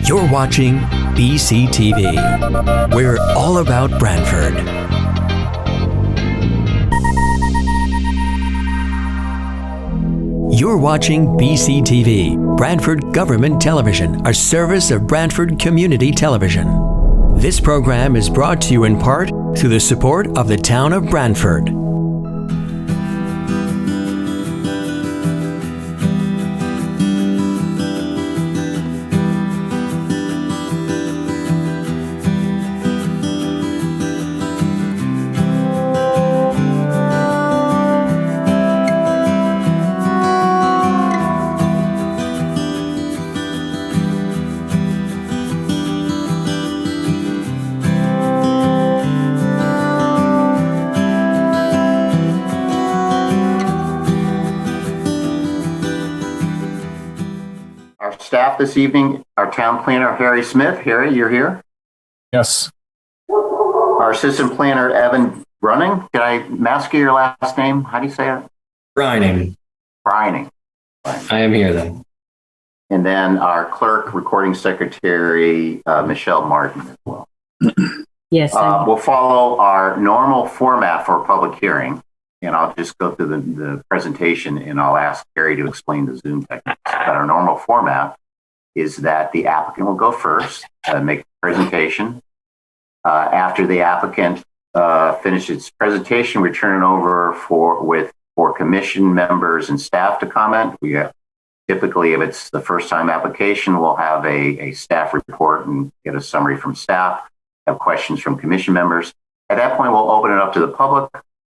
You're watching BCTV. We're all about Branford. You're watching BCTV, Branford Government Television, a service of Branford Community Television. This program is brought to you in part through the support of the town of Branford. Staff this evening, our town planner, Harry Smith. Harry, you're here? Yes. Our assistant planner, Evan Brunning. Can I ask you your last name? How do you say it? Brining. Brining. I am here then. And then our clerk, recording secretary, Michelle Martin as well. Yes. We'll follow our normal format for a public hearing. And I'll just go through the presentation and I'll ask Harry to explain the Zoom techniques. But our normal format is that the applicant will go first, make the presentation. After the applicant finishes its presentation, we turn it over for commission members and staff to comment. We have, typically, if it's the first time application, we'll have a staff report and get a summary from staff, have questions from commission members. At that point, we'll open it up to the public.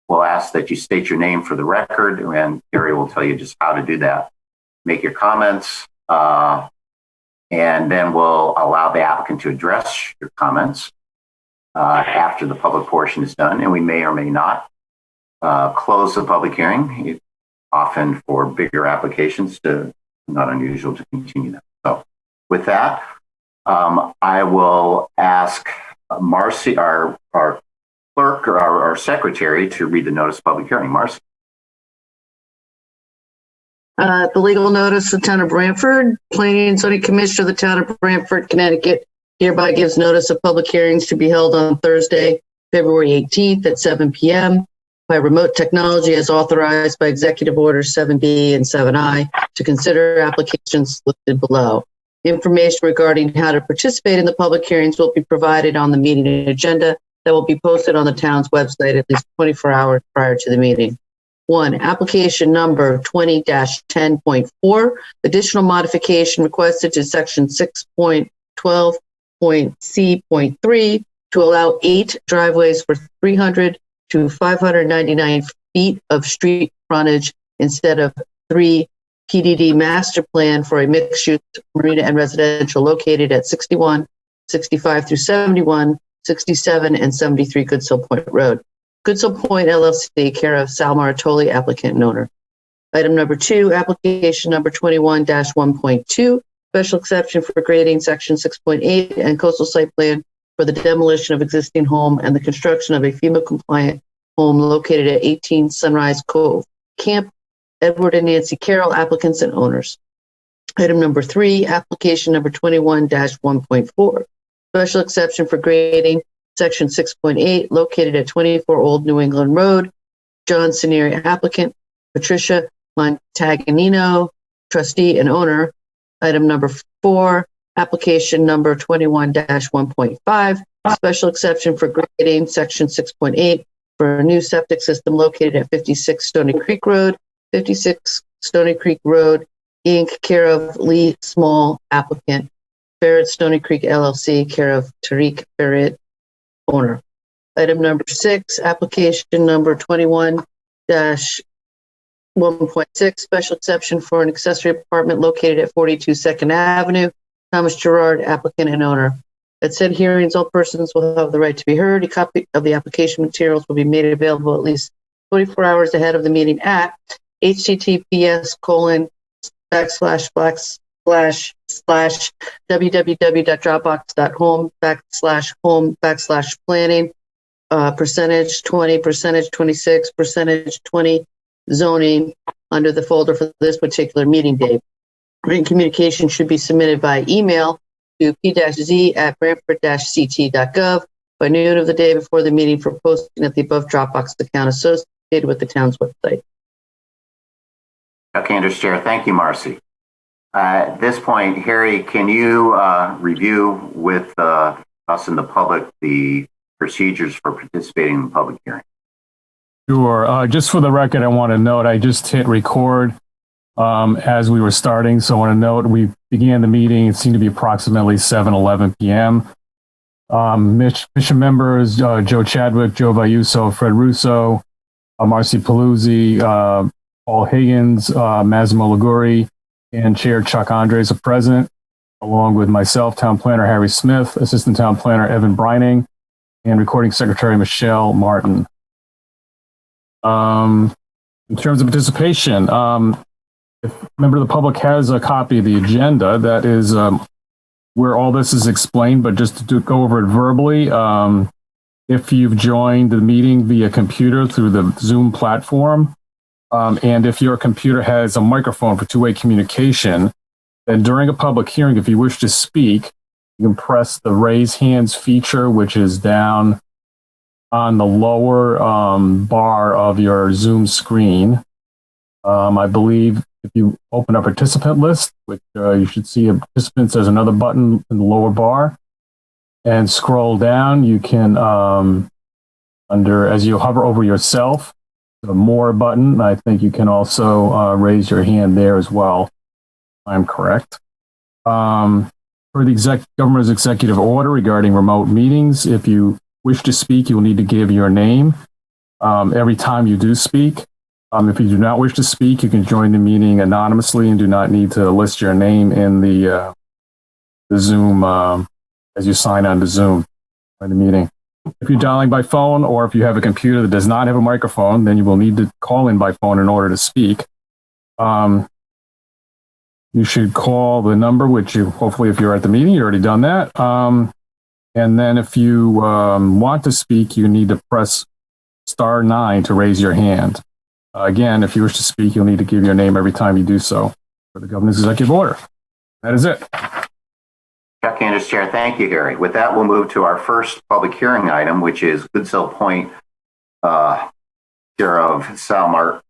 We'll ask that you state your name for the record, and Harry will tell you just how to do that. Make your comments, and then we'll allow the applicant to address your comments after the public portion is done, and we may or may not close the public hearing. It's often for bigger applications, not unusual to continue that. So with that, I will ask Marcy, our clerk or our secretary, to read the notice of public hearing. Marcy. The legal notice of the town of Branford, Planning and Zoning Commission of the town of Branford, Connecticut, hereby gives notice of public hearings to be held on Thursday, February 18th at 7 p.m. by remote technology as authorized by Executive Orders 7B and 7I to consider applications listed below. Information regarding how to participate in the public hearings will be provided on the meeting agenda that will be posted on the town's website at least 24 hours prior to the meeting. 1. Application number 20-10.4, additional modification requested to section 6.12.C.3 to allow 8 driveways for 300 to 599 feet of street frontage instead of 3. PDD master plan for a mixed-use marina and residential located at 61, 65 through 71, 67 and 73 Goodsell Point Road. Goodsell Point LLC, care of Sal Maratoli, applicant and owner. Item number 2, application number 21-1.2, special exception for grading section 6.8 and coastal site plan for the demolition of existing home and the construction of a FEMA compliant home located at 18 Sunrise Cove. Camp Edward and Nancy Carroll, applicants and owners. Item number 3, application number 21-1.4. Special exception for grading, section 6.8, located at 24 Old New England Road. John Senieri, applicant. Patricia Montagnino, trustee and owner. Item number 4, application number 21-1.5, special exception for grading, section 6.8, for a new septic system located at 56 Stony Creek Road, 56 Stony Creek Road, Inc., care of Lee Small, applicant. Barrett Stony Creek LLC, care of Tariq Barrett, owner. Item number 6, application number 21-1.6, special exception for an accessory apartment located at 42 2nd Avenue, Thomas Gerard, applicant and owner. At said hearings, all persons will have the right to be heard. A copy of the application materials will be made available at least 24 hours ahead of the meeting at https://www.dropbox.home/home/planning percentage 20, percentage 26, percentage 20 zoning under the folder for this particular meeting date. Written communication should be submitted by email to p-z@branford-ct.gov by noon of the day before the meeting for posting at the above Dropbox account associated with the town's website. Okay, Chair. Thank you, Marcy. At this point, Harry, can you review with us and the public the procedures for participating in the public hearing? Sure. Just for the record, I want to note I just hit record as we were starting. So I want to note we began the meeting. It seemed to be approximately 7:11 p.m. Mission members, Joe Chadwick, Joe Vayuso, Fred Russo, Marcy Paluzzi, Paul Higgins, Massimo Liguri, and Chair Chuck Andres are present, along with myself, Town Planner Harry Smith, Assistant Town Planner Evan Brining, and Recording Secretary Michelle Martin. In terms of participation, if a member of the public has a copy of the agenda, that is where all this is explained, but just to go over it verbally, if you've joined the meeting via computer through the Zoom platform, and if your computer has a microphone for two-way communication, then during a public hearing, if you wish to speak, you can press the raise hands feature, which is down on the lower bar of your Zoom screen. I believe if you open a participant list, which you should see a participants, there's another button in the lower bar, and scroll down, you can, as you hover over yourself, the more button, I think you can also raise your hand there as well. I'm correct. For the governor's executive order regarding remote meetings, if you wish to speak, you will need to give your name every time you do speak. If you do not wish to speak, you can join the meeting anonymously and do not need to list your name in the Zoom as you sign on to Zoom for the meeting. If you're dialing by phone, or if you have a computer that does not have a microphone, then you will need to call in by phone in order to speak. You should call the number, which you, hopefully if you're at the meeting, you've already done that. And then if you want to speak, you need to press *9 to raise your hand. Again, if you wish to speak, you'll need to give your name every time you do so for the governor's executive order. That is it. Chuck Andrews, Chair. Thank you, Harry. With that, we'll move to our first public hearing item, which is Goodsell Point, care of Sal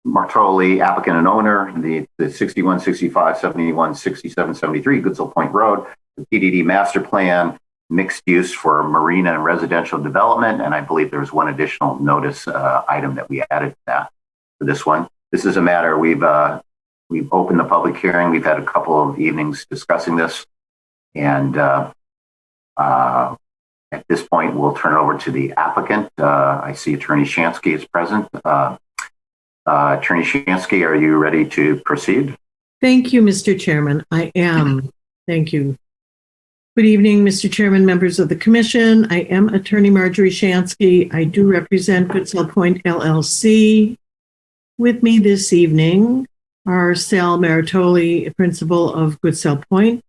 Martoli, applicant and owner, the 61, 65, 71, 67, 73 Goodsell Point Road, the PDD master plan, mixed use for marina and residential development. And I believe there was one additional notice item that we added to that for this one. This is a matter we've opened the public hearing. We've had a couple of evenings discussing this. And at this point, we'll turn it over to the applicant. I see Attorney Shansky is present. Attorney Shansky, are you ready to proceed? Thank you, Mr. Chairman. I am. Thank you. Good evening, Mr. Chairman, members of the Commission. I am Attorney Marjorie Shansky. I do represent Goodsell Point LLC. With me this evening are Sal Maritoli, principal of Goodsell Point,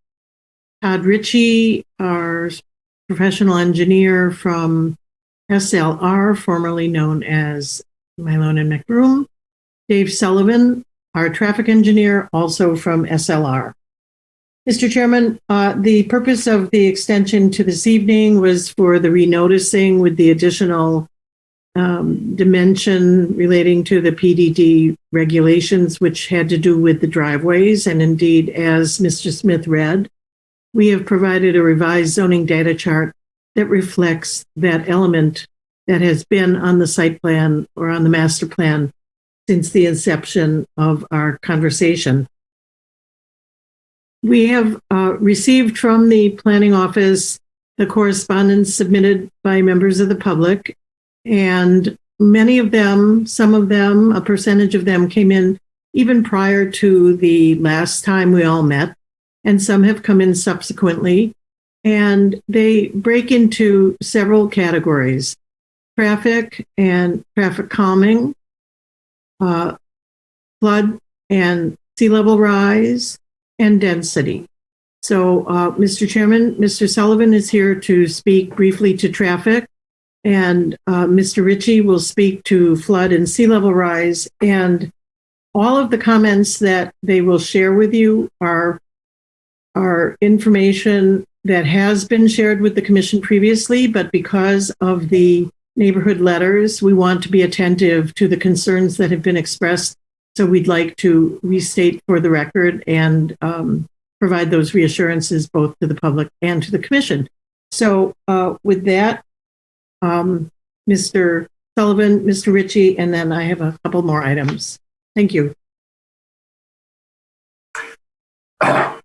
Todd Ritchie, our professional engineer from SLR, formerly known as Milone and McBroom, Dave Sullivan, our traffic engineer, also from SLR. Mr. Chairman, the purpose of the extension to this evening was for the renoticing with the additional dimension relating to the PDD regulations, which had to do with the driveways. And indeed, as Mr. Smith read, we have provided a revised zoning data chart that reflects that element that has been on the site plan or on the master plan since the inception of our conversation. We have received from the planning office the correspondence submitted by members of the public, and many of them, some of them, a percentage of them came in even prior to the last time we all met, and some have come in subsequently, and they break into several categories: traffic and traffic calming, flood and sea level rise, and density. So, Mr. Chairman, Mr. Sullivan is here to speak briefly to traffic, and Mr. Ritchie will speak to flood and sea level rise, and all of the comments that they will share with you are are information that has been shared with the commission previously, but because of the neighborhood letters, we want to be attentive to the concerns that have been expressed. So we'd like to restate for the record and provide those reassurances both to the public and to the commission. So with that, Mr. Sullivan, Mr. Ritchie, and then I have a couple more items. Thank you.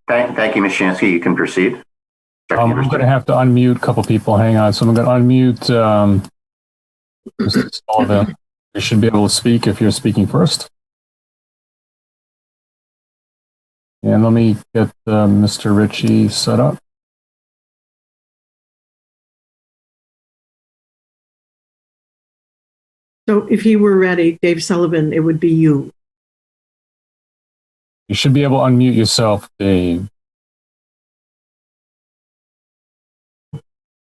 Thank you, Ms. Shansky. You can proceed. I'm going to have to unmute a couple people. Hang on. So I'm going to unmute Mr. Sullivan. You should be able to speak if you're speaking first. And let me get Mr. Ritchie set up. So if he were ready, Dave Sullivan, it would be you. You should be able to unmute yourself, Dave.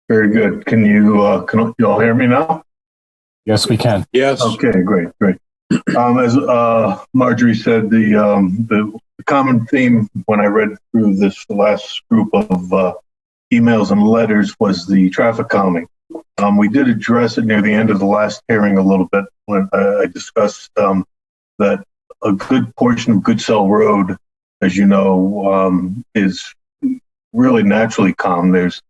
Very good. Can you all hear me now? Yes, we can. Yes. Okay, great. As Marjorie said, the common theme when I read through this last group of emails and letters was the traffic calming. We did address it near the end of the last hearing a little bit when I discussed that a good portion of Goodsell Road, as you know, is really naturally calm. There's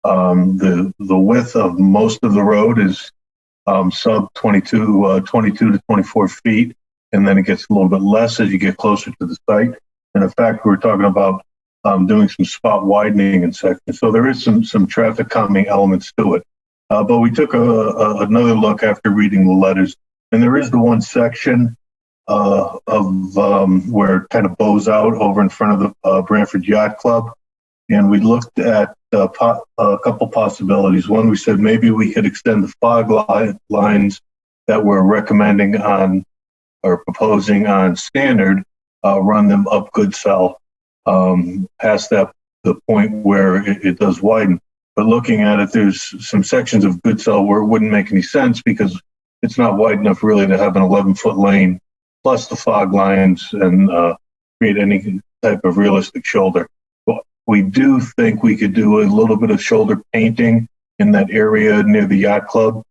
the width of most of the road is sub 22 to 24 feet, and then it gets a little bit less as you get closer to the site. And in fact, we're talking about doing some spot widening in sections. So there is some traffic calming elements to it. But we took another look after reading the letters, and there is the one section of where it kind of bows out over in front of the Branford Yacht Club. And we looked at a couple possibilities. One, we said maybe we could extend the fog lines that we're recommending on or proposing on Standard, run them up Goodsell, past the point where it does widen. But looking at it, there's some sections of Goodsell where it wouldn't make any sense because it's not wide enough really to have an 11-foot lane, plus the fog lines and create any type of realistic shoulder. We do think we could do a little bit of shoulder painting in that area near the yacht club.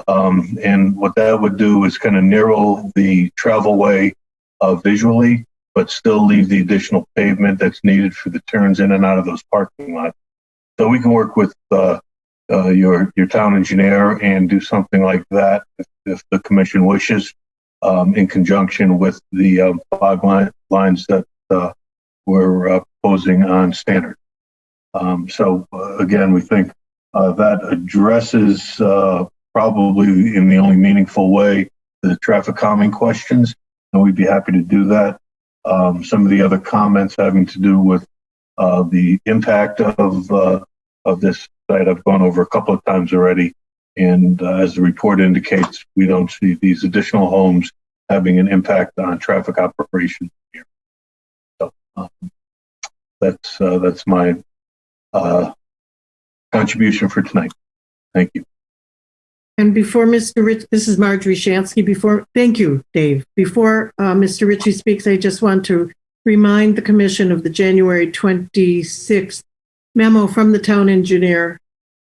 And what that would do is kind of narrow the travel way visually, but still leave the additional pavement that's needed for the turns in and out of those parking lots. So we can work with your town engineer and do something like that if the commission wishes, in conjunction with the fog lines that we're proposing on Standard. So again, we think that addresses probably in the only meaningful way the traffic calming questions, and we'd be happy to do that. Some of the other comments having to do with the impact of this site I've gone over a couple of times already, and as the report indicates, we don't see these additional homes having an impact on traffic operations here. So that's my contribution for tonight. Thank you. And before Mr. Rich, this is Marjorie Shansky. Thank you, Dave. Before Mr. Ritchie speaks, I just want to remind the commission of the January 26th memo from the town engineer,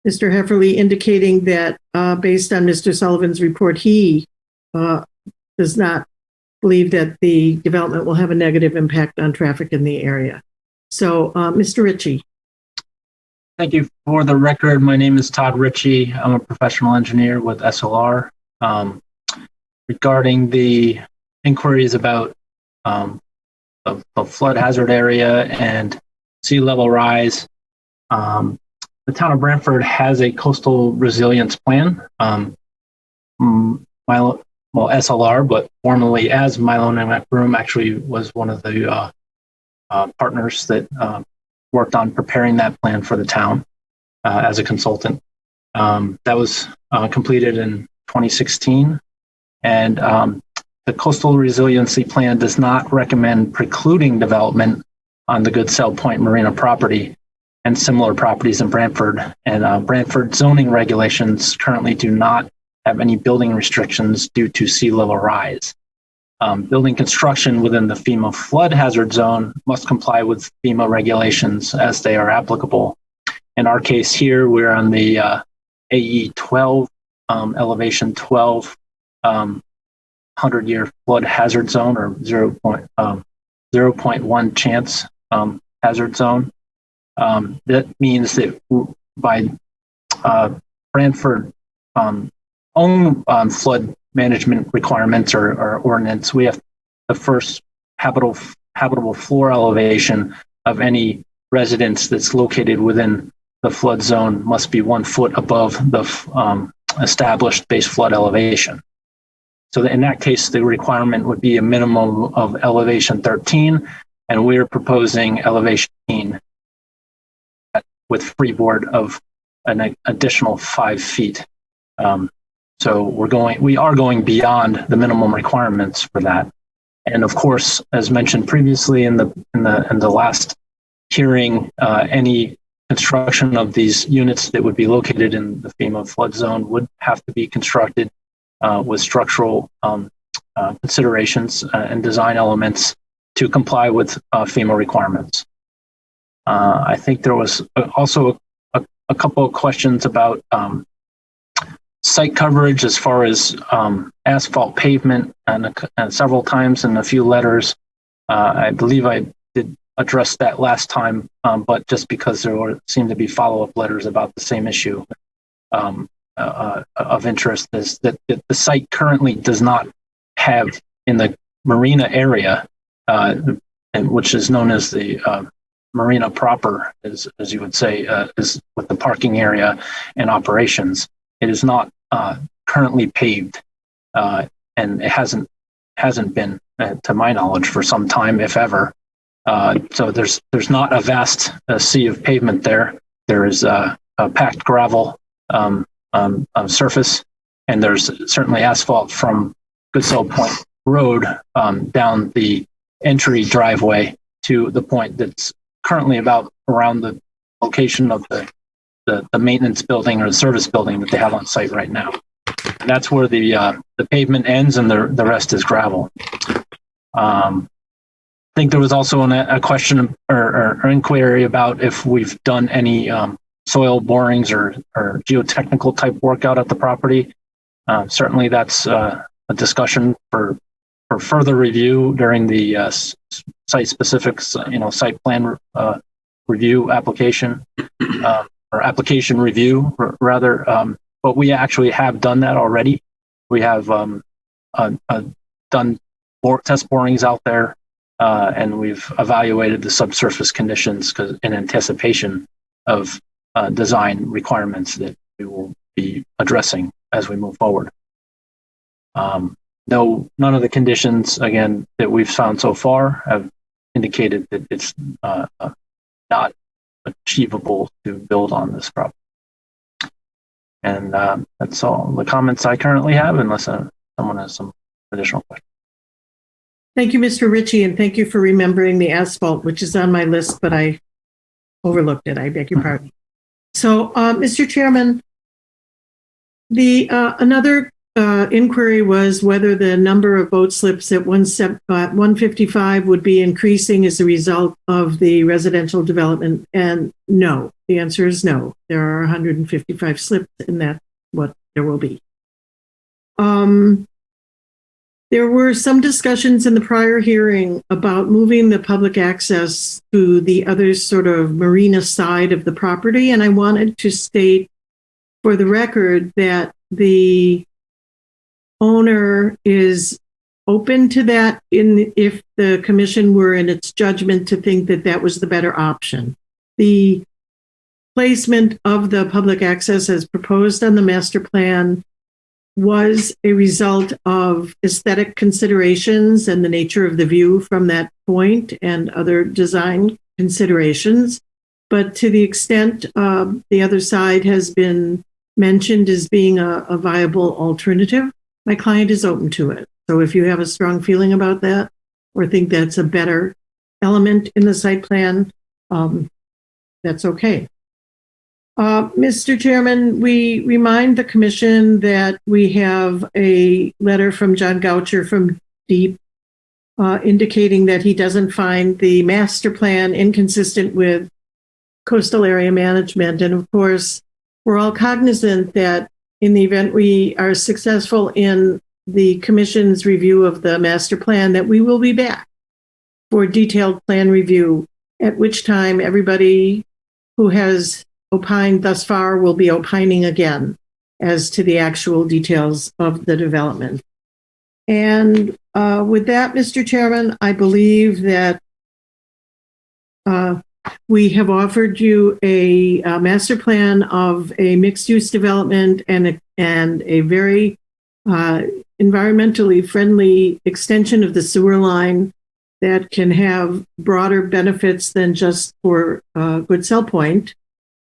Mr. Hefferly, indicating that based on Mr. Sullivan's report, he does not believe that the development will have a negative impact on traffic in the area. So, Mr. Ritchie. Thank you. For the record, my name is Todd Ritchie. I'm a professional engineer with SLR. Regarding the inquiries about the flood hazard area and sea level rise, the town of Branford has a coastal resilience plan. SLR, but formerly as Milo and McBroom, actually was one of the partners that worked on preparing that plan for the town as a consultant. That was completed in 2016. And the coastal resiliency plan does not recommend precluding development on the Goodsell Point Marina property and similar properties in Branford. And Branford zoning regulations currently do not have any building restrictions due to sea level rise. building construction within the FEMA flood hazard zone must comply with FEMA regulations as they are applicable. In our case here, we're on the AE 12, elevation 12, 100-year flood hazard zone, or 0.1 chance hazard zone. That means that by Branford own flood management requirements or ordinance, we have the first habitable floor elevation of any residence that's located within the flood zone must be 1 foot above the established base flood elevation. So in that case, the requirement would be a minimum of elevation 13, and we're proposing elevation 18 with freeboard of an additional 5 feet. So we are going beyond the minimum requirements for that. And of course, as mentioned previously in the last hearing, any construction of these units that would be located in the FEMA flood zone would have to be constructed with structural considerations and design elements to comply with FEMA requirements. I think there was also a couple of questions about site coverage as far as asphalt pavement, and several times in a few letters. I believe I did address that last time, but just because there seemed to be follow-up letters about the same issue of interest, is that the site currently does not have in the marina area, which is known as the marina proper, as you would say, is with the parking area and operations. It is not currently paved, and it hasn't been, to my knowledge, for some time, if ever. So there's not a vast sea of pavement there. There is a packed gravel surface, and there's certainly asphalt from Goodsell Point Road down the entry driveway to the point that's currently about around the location of the maintenance building or the service building that they have on site right now. And that's where the pavement ends, and the rest is gravel. I think there was also a question or inquiry about if we've done any soil borings or geotechnical type work out at the property. Certainly that's a discussion for further review during the site specifics, site plan review application, or application review rather. But we actually have done that already. We have done test borings out there, and we've evaluated the subsurface conditions in anticipation of design requirements that we will be addressing as we move forward. None of the conditions, again, that we've found so far have indicated that it's not achievable to build on this property. And that's all the comments I currently have, unless someone has some additional questions. Thank you, Mr. Ritchie, and thank you for remembering the asphalt, which is on my list, but I overlooked it. I beg your pardon. So, Mr. Chairman, another inquiry was whether the number of boat slips at 155 would be increasing as a result of the residential development, and no. The answer is no. There are 155 slips, and that's what there will be. There were some discussions in the prior hearing about moving the public access to the other sort of marina side of the property, and I wanted to state for the record that the owner is open to that if the commission were in its judgment to think that that was the better option. The placement of the public access as proposed on the master plan was a result of aesthetic considerations and the nature of the view from that point and other design considerations. But to the extent the other side has been mentioned as being a viable alternative, my client is open to it. So if you have a strong feeling about that or think that's a better element in the site plan, that's okay. Mr. Chairman, we remind the commission that we have a letter from John Goucher from indicating that he doesn't find the master plan inconsistent with coastal area management. And of course, we're all cognizant that in the event we are successful in the commission's review of the master plan, that we will be back for detailed plan review, at which time everybody who has opined thus far will be opining again as to the actual details of the development. And with that, Mr. Chairman, I believe that we have offered you a master plan of a mixed-use development and a very environmentally friendly extension of the sewer line that can have broader benefits than just for Goodsell Point,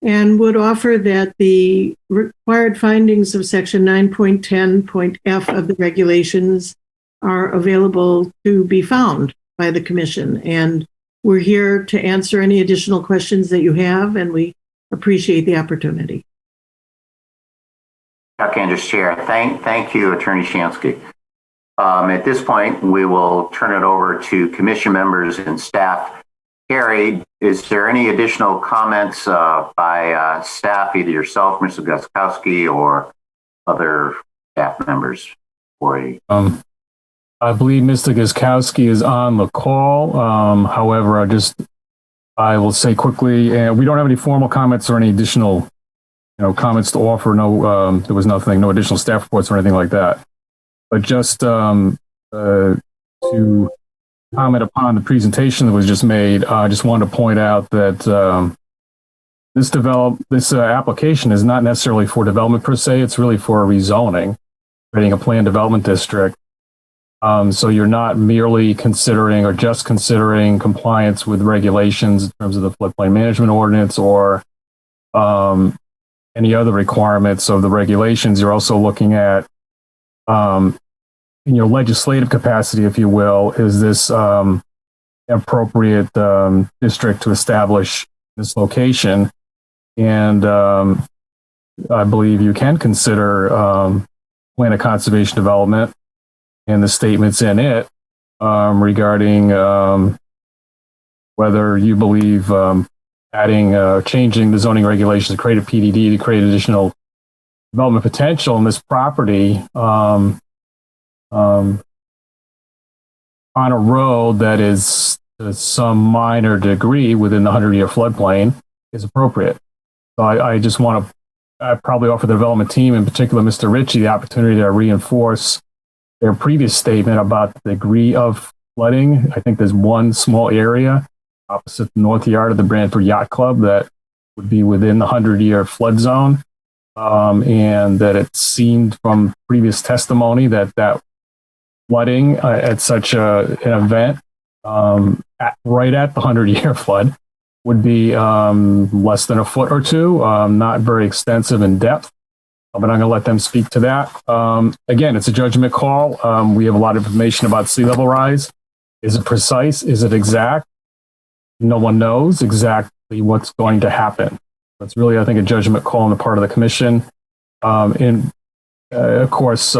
and would offer that the required findings of Section 9.10.f of the regulations are available to be found by the Commission. And we're here to answer any additional questions that you have, and we appreciate the opportunity. Chuck Andrews, Chair. Thank you, Attorney Shansky. At this point, we will turn it over to Commission members and staff. Carrie, is there any additional comments by staff, either yourself, Mr. Guskowski, or other staff members for you? I believe Mr. Guskowski is on the call. However, I will say quickly, we don't have any formal comments or any additional, comments to offer. No, there was nothing, no additional staff reports or anything like that. But just to comment upon the presentation that was just made, I just wanted to point out that this application is not necessarily for development per se. It's really for rezoning, creating a planned development district. So you're not merely considering or just considering compliance with regulations in terms of the floodplain management ordinance or any other requirements of the regulations. You're also looking at, in your legislative capacity, if you will, is this appropriate district to establish this location? And I believe you can consider plan of conservation development and the statements in it regarding whether you believe changing the zoning regulations to create a PDD to create additional development potential in this property on a road that is to some minor degree within the 100-year floodplain is appropriate. So I just want to probably offer the development team, in particular Mr. Ritchie, the opportunity to reinforce their previous statement about the degree of flooding. I think there's one small area opposite the north yard of the Branford Yacht Club that would be within the 100-year flood zone, and that it seemed from previous testimony that flooding at such an event right at the 100-year flood would be less than a foot or two, not very extensive in depth. But I'm going to let them speak to that. Again, it's a judgment call. We have a lot of information about sea level rise. Is it precise? Is it exact? No one knows exactly what's going to happen. It's really, I think, a judgment call on the part of the commission. And of course,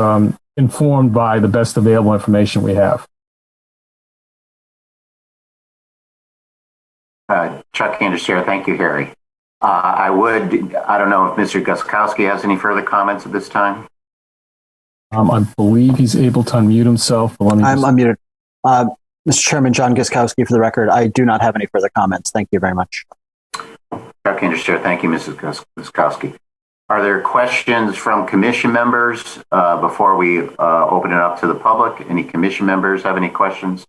informed by the best available information we have. Chuck Andrews, Chair. Thank you, Harry. I don't know if Mr. Guskowski has any further comments at this time. I believe he's able to unmute himself. But I'm unmuted. Mr. Chairman, John Guskowski for the record. I do not have any further comments. Thank you very much. Chuck Andrews, Chair. Thank you, Mrs. Guskowski. Are there questions from commission members before we open it up to the public? Any commission members have any questions?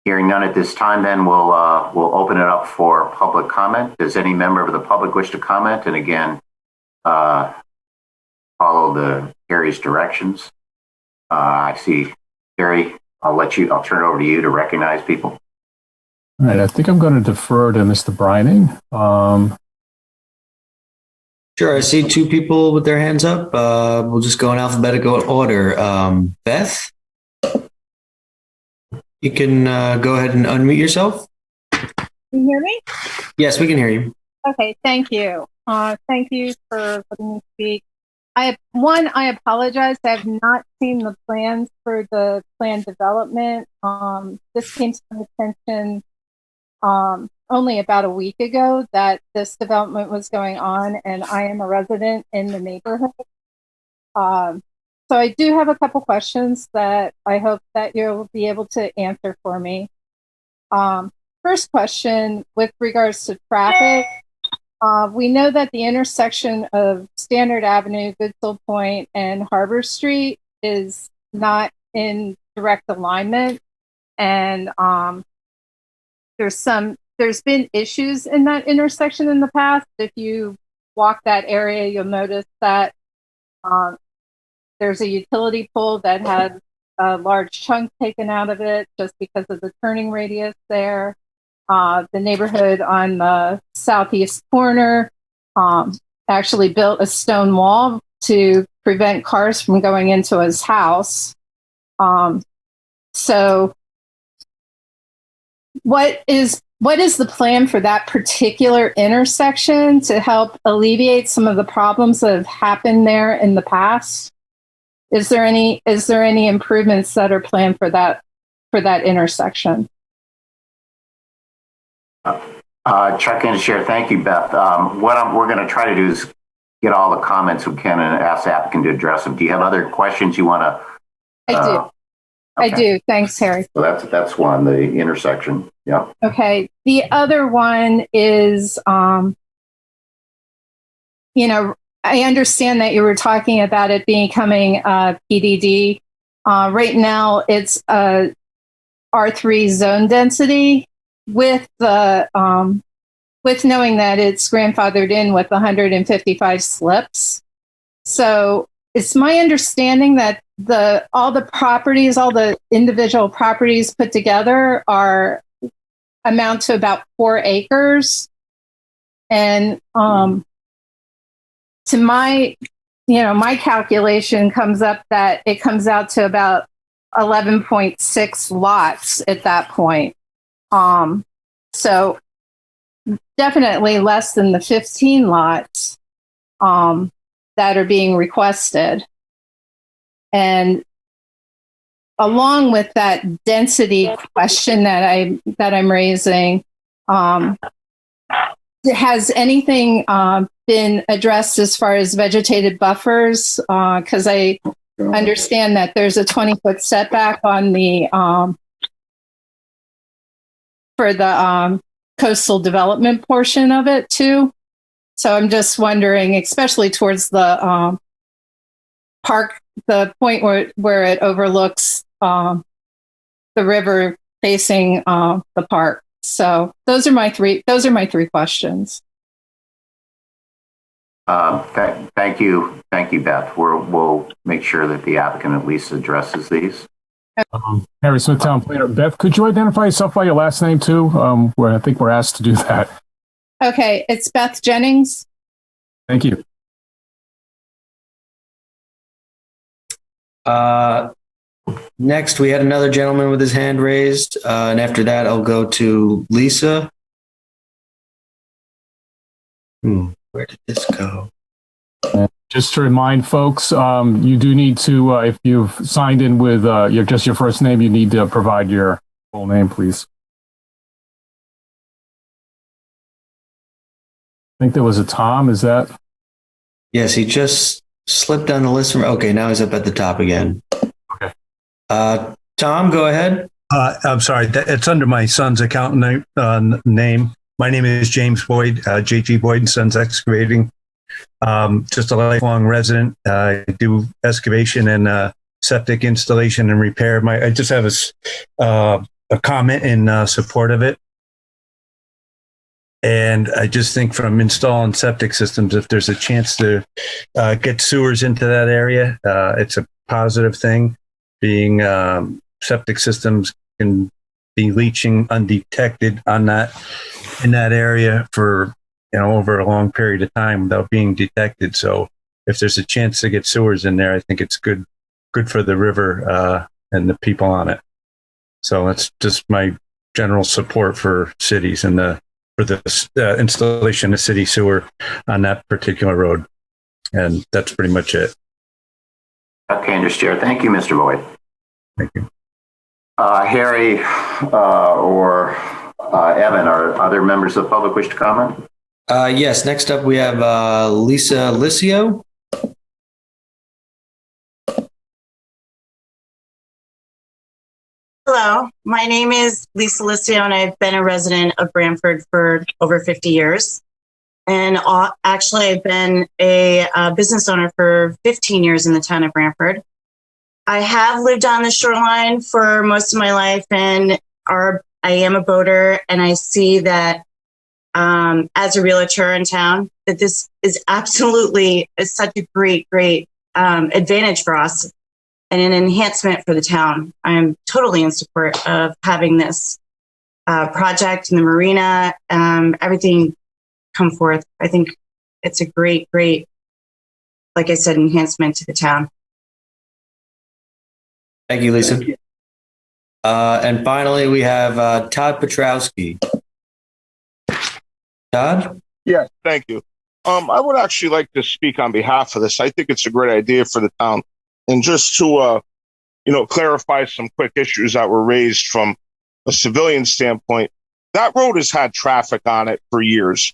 Hearing none at this time, then we'll open it up for public comment. Does any member of the public wish to comment? And again, follow Harry's directions. I see Harry. I'll turn it over to you to recognize people. All right, I think I'm going to defer to Mr. Brining. Sure, I see two people with their hands up. We'll just go in alphabetical order. Beth, you can go ahead and unmute yourself. Can you hear me? Yes, we can hear you. Okay, thank you. Thank you for letting me speak. I apologize. I have not seen the plans for the planned development. This came to my attention only about a week ago that this development was going on, and I am a resident in the neighborhood. So I do have a couple questions that I hope that you'll be able to answer for me. First question with regards to traffic. We know that the intersection of Standard Avenue, Goodsell Point, and Harbor Street is not in direct alignment, and there's been issues in that intersection in the past. If you walk that area, you'll notice that there's a utility pole that has a large chunk taken out of it just because of the turning radius there. The neighborhood on the southeast corner actually built a stone wall to prevent cars from going into his house. So what is the plan for that particular intersection to help alleviate some of the problems that have happened there in the past? Is there any improvements that are planned for that intersection? Chuck and share. Thank you, Beth. We're going to try to do is get all the comments we can and ask the applicant to address them. Do you have other questions you want to? I do. Okay. I do. Thanks, Harry. So that's one, the intersection. Yeah. Okay. The other one is, I understand that you were talking about it becoming PDD. Right now, it's R3 zone density with the with knowing that it's grandfathered in with 155 slips. So it's my understanding that all the individual properties put together amount to about 4 acres, and to my calculation comes out to about 11.6 lots at that point. So definitely less than the 15 lots that are being requested. And along with that density question that I'm raising, has anything been addressed as far as vegetated buffers? Because I understand that there's a 20-foot setback on the for the coastal development portion of it too. So I'm just wondering, especially towards the park, the point where it overlooks the river facing the park. So those are my three questions. Thank you, Beth. We'll make sure that the applicant at least addresses these. Harry Smith, Town Planner. Beth, could you identify yourself by your last name too? Where I think we're asked to do that. Okay, it's Beth Jennings. Thank you. Next, we had another gentleman with his hand raised, and after that, I'll go to Lisa. Where did this go? Just to remind folks, you do need to, if you've signed in with just your first name, you need to provide your full name, please. I think there was a Tom. Is that? Yes, he just slipped down the list. Okay, now he's up at the top again. Okay. Tom, go ahead. I'm sorry. It's under my son's account name. My name is James Boyd, JG Boyd and Sons Excavating. Just a lifelong resident. I do excavation and septic installation and repair. I just have a comment in support of it. And I just think from installing septic systems, if there's a chance to get sewers into that area, it's a positive thing. Being septic systems can be leaching undetected in that area for over a long period of time without being detected. So if there's a chance to get sewers in there, I think it's good for the river and the people on it. So that's just my general support for cities and for the installation of city sewer on that particular road. And that's pretty much it. Okay, Anders Chair. Thank you, Mr. Boyd. Thank you. Harry or Evan, are other members of the public wish to comment? Yes, next up we have Lisa Licio. Hello, my name is Lisa Licio, and I've been a resident of Branford for over 50 years. And actually, I've been a business owner for 15 years in the town of Branford. I have lived on the shoreline for most of my life, and I am a boater, and I see that as a realtor in town, that this is absolutely such a great advantage for us and an enhancement for the town. I'm totally in support of having this project and the marina, everything come forth. I think it's a great, like I said, enhancement to the town. Thank you, Lisa. And finally, we have Todd Petrowski. Todd? Yeah, thank you. I would actually like to speak on behalf of this. I think it's a great idea for the town. And just to, clarify some quick issues that were raised from a civilian standpoint, that road has had traffic on it for years.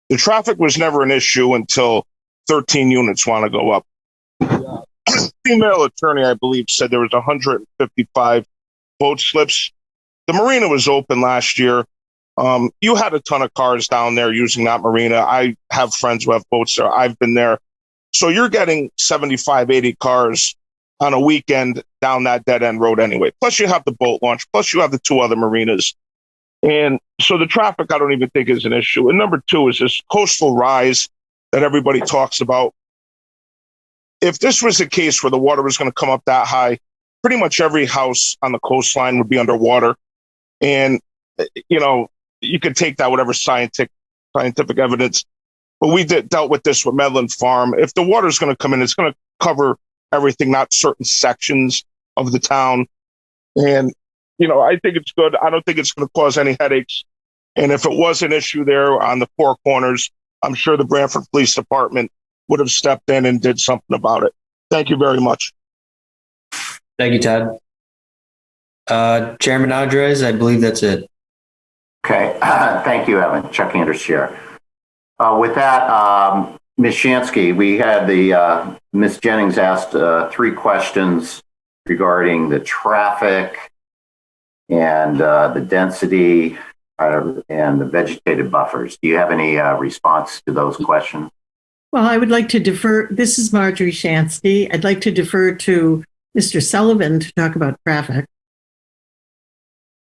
The traffic was never an issue until 13 units want to go up. Female attorney, I believe, said there was 155 boat slips. The marina was open last year. You had a ton of cars down there using that marina. I have friends who have boats there. I've been there. So you're getting 75, 80 cars on a weekend down that dead end road anyway. Plus you have the boat launch. Plus you have the two other marinas. And so the traffic, I don't even think is an issue. And number two is this coastal rise that everybody talks about. If this was a case where the water was going to come up that high, pretty much every house on the coastline would be underwater. And, you could take that, whatever scientific evidence. But we dealt with this with Medland Farm. If the water is going to come in, it's going to cover everything, not certain sections of the town. And, I think it's good. I don't think it's going to cause any headaches. And if it was an issue there on the four corners, I'm sure the Branford Police Department would have stepped in and did something about it. Thank you very much. Thank you, Todd. Chairman Andres, I believe that's it. Okay. Thank you, Evan. Chuck Anders Chair. With that, Ms. Shansky, we had Ms. Jennings asked 3 questions regarding the traffic and the density and the vegetated buffers. Do you have any response to those questions? Well, I would like to defer. This is Marjorie Shansky. I'd like to defer to Mr. Sullivan to talk about traffic.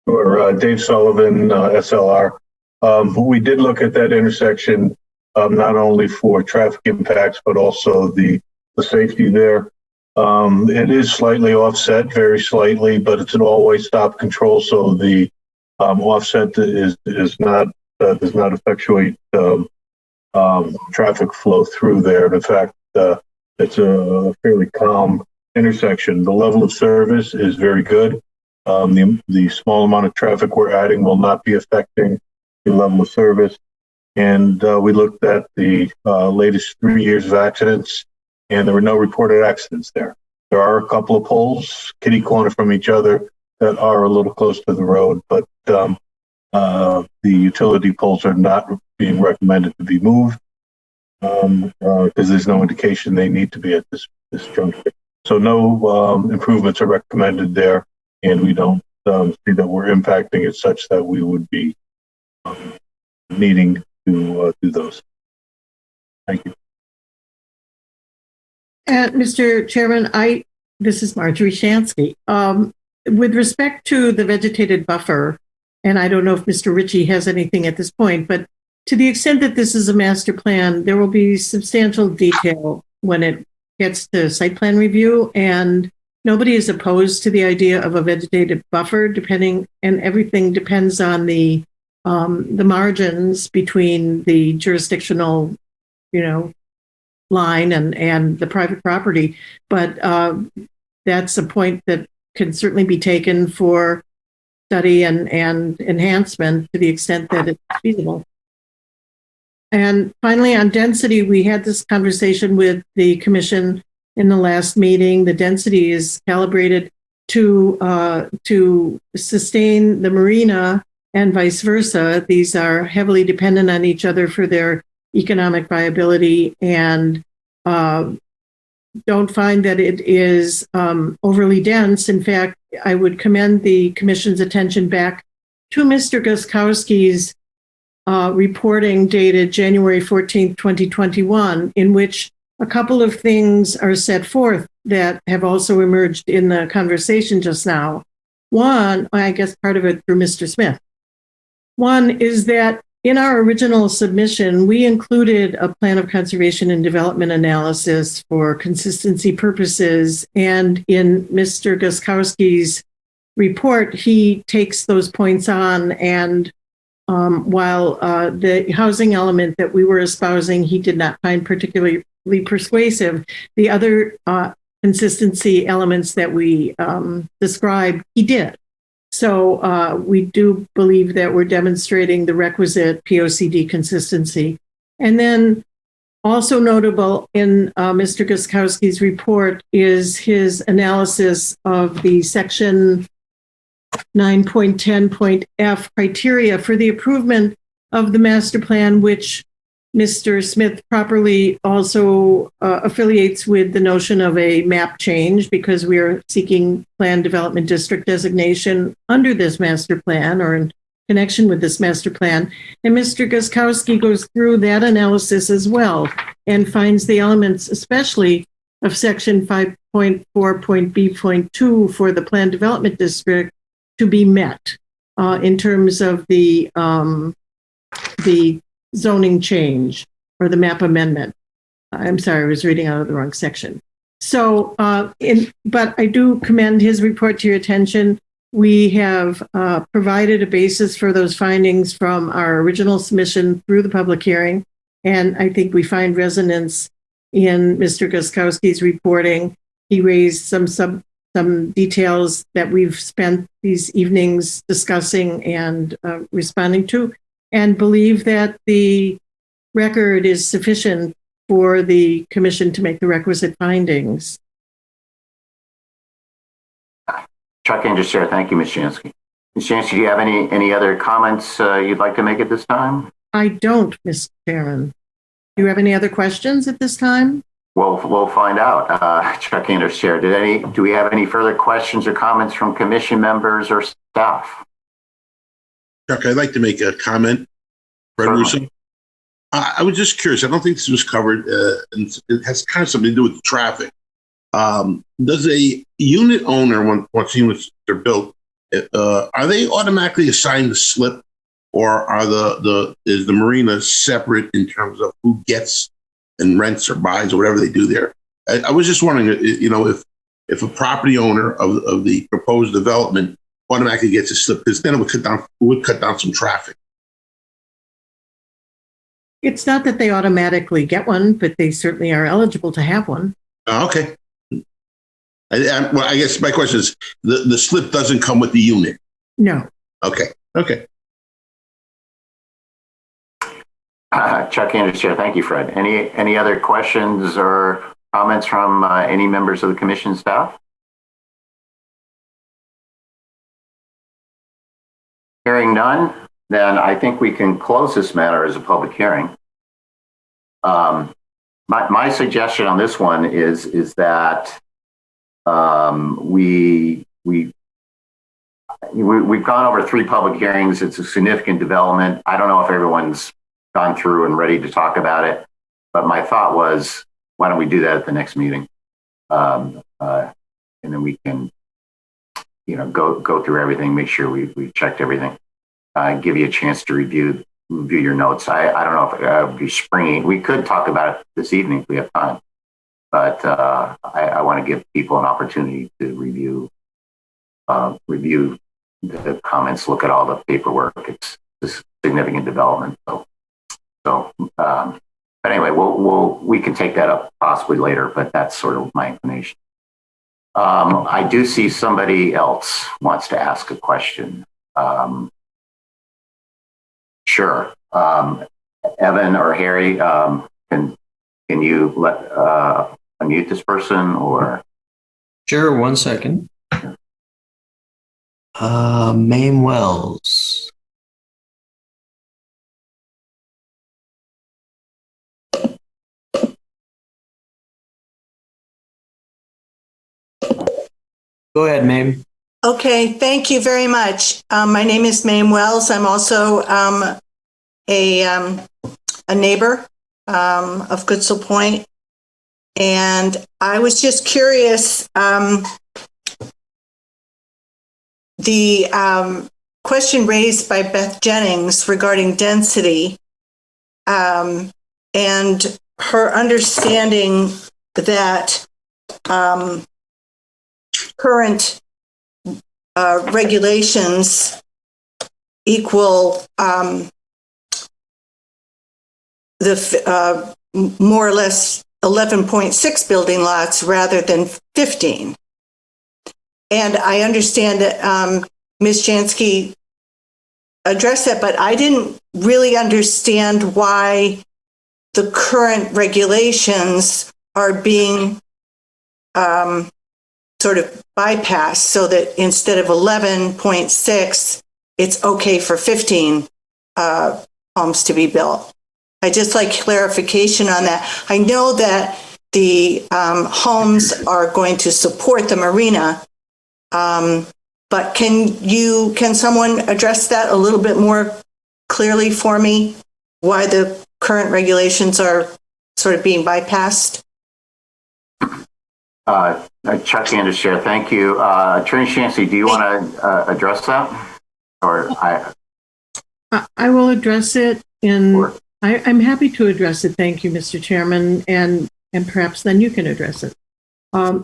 Or Dave Sullivan, SLR. We did look at that intersection not only for traffic impacts, but also the safety there. It is slightly offset, very slightly, but it's an all-way stop control, so the offset does not effectuate traffic flow through there. And in fact, it's a fairly calm intersection. The level of service is very good. The small amount of traffic we're adding will not be affecting the level of service. And we looked at the latest 3 years of accidents, and there were no reported accidents there. There are a couple of poles kitty corner from each other that are a little close to the road, but the utility poles are not being recommended to be moved because there's no indication they need to be at this juncture. So no improvements are recommended there, and we don't see that we're impacting it such that we would be needing to do those. Thank you. Mr. Chairman, this is Marjorie Shansky. With respect to the vegetated buffer, and I don't know if Mr. Ritchie has anything at this point, but to the extent that this is a master plan, there will be substantial detail when it gets to site plan review, and nobody is opposed to the idea of a vegetated buffer, and everything depends on the margins between the jurisdictional, line and the private property. But that's a point that can certainly be taken for study and enhancement to the extent that it's feasible. And finally, on density, we had this conversation with the commission in the last meeting. The density is calibrated to sustain the marina and vice versa. These are heavily dependent on each other for their economic viability, and don't find that it is overly dense. In fact, I would commend the commission's attention back to Mr. Guskowski's reporting dated January 14th, 2021, in which a couple of things are set forth that have also emerged in the conversation just now. One, I guess part of it through Mr. Smith. One is that in our original submission, we included a plan of conservation and development analysis for consistency purposes. And in Mr. Guskowski's report, he takes those points on, and while the housing element that we were espousing, he did not find particularly persuasive, the other consistency elements that we described, he did. So we do believe that we're demonstrating the requisite POCD consistency. And then also notable in Mr. Guskowski's report is his analysis of the section 9.10.f criteria for the approval of the master plan, which Mr. Smith properly also affiliates with the notion of a map change, because we are seeking plan development district designation under this master plan or in connection with this master plan. And Mr. Guskowski goes through that analysis as well and finds the elements, especially of section 5.4.b.2 for the plan development district, to be met in terms of the zoning change or the map amendment. I'm sorry, I was reading out of the wrong section. So, but I do commend his report to your attention. We have provided a basis for those findings from our original submission through the public hearing, and I think we find resonance in Mr. Guskowski's reporting. He raised some details that we've spent these evenings discussing and responding to, and believe that the record is sufficient for the commission to make the requisite findings. Chuck Anderson, thank you, Ms. Jansky. Ms. Jansky, do you have any other comments you'd like to make at this time? I don't, Mr. Chairman. Do you have any other questions at this time? We'll find out. Chuck Anderson, do we have any further questions or comments from commission members or staff? Chuck, I'd like to make a comment. Fred Russo. I was just curious. I don't think this was covered, and it has kind of something to do with traffic. Does a unit owner, once units are built, are they automatically assigned the slip, or is the marina separate in terms of who gets and rents or buys or whatever they do there? I was just wondering, if a property owner of the proposed development automatically gets a slip, because then it would cut down some traffic. It's not that they automatically get one, but they certainly are eligible to have one. Okay. I guess my question is, the slip doesn't come with the unit? No. Okay. Chuck Anderson, thank you, Fred. Any other questions or comments from any members of the commission staff? Hearing none, then I think we can close this matter as a public hearing. My suggestion on this one is that we've gone over 3 public hearings. It's a significant development. I don't know if everyone's gone through and ready to talk about it, but my thought was, why don't we do that at the next meeting? And then we can, go through everything, make sure we've checked everything, give you a chance to review your notes. I don't know if it would be springy. We could talk about it this evening if we have time, but I want to give people an opportunity to review the comments, look at all the paperwork. It's a significant development. But anyway, we can take that up possibly later, but that's sort of my inclination. I do see somebody else wants to ask a question. Sure. Evan or Harry, can you unmute this person or? Sure, 1 second. Mame Wells. Go ahead, Mame. Okay, thank you very much. My name is Mame Wells. I'm also a neighbor of Goodsell Point, and I was just curious. The question raised by Beth Jennings regarding density and her understanding that current regulations equal the more or less 11.6 building lots rather than 15. And I understand that Ms. Jansky addressed that, but I didn't really understand why the current regulations are being sort of bypassed so that instead of 11.6, it's okay for 15 homes to be built. I just like clarification on that. I know that the homes are going to support the marina, but can someone address that a little bit more clearly for me? Why the current regulations are sort of being bypassed? Chuck Anders Chair, thank you. Attorney Shancy, do you want to address that? Or I will address it I'm happy to address it. Thank you, Mr. Chairman, and perhaps then you can address it. I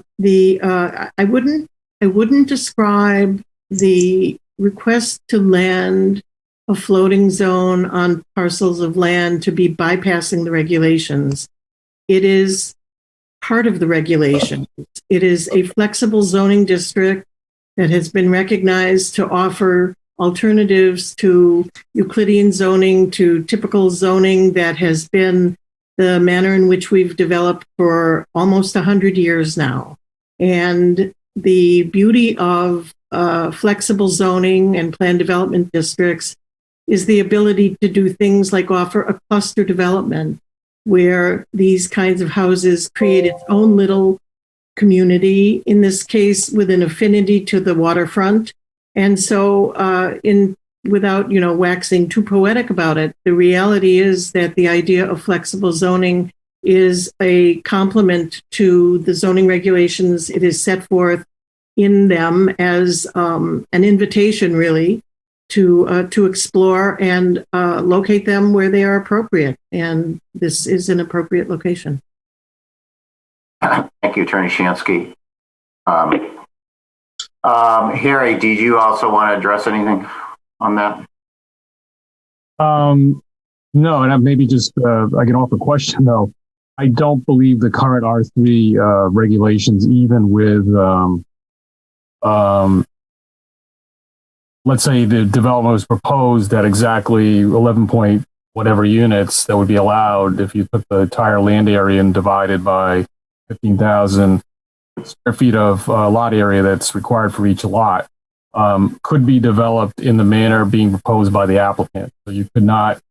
wouldn't describe the request to land a floating zone on parcels of land to be bypassing the regulations. It is part of the regulation. It is a flexible zoning district that has been recognized to offer alternatives to Euclidean zoning, to typical zoning that has been the manner in which we've developed for almost 100 years now. And the beauty of flexible zoning and planned development districts is the ability to do things like offer a cluster development where these kinds of houses create its own little community, in this case with an affinity to the waterfront. And so without waxing too poetic about it, the reality is that the idea of flexible zoning is a complement to the zoning regulations. It is set forth in them as an invitation, really, to explore and locate them where they are appropriate. And this is an appropriate location. Thank you, Attorney Shancy. Harry, did you also want to address anything on that? No, and maybe just I can offer a question though. I don't believe the current R3 regulations, even with let's say the development was proposed at exactly 11 point whatever units that would be allowed if you took the entire land area and divided by 15,000 square feet of lot area that's required for each lot, could be developed in the manner being proposed by the applicant. So you could not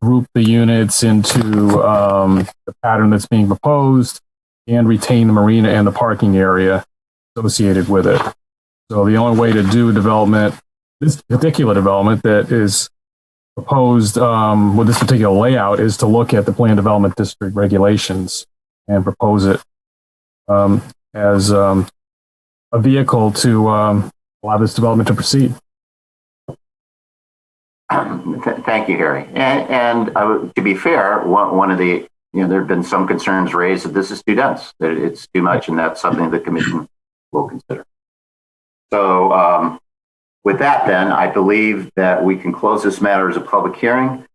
group the units into the pattern that's being proposed and retain the marina and the parking area associated with it. So the only way to do development, this particular development that is proposed with this particular layout, is to look at the Planned Development District regulations and propose it as a vehicle to allow this development to proceed. Thank you, Harry. And to be fair, one of the, there have been some concerns raised that this is too dense, that it's too much, and that's something the commission will consider. So with that, then, I believe that we can close this matter as a public hearing,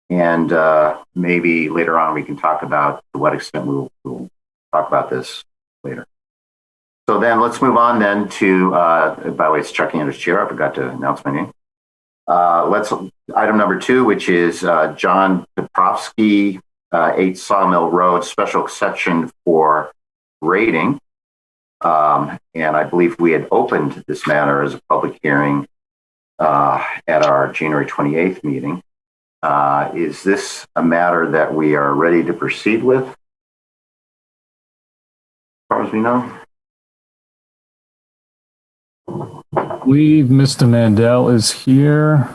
and maybe later on we can talk about to what extent we'll talk about this later. So then let's move on then to, by the way, it's Chuck Anders Chair. I forgot to announce my name. Let's item number 2, which is John Petrovsky, 8 Sawmill Road, special exception for grading. And I believe we had opened this matter as a public hearing at our January 28th meeting. Is this a matter that we are ready to proceed with, as far as we know? I believe Mr. Mandel is here,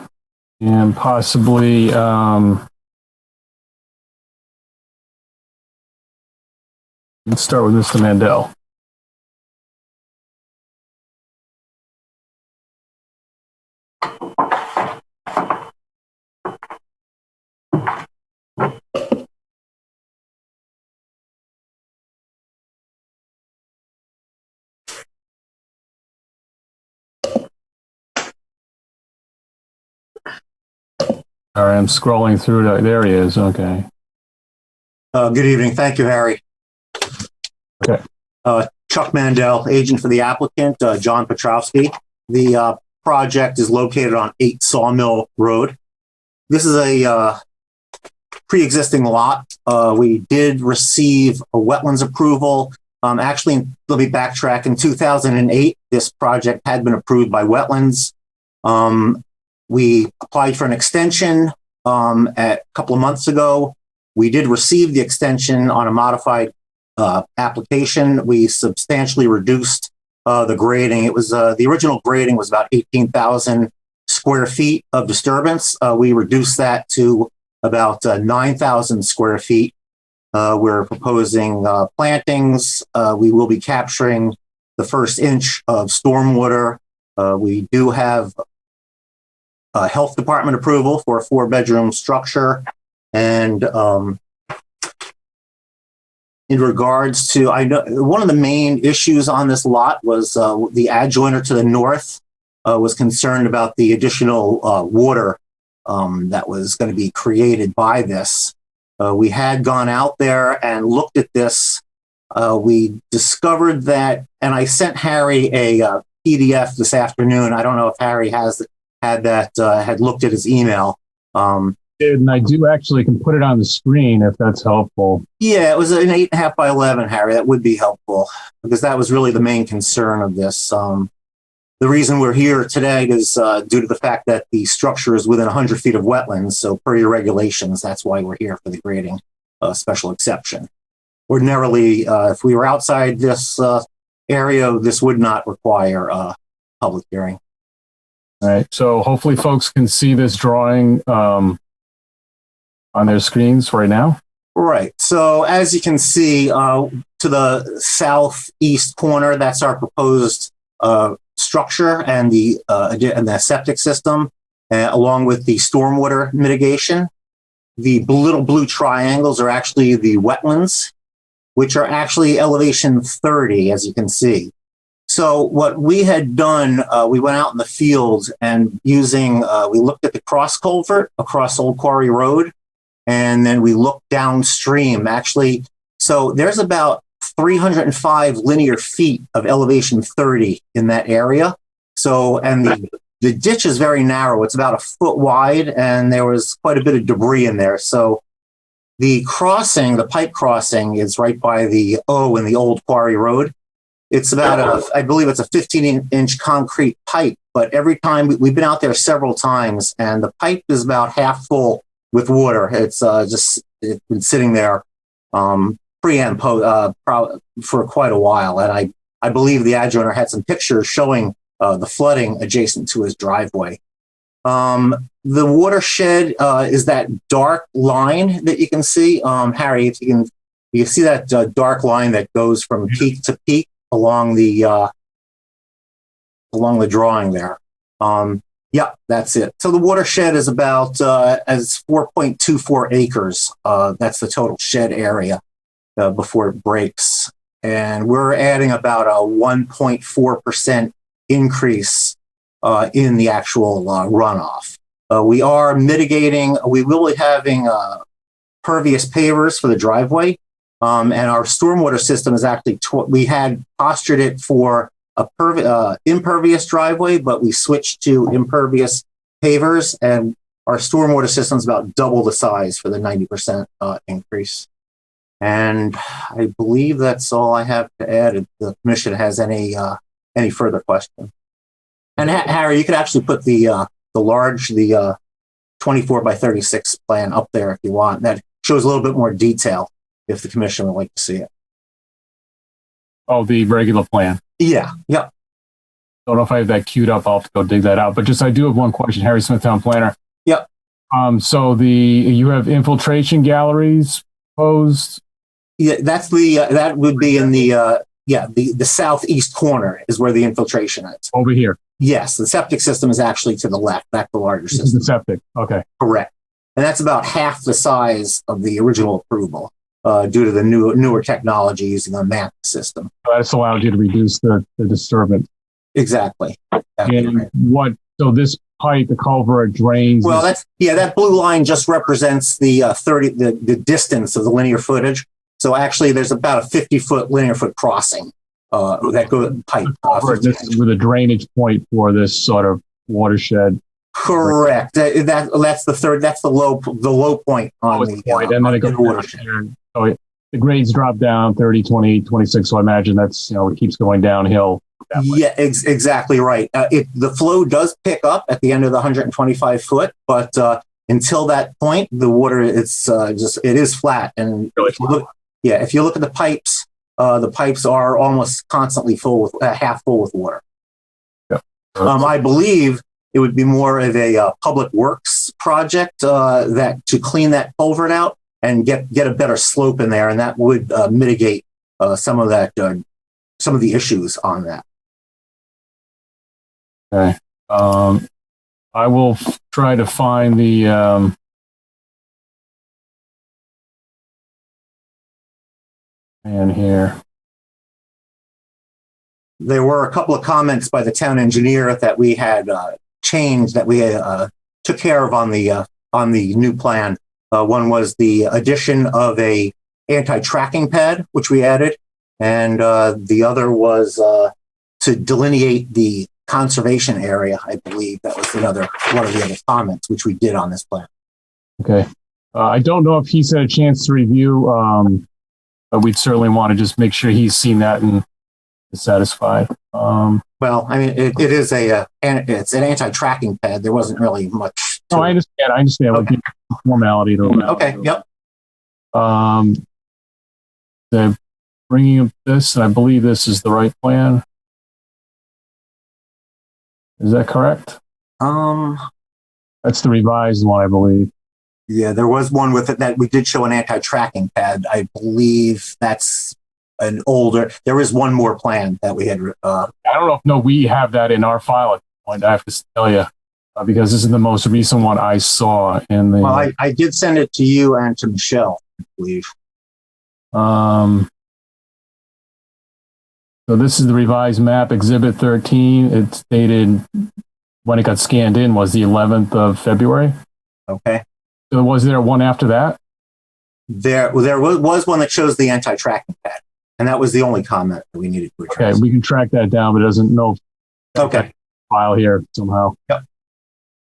and possibly let's start with Mr. Mandel. All right, I'm scrolling through. There he is. Okay. Good evening. Thank you, Harry. Okay. Chuck Mandel, agent for the applicant, John Petrovsky. The project is located on 8 Sawmill Road. This is a pre-existing lot. We did receive a wetlands approval. Actually, let me backtrack. In 2008, this project had been approved by wetlands. We applied for an extension a couple of months ago. We did receive the extension on a modified application. We substantially reduced the grading. It was the original grading was about 18,000 square feet of disturbance. We reduced that to about 9,000 square feet. We're proposing plantings. We will be capturing the first inch of stormwater. We do have health department approval for a 4-bedroom structure. And in regards to, I know one of the main issues on this lot was the adjoiner to the north was concerned about the additional water that was going to be created by this. We had gone out there and looked at this. We discovered that, and I sent Harry a PDF this afternoon. I don't know if Harry had looked at his email. And I do actually can put it on the screen if that's helpful. Yeah, it was an 8.5 by 11, Harry. That would be helpful because that was really the main concern of this. The reason we're here today is due to the fact that the structure is within 100 feet of wetlands. So per your regulations, that's why we're here for the grading special exception. Ordinarily, if we were outside this area, this would not require a public hearing. All right. So hopefully folks can see this drawing on their screens right now. Right. So as you can see, to the southeast corner, that's our proposed structure and the septic system, along with the stormwater mitigation. The little blue triangles are actually the wetlands, which are actually elevation 30, as you can see. So what we had done, we went out in the field and we looked at the cross culvert across Old Quarry Road, and then we looked downstream, actually. So there's about 305 linear feet of elevation 30 in that area. So, and the ditch is very narrow. It's about 1 foot wide, and there was quite a bit of debris in there. So the crossing, the pipe crossing, is right by the O in the Old Quarry Road. It's about I believe it's a 15-inch concrete pipe, but every time we've been out there several times, and the pipe is about half full with water. It's it's been sitting there pre and post for quite a while, and I believe the adjoiner had some pictures showing the flooding adjacent to his driveway. The watershed is that dark line that you can see, Harry. If you see that dark line that goes from peak to peak along the drawing there. Yeah, that's it. So the watershed is about as 4.24 acres. That's the total shed area before it breaks. And we're adding about a 1.4% increase in the actual runoff. We are mitigating, we will be having pervious pavers for the driveway. And our stormwater system is actually, we had postured it for a impervious driveway, but we switched to impervious pavers, and our stormwater system is about double the size for the 90% increase. And I believe that's all I have to add. If the commission has any further questions. And Harry, you could actually put the 24 by 36 plan up there if you want. That shows a little bit more detail if the commission would like to see it. Oh, the regular plan. Yeah. Yep. Don't know if I have that queued up. I'll have to go dig that out. But just I do have one question. Harry Smith, Town Planner. Yep. So you have infiltration galleries posed. Yeah, that's that would be in the southeast corner is where the infiltration is. Over here. Yes, the septic system is actually to the left. That's the larger system. The septic. Okay. Correct. And that's about half the size of the original approval due to the newer technology using a MAP system. So that's allowed you to reduce the disturbance. Exactly. And so this pipe, the culvert drains. Well, that blue line just represents the the distance of the linear footage. So actually, there's about a 50-foot linear foot crossing that goes pipe. This is with a drainage point for this sort of watershed. Correct. That's the third. That's the low point on the point, and then it goes watershed. So the grades drop down 30, 20, 26. So I imagine that's it keeps going downhill. Yeah, exactly right. The flow does pick up at the end of the 125 foot, but until that point, the water it is flat. And if you look at the pipes are almost constantly full with half full with water. Yeah. I believe it would be more of a public works project that to clean that culvert out and get a better slope in there, and that would mitigate some of the issues on that. Okay. I will try to find the man here. There were a couple of comments by the town engineer that we had changed that we took care of on the new plan. One was the addition of a anti-tracking pad, which we added, and the other was to delineate the conservation area. I believe that was one of the other comments, which we did on this plan. Okay. I don't know if he's had a chance to review, but we'd certainly want to just make sure he's seen that and is satisfied. Well, I mean, it is it's an anti-tracking pad. There wasn't really much. No, I understand. Okay. Formality to allow. Okay. Yep. They're bringing up this, and I believe this is the right plan. Is that correct? That's the revised one, I believe. Yeah, there was one with it that we did show an anti-tracking pad. I believe that's an older. There is one more plan that we had. I don't know if we have that in our file at this point. I have to tell you because this is the most recent one I saw in the. Well, I did send it to you and to Michelle, I believe. So this is the revised map, Exhibit 13. It's dated when it got scanned in was the 11th of February. Okay. So was there one after that? There was one that shows the anti-tracking pad, and that was the only comment that we needed to address. Okay, we can track that down, but it doesn't know. Okay. File here somehow. Yep.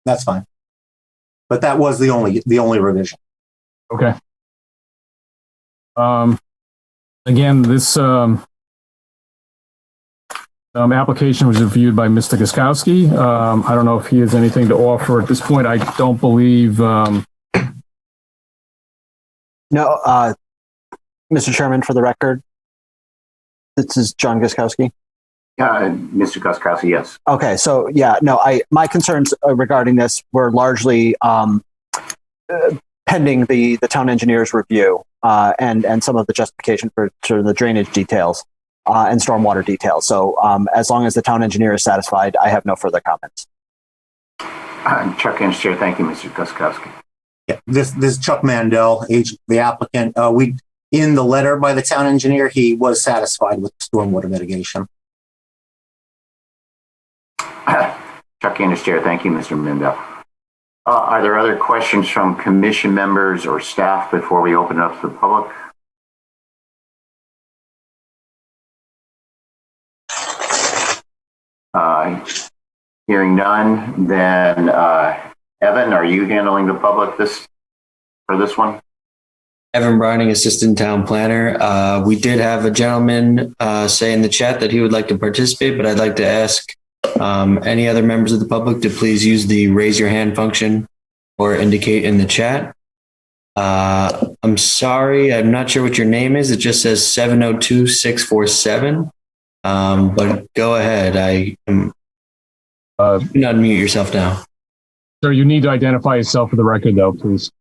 That's fine. But that was the only revision. Okay. Again, this application was reviewed by Mr. Guskowski. I don't know if he has anything to offer at this point. I don't believe. No, Mr. Chairman, for the record, this is John Guskowski. Mr. Guskowski, yes. Okay, so my concerns regarding this were largely pending the town engineer's review and some of the justification for sort of the drainage details and stormwater details. So as long as the town engineer is satisfied, I have no further comments. Chuck Chair, thank you, Mr. Guskowski. Yeah, this is Chuck Mandel, the applicant. In the letter by the town engineer, he was satisfied with stormwater mitigation. Chuck Chair, thank you, Mr. Mandel. Are there other questions from commission members or staff before we open it up to the public? Hearing none, then Evan, are you handling the public for this one? Evan Browning, Assistant Town Planner. We did have a gentleman say in the chat that he would like to participate, but I'd like to ask any other members of the public to please use the raise your hand function or indicate in the chat. I'm sorry, I'm not sure what your name is. It just says 702-647. But go ahead. You can unmute yourself now. Sir, you need to identify yourself for the record, though, please.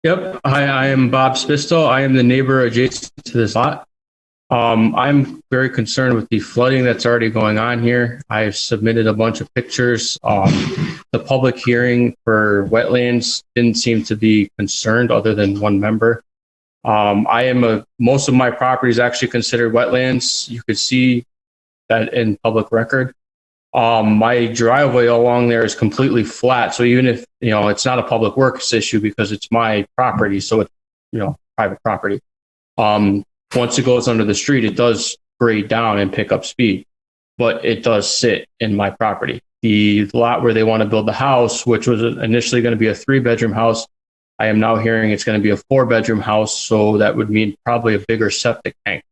Yep. Hi, I am Bob Spisto. I am the neighbor adjacent to this lot. I'm very concerned with the flooding that's already going on here. I've submitted a bunch of pictures. The public hearing for wetlands didn't seem to be concerned other than one member. Most of my property is actually considered wetlands. You could see that in public record. My driveway along there is completely flat. So even if, it's not a public works issue because it's my property. So it's, private property. Once it goes under the street, it does grade down and pick up speed, but it does sit in my property. The lot where they want to build the house, which was initially going to be a 3-bedroom house, I am now hearing it's going to be a 4-bedroom house. So that would mean probably a bigger septic tank.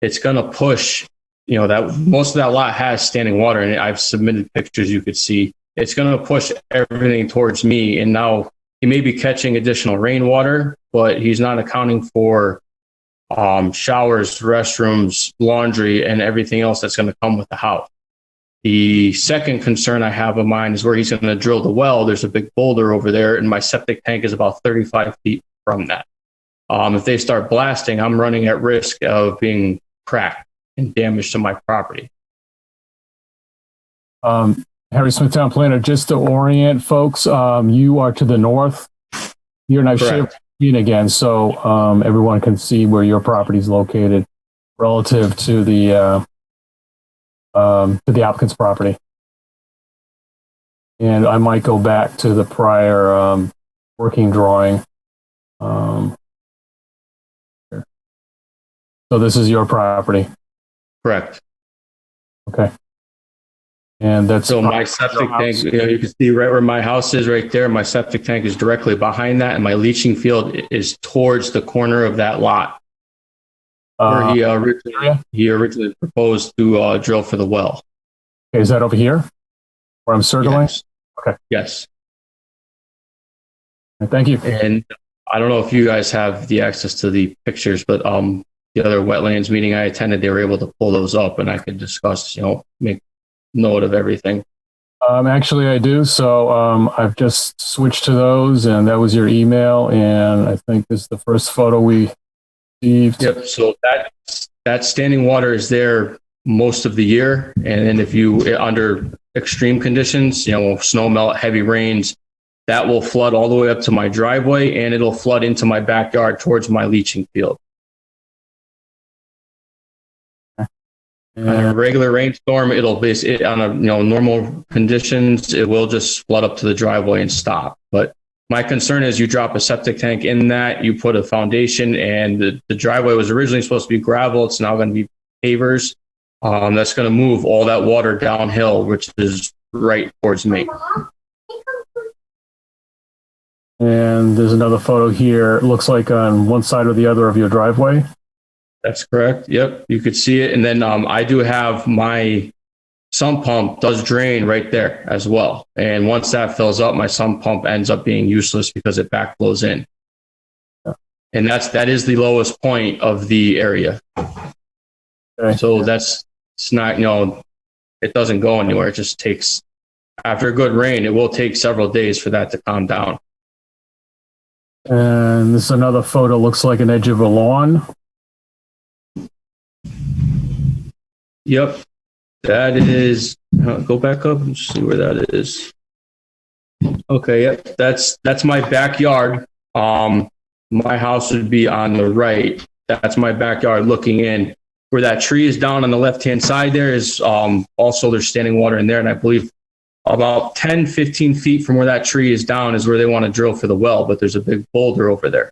It's going to push, that most of that lot has standing water in it. I've submitted pictures you could see. It's going to push everything towards me. And now he may be catching additional rainwater, but he's not accounting for showers, restrooms, laundry, and everything else that's going to come with the house. The second concern I have of mine is where he's going to drill the well. There's a big boulder over there, and my septic tank is about 35 feet from that. If they start blasting, I'm running at risk of being cracked and damage to my property. Harry Smith, Town Planner, just to orient folks, you are to the north. You're not sharing again, so everyone can see where your property is located relative to the applicant's property. And I might go back to the prior working drawing. So this is your property. Correct. Okay. And that's so my septic tank, you can see right where my house is right there. My septic tank is directly behind that, and my leaching field is towards the corner of that lot where he originally proposed to drill for the well. Okay, is that over here where I'm circling? Yes. Okay. Yes. Thank you. And I don't know if you guys have the access to the pictures, but the other wetlands meeting I attended, they were able to pull those up, and I could discuss, make note of everything. Actually, I do. So I've just switched to those, and that was your email, and I think this is the first photo we received. Yep. So that standing water is there most of the year, and then if you under extreme conditions, snow melt, heavy rains, that will flood all the way up to my driveway, and it'll flood into my backyard towards my leaching field. On a regular rainstorm, it'll basically on a normal conditions, it will just flood up to the driveway and stop. But my concern is you drop a septic tank in that, you put a foundation, and the driveway was originally supposed to be gravel. It's now going to be pavers. That's going to move all that water downhill, which is right towards me. And there's another photo here. It looks like on one side or the other of your driveway. That's correct. Yep. You could see it. And then I do have my sump pump does drain right there as well. And once that fills up, my sump pump ends up being useless because it backflows in. Yeah. And that is the lowest point of the area. Okay. So it's not, it doesn't go anywhere. It just takes, after a good rain, it will take several days for that to calm down. And this is another photo, looks like an edge of a lawn. Yep, that is, go back up and see where that is. Okay, yep, that's my backyard. My house would be on the right. That's my backyard looking in. Where that tree is down on the left-hand side there is also there's standing water in there. And I believe about 10, 15 feet from where that tree is down is where they want to drill for the well, but there's a big boulder over there.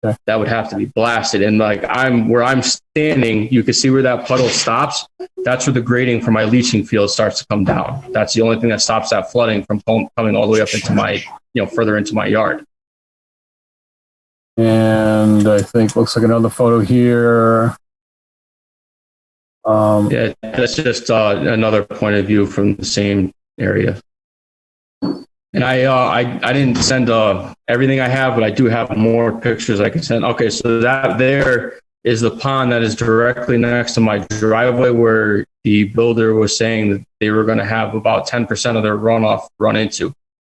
Okay. That would have to be blasted. And like where I'm standing, you can see where that puddle stops. That's where the grading for my leaching field starts to come down. That's the only thing that stops that flooding from coming all the way up into my, further into my yard. And I think looks like another photo here. Yeah, that's just another point of view from the same area. And I didn't send everything I have, but I do have more pictures I can send. Okay, so that there is the pond that is directly next to my driveway, where the builder was saying that they were going to have about 10% of their runoff run into.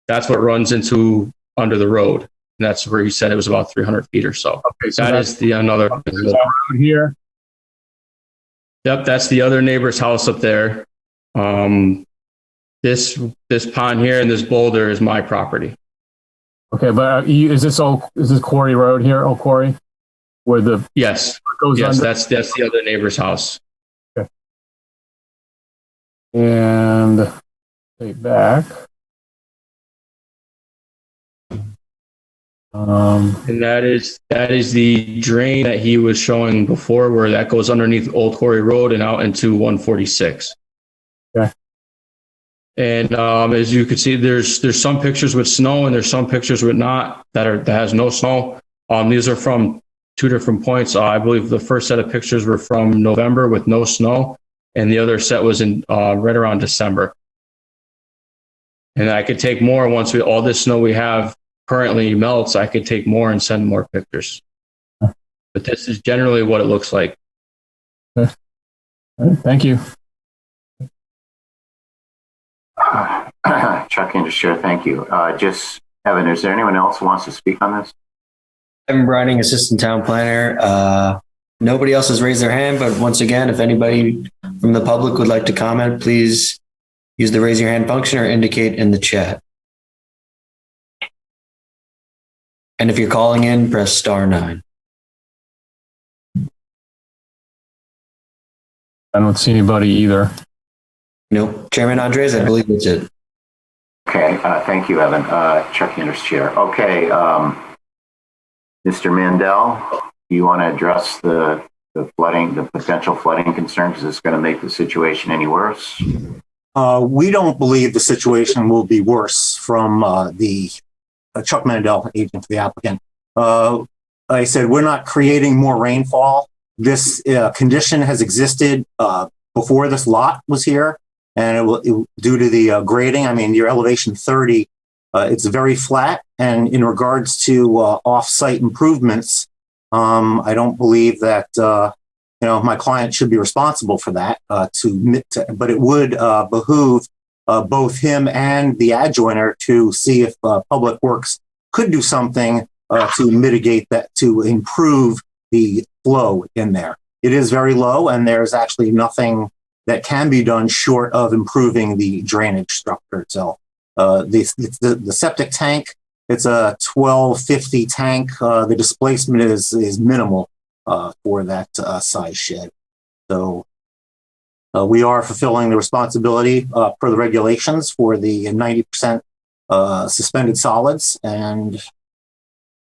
That's what runs into under the road. And that's where he said it was about 300 feet or so. Okay, so that is the another road here. Yep, that's the other neighbor's house up there. This pond here and this boulder is my property. Okay, but is this Quarry Road here, Old Quarry? Where the yes, goes yes, under? that's the other neighbor's house. Okay. And take back. And that is the drain that he was showing before, where that goes underneath Old Quarry Road and out into 146. Okay. And as you can see, there's some pictures with snow and there's some pictures with not that has no snow. These are from two different points. I believe the first set of pictures were from November with no snow, and the other set was in right around December. And I could take more once all this snow we have currently melts. I could take more and send more pictures. But this is generally what it looks like. Okay. All right, thank you. Chuck Industry, thank you. Just Evan, is there anyone else who wants to speak on this? Evan Brining, Assistant Town Planner. Nobody else has raised their hand, but once again, if anybody from the public would like to comment, please use the raise your hand function or indicate in the chat. And if you're calling in, press *9. I don't see anybody either. Nope. Chairman Andres, I believe that's it. Okay, thank you, Evan. Chuck Ander's chair. Okay, Mr. Mandel, do you want to address the flooding, the potential flooding concerns? Is this going to make the situation any worse? We don't believe the situation will be worse from the Chuck Mandel, agent for the applicant. Like I said, we're not creating more rainfall. This condition has existed before this lot was here, and due to the grading, I mean, your elevation 30, it's very flat. And in regards to off-site improvements, I don't believe that my client should be responsible for that. But it would behoove both him and the adjoiner to see if Public Works could do something to mitigate that, to improve the flow in there. It is very low, and there's actually nothing that can be done short of improving the drainage structure itself. The septic tank, it's a 1250 tank. The displacement is minimal for that size shed. So we are fulfilling the responsibility per the regulations for the 90% suspended solids. And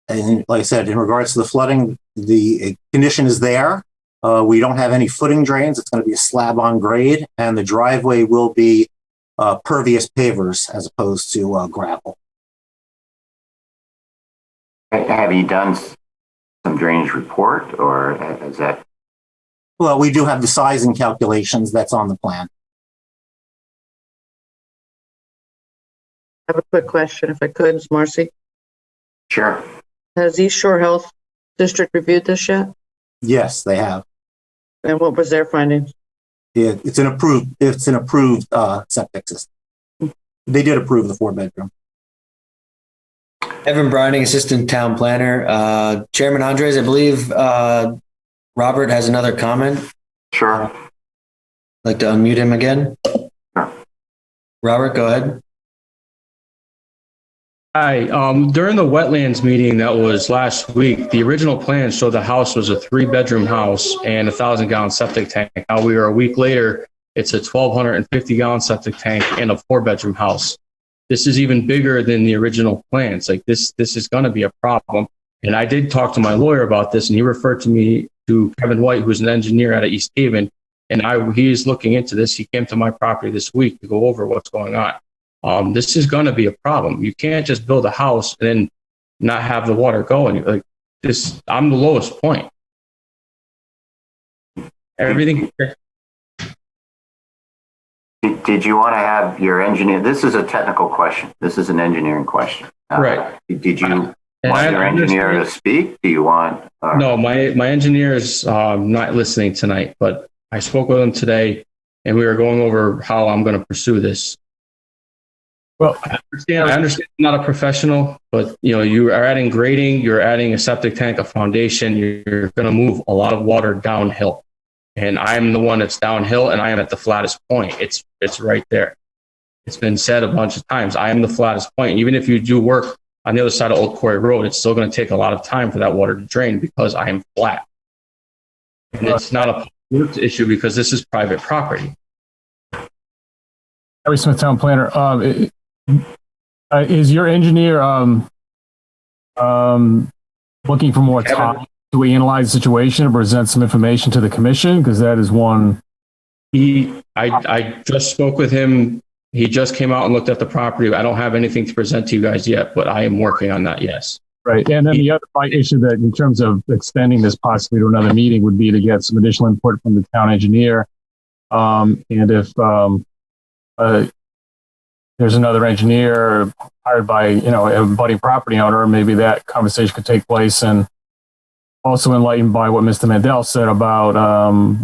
like I said, in regards to the flooding, the condition is there. We don't have any footing drains. It's going to be a slab on grade, and the driveway will be pervious pavers as opposed to gravel. Have you done some drainage report, or is that? Well, we do have the sizing calculations that's on the plan. I have a quick question, if I could, Ms. Marcy. Sure. Has East Shore Health District reviewed this yet? Yes, they have. And what was their findings? Yeah, it's an approved septic system. They did approve the 4-bedroom. Evan Brining, Assistant Town Planner. Chairman Andres, I believe Robert has another comment. Sure. I'd like to unmute him again. Sure. Robert, go ahead. Hi. During the wetlands meeting that was last week, the original plan showed the house was a 3-bedroom house and a 1,000-gallon septic tank. Now we are a week later, it's a 1,250-gallon septic tank and a 4-bedroom house. This is even bigger than the original plans. Like this is going to be a problem. And I did talk to my lawyer about this, and he referred to me to Kevin White, who's an engineer out of East Haven. And he is looking into this. He came to my property this week to go over what's going on. This is going to be a problem. You can't just build a house and then not have the water going. Like this, I'm the lowest point. Everything. Did you want to have your engineer? This is a technical question. This is an engineering question. Right. Did you want your engineer to speak? Do you want? No, my engineer is not listening tonight, but I spoke with him today, and we were going over how I'm going to pursue this. Well, I understand I'm not a professional, but you are adding grading, you're adding a septic tank, a foundation, you're going to move a lot of water downhill. And I'm the one that's downhill, and I am at the flattest point. It's right there. It's been said a bunch of times. I am the flattest point. Even if you do work on the other side of Old Quarry Road, it's still going to take a lot of time for that water to drain because I am flat. And it's not a public issue because this is private property. Harry Smith, Town Planner. Is your engineer looking for more time to analyze the situation and present some information to the commission? Because that is one. I just spoke with him. He just came out and looked at the property. I don't have anything to present to you guys yet, but I am working on that. Yes. Right. And then the other issue that in terms of extending this possibly to another meeting would be to get some additional input from the town engineer. And if there's another engineer hired by, a budding property owner, maybe that conversation could take place, and also enlightened by what Mr. Mandel said about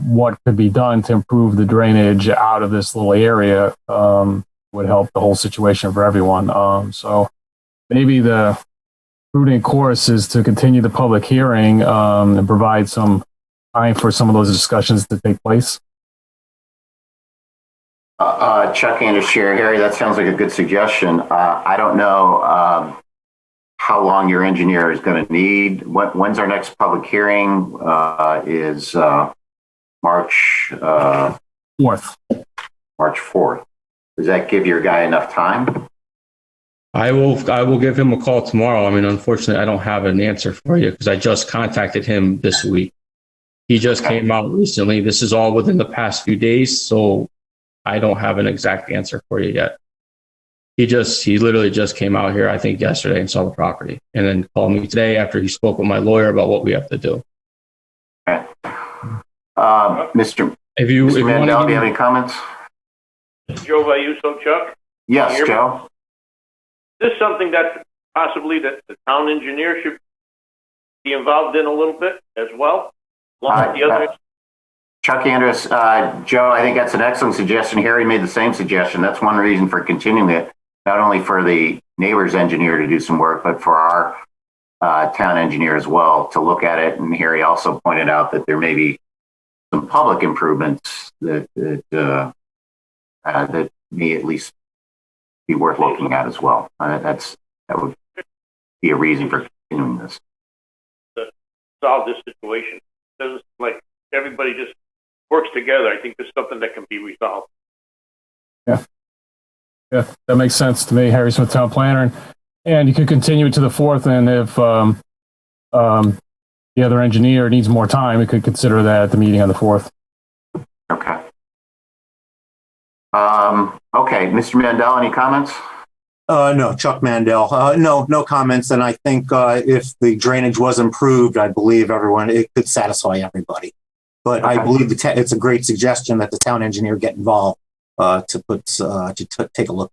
what could be done to improve the drainage out of this little area would help the whole situation for everyone. So maybe the prudent course is to continue the public hearing and provide some time for some of those discussions to take place. Chuck Anders, Chair. Harry, that sounds like a good suggestion. I don't know how long your engineer is going to need. When's our next public hearing? Is March 4th. March 4th. Does that give your guy enough time? I will give him a call tomorrow. I mean, unfortunately, I don't have an answer for you because I just contacted him this week. He just came out recently. This is all within the past few days, so I don't have an exact answer for you yet. He literally just came out here, I think yesterday, and saw the property, and then called me today after he spoke with my lawyer about what we have to do. Okay. Mr. Mandel, do you have any comments? Joe Vayuso, Chuck? Yes, Joe. Is this something that possibly that the town engineer should be involved in a little bit as well? Along with the other. Chuck Andrus, Joe, I think that's an excellent suggestion. Harry made the same suggestion. That's one reason for continuing it, not only for the neighbor's engineer to do some work, but for our town engineer as well to look at it. And Harry also pointed out that there may be some public improvements that may at least be worth looking at as well. That would be a reason for continuing this. To solve this situation. It doesn't like everybody just works together. I think there's something that can be resolved. Yeah, that makes sense to me, Harry Smith, Town Planner. And you could continue it to the 4th, and if the other engineer needs more time, we could consider that at the meeting on the 4th. Okay. Okay, Mr. Mandel, any comments? No, Chuck Mandel. No comments. And I think if the drainage was improved, I believe it could satisfy everybody. But I believe it's a great suggestion that the town engineer get involved to take a look.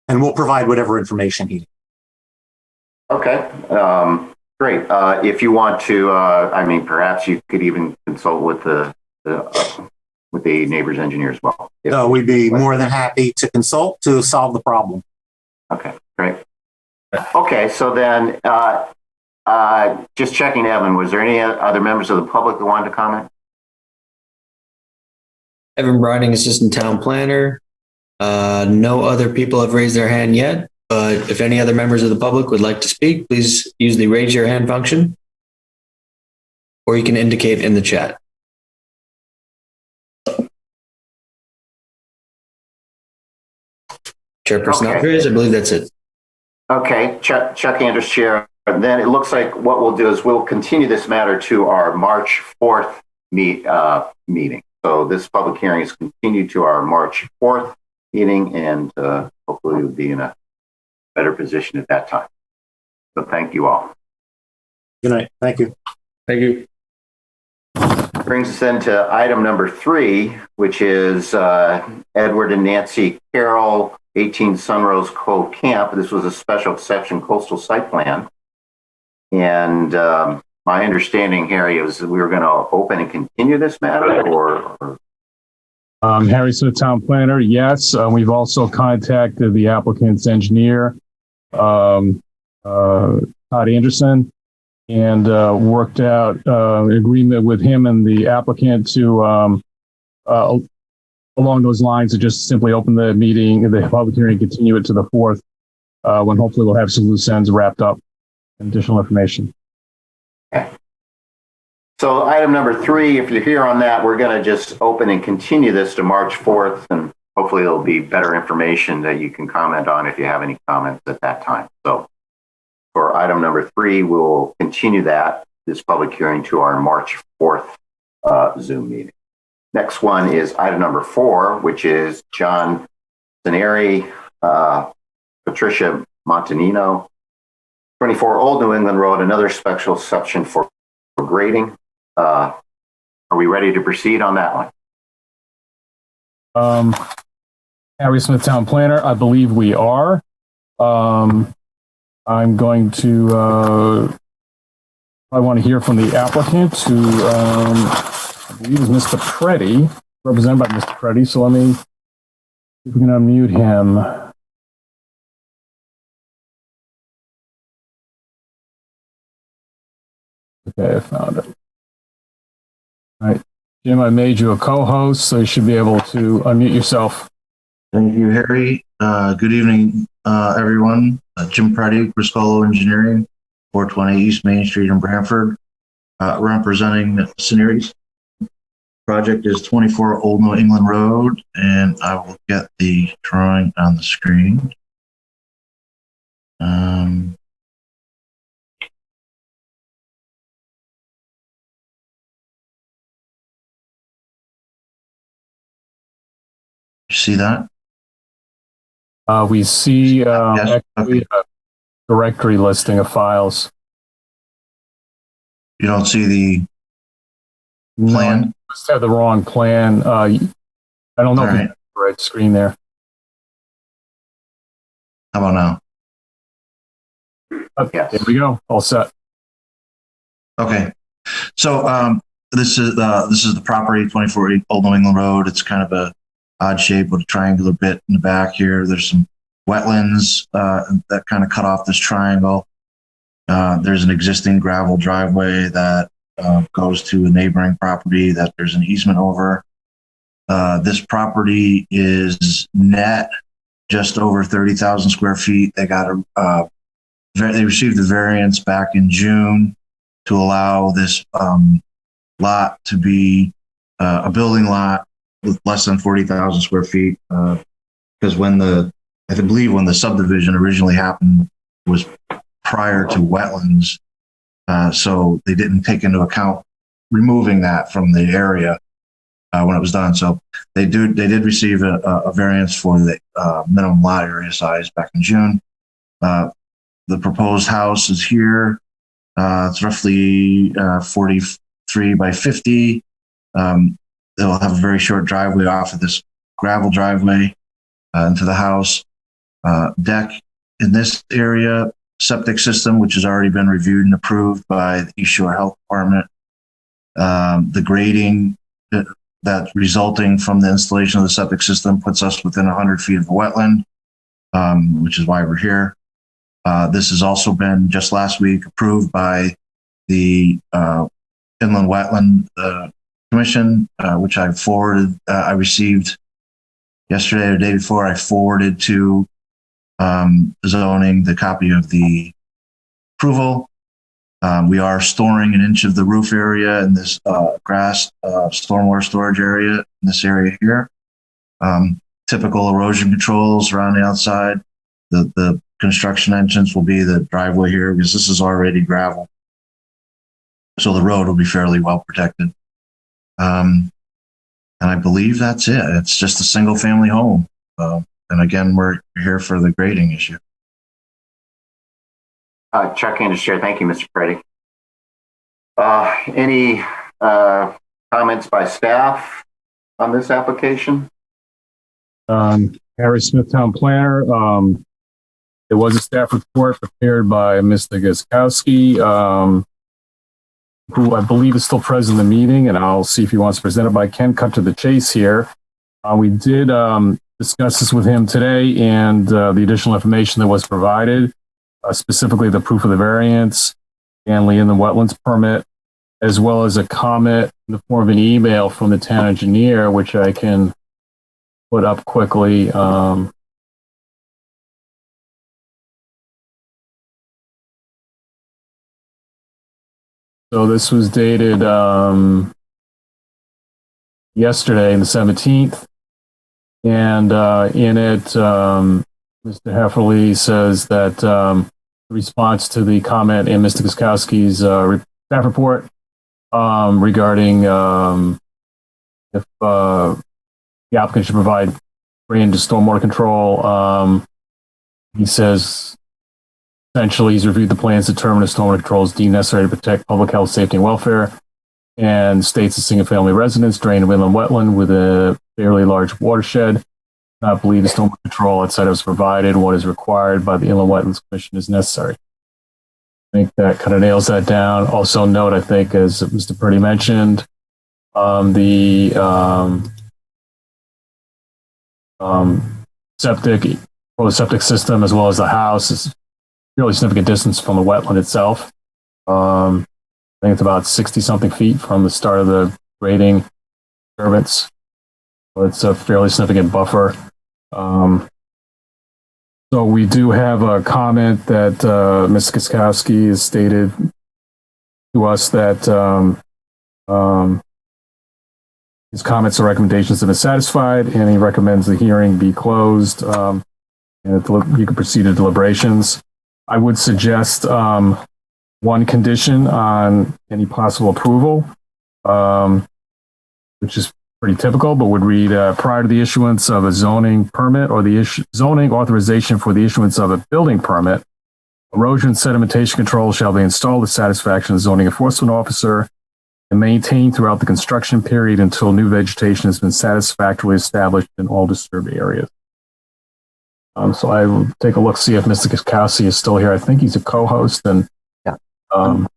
And we'll provide whatever information he needs. Okay, great. If you want to, perhaps you could even consult with the neighbor's engineer as well. We'd be more than happy to consult to solve the problem. Okay, great. Okay, so then just checking, Evan, was there any other members of the public that wanted to comment? Evan Brining, Assistant Town Planner. No other people have raised their hand yet, but if any other members of the public would like to speak, please use the raise your hand function, or you can indicate in the chat. Chairperson Andres, I believe that's it. Okay, Chuck Anders, Chair. And then it looks like what we'll do is we'll continue this matter to our March 4th meeting. So this public hearing is continued to our March 4th meeting, and hopefully we'll be in a better position at that time. So thank you all. Good night. Thank you. Thank you. Brings us then to item number 3, which is Edward and Nancy Carroll, 18 Sunrose Cove Camp. This was a special exception coastal site plan. And my understanding, Harry, is that we were going to open and continue this matter, or? Harry Smith, town planner. Yes. We've also contacted the applicant's engineer, Todd Anderson, and worked out an agreement with him and the applicant to, along those lines, to just simply open the meeting, the public hearing, and continue it to the 4th, when hopefully we'll have some loose ends wrapped up and additional information. Okay. So item number 3, if you're here on that, we're going to just open and continue this to March 4th, and hopefully there'll be better information that you can comment on if you have any comments at that time. So for item number 3, we'll continue this public hearing to our March 4th Zoom meeting. Next one is item number 4, which is John Zaneri, Patricia Montanino, 24 Old New England Road, another special exception for grading. Are we ready to proceed on that one? Harry Smith, town planner. I believe we are. I'm going to, I want to hear from the applicant, who I believe is Mr. Preddy, represented by Mr. Preddy. So let me, if we can unmute him. Okay, I found it. All right, Jim, I made you a co-host, so you should be able to unmute yourself. Thank you, Harry. Good evening, everyone. Jim Preddy, Criscolo Engineering, 420 East Main Street in Branford, representing Series. Project is 24 Old New England Road, and I will get the drawing on the screen. You see that? We see Yes, actually a directory listing of files. You don't see the plan? No, I must have the wrong plan. I don't know if you have the right screen there. How about now? Okay, there we go. All set. Okay. So this is the property, 24 Old New England Road. It's kind of a odd shape with a triangular bit in the back here. There's some wetlands that kind of cut off this triangle. There's an existing gravel driveway that goes to a neighboring property that there's an easement over. This property is net just over 30,000 square feet. They received the variance back in June to allow this lot to be a building lot with less than 40,000 square feet. Because I believe when the subdivision originally happened was prior to wetlands. So they didn't take into account removing that from the area when it was done. So they did receive a variance for the minimum lot area size back in June. The proposed house is here. It's roughly 43 by 50. They'll have a very short driveway off of this gravel driveway into the house. Deck in this area, septic system, which has already been reviewed and approved by the East Shore Health Department. The grading that resulting from the installation of the septic system puts us within 100 feet of a wetland, which is why we're here. This has also been just last week approved by the Inland Wetland Commission, which I forwarded. I received yesterday or the day before. I forwarded to zoning the copy of the approval. We are storing an inch of the roof area in this grass stormwater storage area in this area here. Typical erosion controls around the outside. The construction entrance will be the driveway here, because this is already gravel. So the road will be fairly well protected. And I believe that's it. It's just a single family home. And again, we're here for the grading issue. Chuck Candace Chair. Thank you, Mr. Preddy. Any comments by staff on this application? Harry Smith, Town Planner. There was a staff report prepared by Mr. Guzkowski, who I believe is still present in the meeting, and I'll see if he wants to present it, but I can cut to the chase here. We did discuss this with him today, and the additional information that was provided, specifically the proof of the variance and the inland wetlands permit, as well as a comment in the form of an email from the town engineer, which I can put up quickly. So this was dated yesterday, the 17th. And in it, Mr. Hefferly says that the response to the comment in Mr. Guzkowski's staff report regarding if the applicant should provide drainage to stormwater control, he says, essentially, he's reviewed the plans, determined if stormwater control is deemed necessary to protect public health, safety, and welfare, and states a single-family residence drained of inland wetland with a fairly large watershed. I believe the stormwater control outside was provided. What is required by the Inland Wetlands Commission is necessary. I think that kind of nails that down. Also note, I think, as Mr. Purdy mentioned, the septic system, as well as the house, is fairly significant distance from the wetland itself. I think it's about 60-something feet from the start of the grading disturbance. So it's a fairly significant buffer. So we do have a comment that Ms. Guzkowski has stated to us that his comments or recommendations have been satisfied, and he recommends the hearing be closed, and you can proceed to deliberations. I would suggest one condition on any possible approval, which is pretty typical, but would read prior to the issuance of a zoning permit or the zoning authorization for the issuance of a building permit, erosion sedimentation control shall be installed to satisfaction of the zoning enforcement officer and maintained throughout the construction period until new vegetation has been satisfactorily established in all disturbed areas. So I will take a look, see if Mr. Guzkowski is still here. I think he's a co-host. And Mr.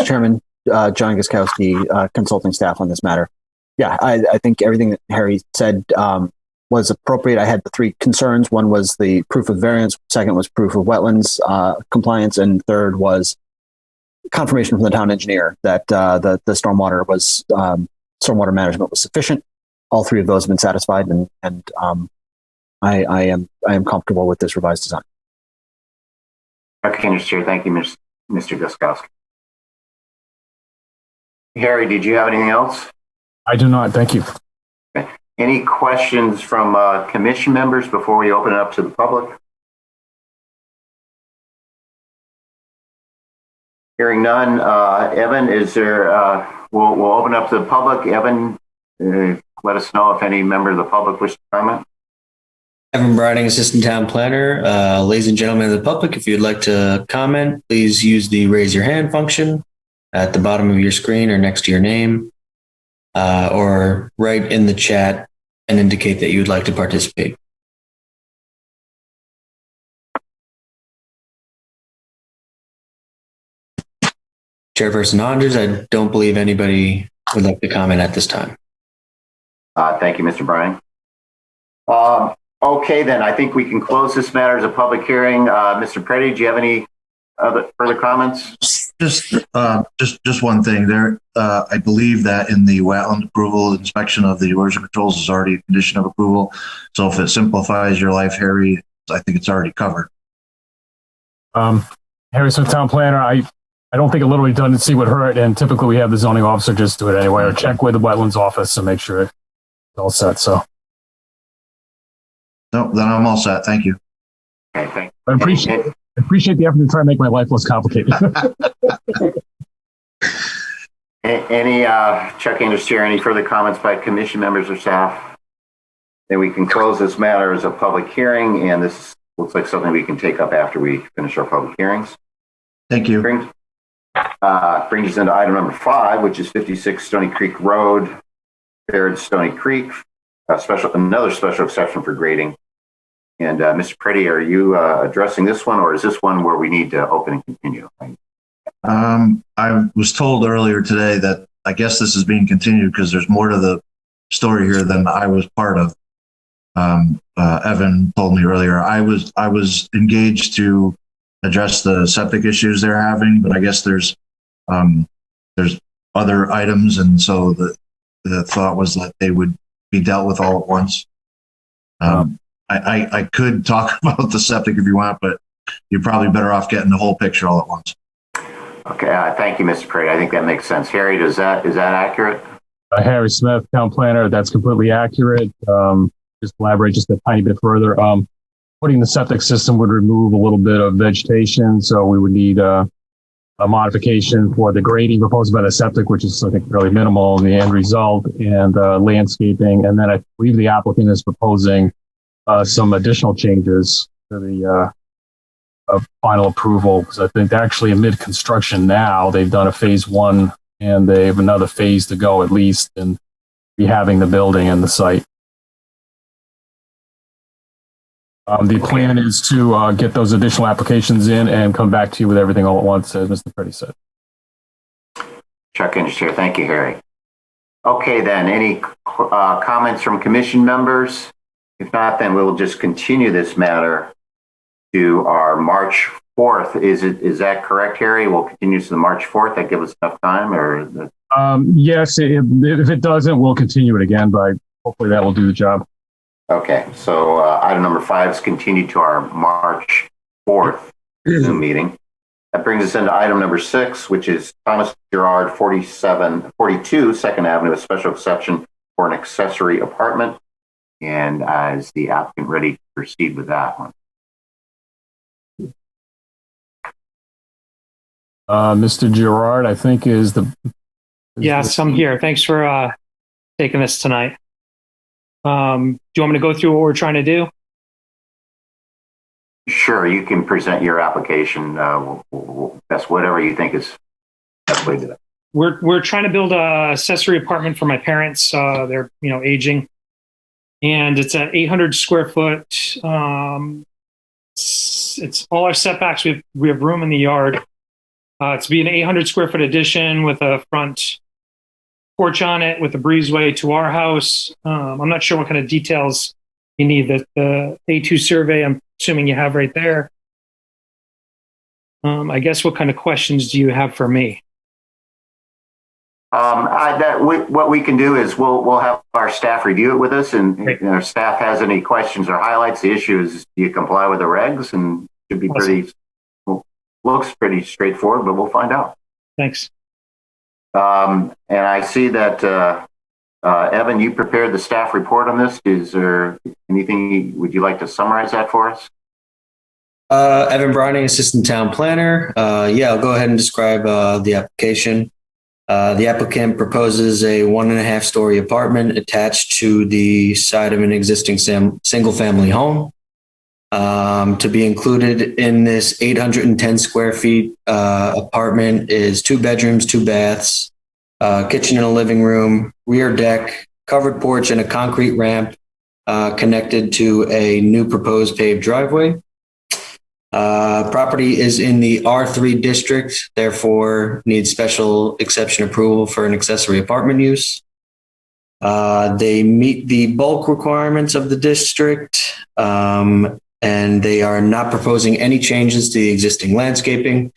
Chairman, John Guzkowski, consulting staff on this matter. Yeah, I think everything that Harry said was appropriate. I had the three concerns. One was the proof of variance. Second was proof of wetlands compliance. And third was confirmation from the town engineer that the stormwater management was sufficient. All three of those have been satisfied, and I am comfortable with this revised design. Okay, Mr. Chair. Thank you, Mr. Guzkowski. Harry, did you have anything else? I do not. Thank you. Okay. Any questions from commission members before we open it up to the public? Hearing none. Evan, is there, we'll open up to the public. Evan, let us know if any member of the public wishes to comment. Evan Briding, Assistant Town Planner. Ladies and gentlemen of the public, if you'd like to comment, please use the raise your hand function at the bottom of your screen or next to your name, or write in the chat and indicate that you would like to participate. Chairperson Hodges, I don't believe anybody would like to comment at this time. Thank you, Mr. Bryan. Okay, then I think we can close this matter as a public hearing. Mr. Preddy, do you have any other further comments? Just one thing there. I believe that in the wetland approval, inspection of the erosion controls is already a condition of approval. So if it simplifies your life, Harry, I think it's already covered. Harry Smith, Town Planner. I don't think a little redundancy would hurt, and typically we have the zoning officer just do it anyway, or check with the wetlands office and make sure it's all set. So. No, then I'm all set. Thank you. Okay, thank I appreciate the effort to try and make my life less complicated. Any, Chuck Andrews Chair, any further comments by commission members or staff? Then we can close this matter as a public hearing, and this looks like something we can take up after we finish our public hearings. Thank you. Brings us into item number 5, which is 56 Stony Creek Road, Baird Stony Creek, another special exception for grading. And Mr. Preddy, are you addressing this one, or is this one where we need to open and continue? I was told earlier today that I guess this is being continued because there's more to the story here than I was part of. Evan told me earlier. I was engaged to address the septic issues they're having, but I guess there's other items, and so the thought was that they would be dealt with all at once. I could talk about the septic if you want, but you're probably better off getting the whole picture all at once. Okay, thank you, Mr. Prady. I think that makes sense. Harry, is that accurate? Harry Smith, town planner. That's completely accurate. Just elaborate just a tiny bit further. Putting the septic system would remove a little bit of vegetation, so we would need a modification for the grading proposed by the septic, which is, I think, fairly minimal in the end result, and landscaping. And then I believe the applicant is proposing some additional changes to the final approval, because I think they're actually amid construction now. They've done a phase 1, and they have another phase to go at least, and rehabbing the building and the site. The plan is to get those additional applications in and come back to you with everything all at once, as Mr. Preddy said. Chuck Andrews Chair. Thank you, Harry. Okay, then, any comments from commission members? If not, then we'll just continue this matter to our March 4th. Is that correct, Harry? We'll continue to the March 4th. That gives us enough time, or? Yes, if it doesn't, we'll continue it again, but hopefully that will do the job. Okay, so item number 5 is continued to our March 4th Zoom meeting. That brings us into item number 6, which is Thomas Gerard 42 2nd Avenue, a special exception for an accessory apartment. And is the applicant ready to proceed with that one? Mr. Gerard, I think is the... Yes, I'm here. Thanks for taking this tonight. Do you want me to go through what we're trying to do? Sure, you can present your application. That's whatever you think is the best way to do that. We're trying to build a accessory apartment for my parents. They're aging, and it's an 800 square foot. It's all our setbacks. We have room in the yard. It's be an 800 square foot addition with a front porch on it with a breezeway to our house. I'm not sure what kind of details you need. The A2 survey, I'm assuming you have right there. I guess what kind of questions do you have for me? What we can do is we'll have our staff review it with us, and if our staff has any questions or highlights. The issue is, do you comply with the regs? And it should be looks pretty straightforward, but we'll find out. Thanks. And I see that Evan, you prepared the staff report on this. Is there anything, would you like to summarize that for us? Evan Browning, Assistant Town Planner. I'll go ahead and describe the application. The applicant proposes a 1.5-story apartment attached to the side of an existing single-family home. To be included in this 810 square feet apartment is 2 bedrooms, 2 baths, kitchen and a living room, rear deck, covered porch, and a concrete ramp connected to a new proposed paved driveway. Property is in the R3 district, therefore needs special exception approval for an accessory apartment use. They meet the bulk requirements of the district, and they are not proposing any changes to the existing landscaping.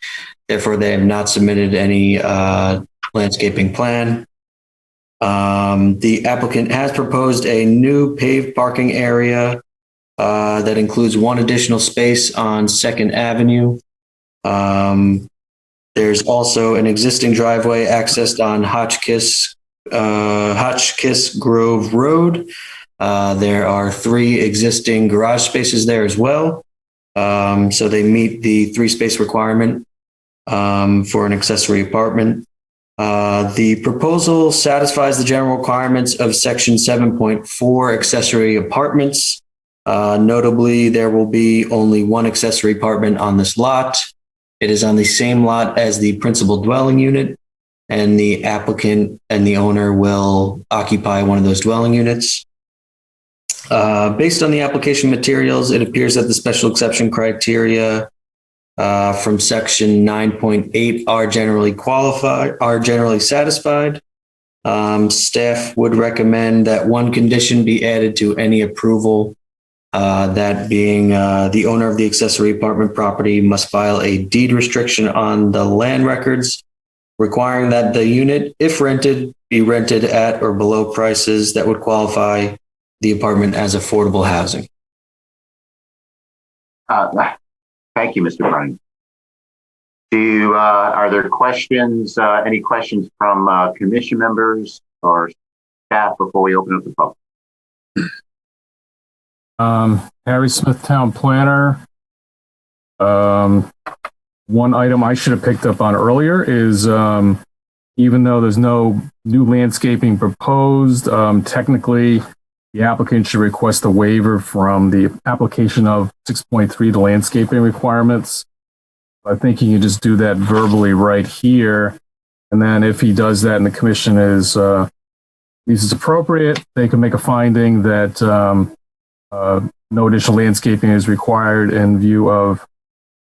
Therefore, they have not submitted any landscaping plan. The applicant has proposed a new paved parking area that includes 1 additional space on 2nd Avenue. There's also an existing driveway accessed on Hotchkiss Grove Road. There are 3 existing garage spaces there as well. So they meet the 3-space requirement for an accessory apartment. The proposal satisfies the general requirements of Section 7.4 accessory apartments. Notably, there will be only one accessory apartment on this lot. It is on the same lot as the principal dwelling unit, and the applicant and the owner will occupy one of those dwelling units. Based on the application materials, it appears that the special exception criteria from section 9.8 are generally satisfied. Staff would recommend that one condition be added to any approval, that being the owner of the accessory apartment property must file a deed restriction on the land records, requiring that the unit, if rented, be rented at or below prices that would qualify the apartment as affordable housing. Thank you, Mr. Bryan. Are there questions, any questions from commission members or staff before we open up the public? Harry Smith, Town Planner. One item I should have picked up on earlier is even though there's no new landscaping proposed, technically the applicant should request a waiver from the application of 6.3, the landscaping requirements. I think he can just do that verbally right here. And then if he does that and the commission is appropriate, they can make a finding that no additional landscaping is required in view of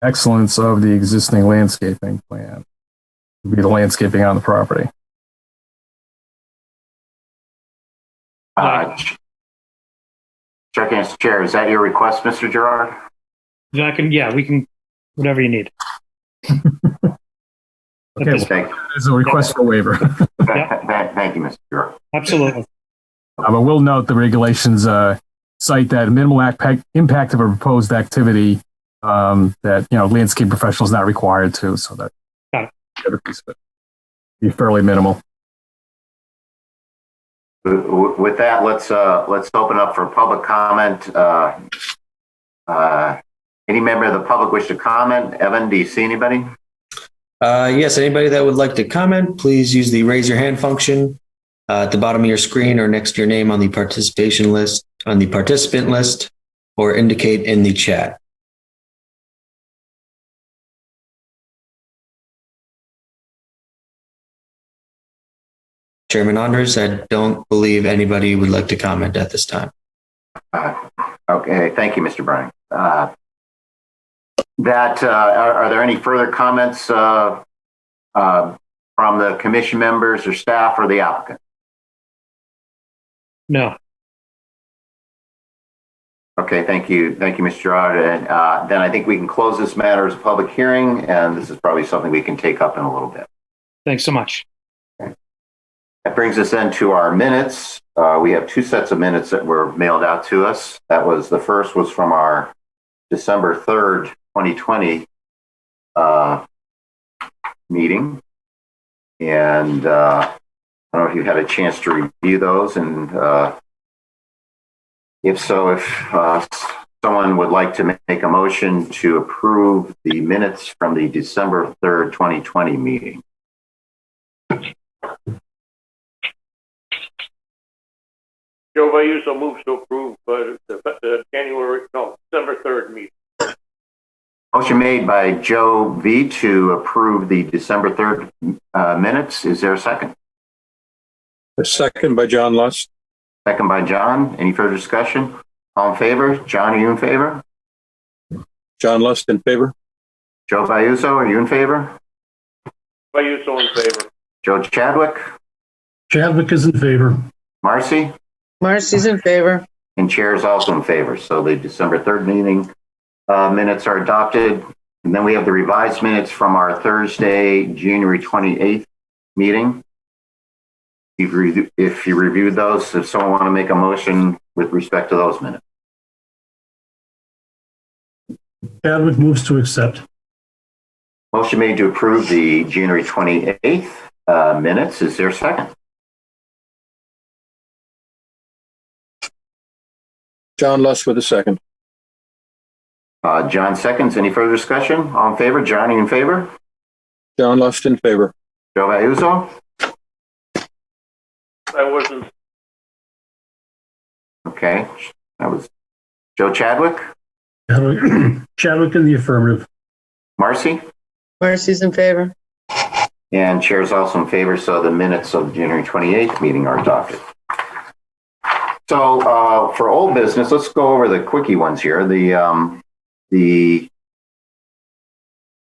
excellence of the existing landscaping plan. It would be the landscaping on the property. Checking as chair, is that your request, Mr. Gerard? Yeah, we can, whatever you need. Okay, well, it's a request for waiver. Thank you, Mr. Gerard. Absolutely. But we'll note the regulations cite that minimal impact of a proposed activity that landscape professional is not required to, so that got it. The other piece of it be fairly minimal. With that, let's open up for public comment. Any member of the public wish to comment? Evan, do you see anybody? Yes, anybody that would like to comment, please use the raise your hand function at the bottom of your screen or next to your name on the participant list, or indicate in the chat. Chairman Andres, I don't believe anybody would like to comment at this time. Okay, thank you, Mr. Bryan. Are there any further comments from the commission members or staff or the applicant? No. Okay, thank you, Mr. Gerard. And then I think we can close this matter as a public hearing, and this is probably something we can take up in a little bit. Thanks so much. Okay. That brings us then to our minutes. We have two sets of minutes that were mailed out to us. The first was from our December 3rd, 2020 meeting. And I don't know if you had a chance to review those. And if so, if someone would like to make a motion to approve the minutes from the December 3rd, 2020 meeting. Joe Vayuso moves to approve the December 3rd meeting. Motion made by Joe V to approve the December 3rd minutes. Is there a second? A second by John Lust. Second by John. Any further discussion? All in favor? John, are you in favor? John Lust in favor. Joe Vayuso, are you in favor? Vayuso in favor. Joe Chadwick? Chadwick is in favor. Marcy? Marcy's in favor. And Chair is also in favor. So the December 3rd meeting minutes are adopted. And then we have the revised minutes from our Thursday, January 28th meeting. If you reviewed those, if someone want to make a motion with respect to those minutes. Chadwick moves to accept. Motion made to approve the January 28th minutes. Is there a second? John Lust with a second. John seconds. Any further discussion? All in favor? John, are you in favor? John Lust in favor. Joe Vayuso? I wasn't. Okay. That was Joe Chadwick? Chadwick in the affirmative. Marcy? Marcy's in favor. And chair's also in favor, so the minutes of January 28th meeting are adopted. So for old business, let's go over the quickie ones here.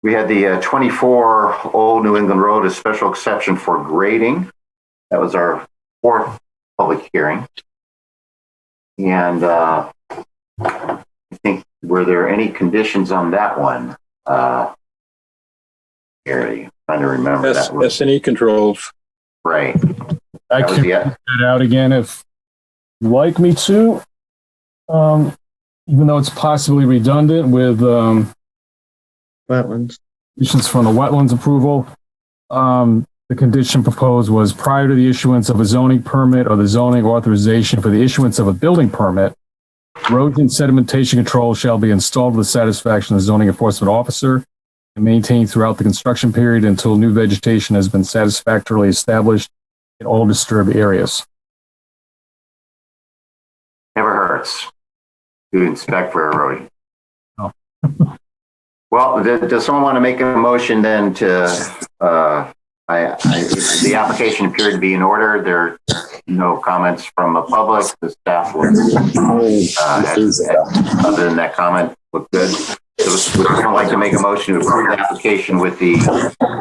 We had the 24 Old New England Road, a special exception for grading. That was our fourth public hearing. And I think, were there any conditions on that one? Gary, trying to remember that one. S&E controls. Right. I can read that out again if you'd like me to. Even though it's possibly redundant with wetlands. Conditions from the wetlands approval. The condition proposed was prior to the issuance of a zoning permit or the zoning authorization for the issuance of a building permit, erosion sedimentation control shall be installed to the satisfaction of the zoning enforcement officer and maintained throughout the construction period until new vegetation has been satisfactorily established in all disturbed areas. Never hurts to inspect for erosion. Oh. Well, does someone want to make a motion then to, the application appeared to be in order. There are no comments from the public. The staff will, other than that comment, look good. So would someone like to make a motion to approve the application with the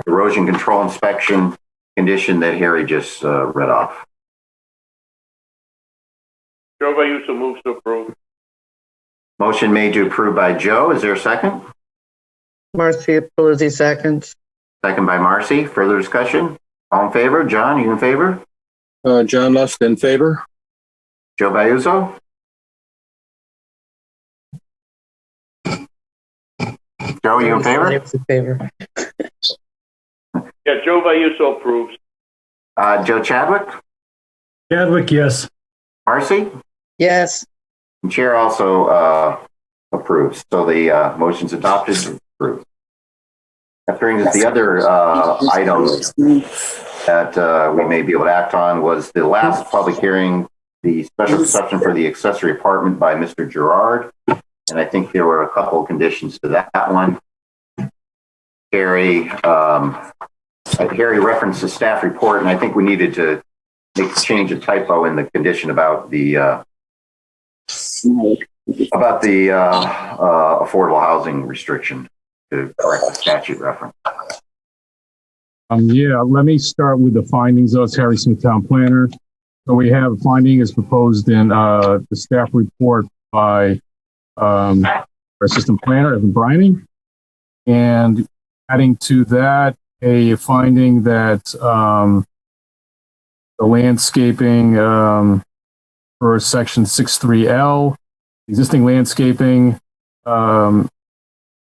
erosion control inspection condition that Harry just read off? Joe Vayuso moves to approve. Motion made to approve by Joe. Is there a second? Marcy Peluzzi seconds. Second by Marcy. Further discussion? All in favor? John, you in favor? John Lust in favor. Joe Vayuso? Joe, you in favor? In favor. Yeah, Joe Vayuso approves. Joe Chadwick? Chadwick, yes. Marcy? Yes. And chair also approves. So the motion's adopted and approved. That brings us the other item that we may be able to act on was the last public hearing, the special exception for the accessory apartment by Mr. Gerard. And I think there were a couple of conditions to that one. Harry referenced the staff report, and I think we needed to change a typo in the condition about the affordable housing restriction to correct the statute reference. Yeah, let me start with the findings. It's Harry Smith, town planner. So we have finding is proposed in the staff report by our assistant planner, Evan Brining, and adding to that a finding that the landscaping for section 63L, existing landscaping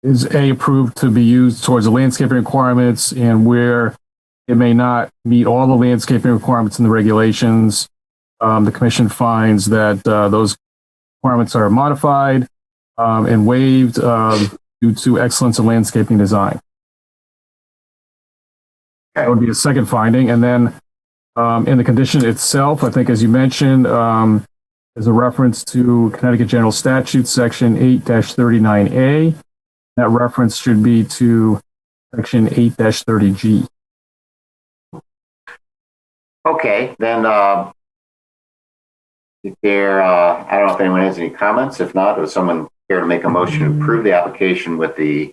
is approved to be used towards the landscaping requirements, and where it may not meet all the landscaping requirements in the regulations, the commission finds that those requirements are modified and waived due to excellence in landscaping design. That would be a second finding. And then in the condition itself, I think, as you mentioned, there's a reference to Connecticut General Statute, section 8-39A. That reference should be to section 8-30G. Okay, then if there, I don't know if anyone has any comments. If not, does someone care to make a motion to approve the application with the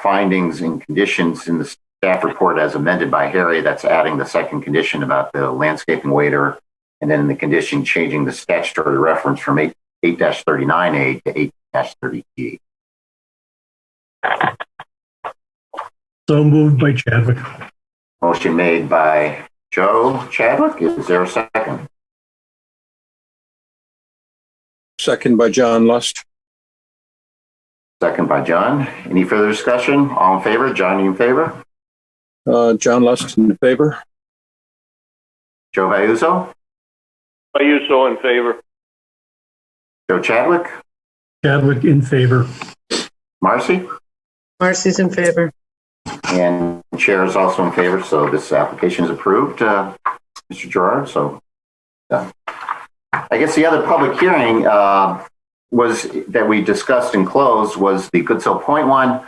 findings and conditions in the staff report as amended by Harry? That's adding the second condition about the landscaping waiver, and then the condition changing the statutory reference from 8-39A to 8-30G. So moved by Chadwick. Motion made by Joe Chadwick. Is there a second? Second by John Lust. Second by John. Any further discussion? All in favor? John, you in favor? John Lust in favor. Joe Vayuso? Vayuso in favor. Joe Chadwick? Chadwick in favor. Marcy? Marcy's in favor. And the chair is also in favor, so this application is approved, Mr. Gerard. So I guess the other public hearing was that we discussed and closed was the Goodsell Point one.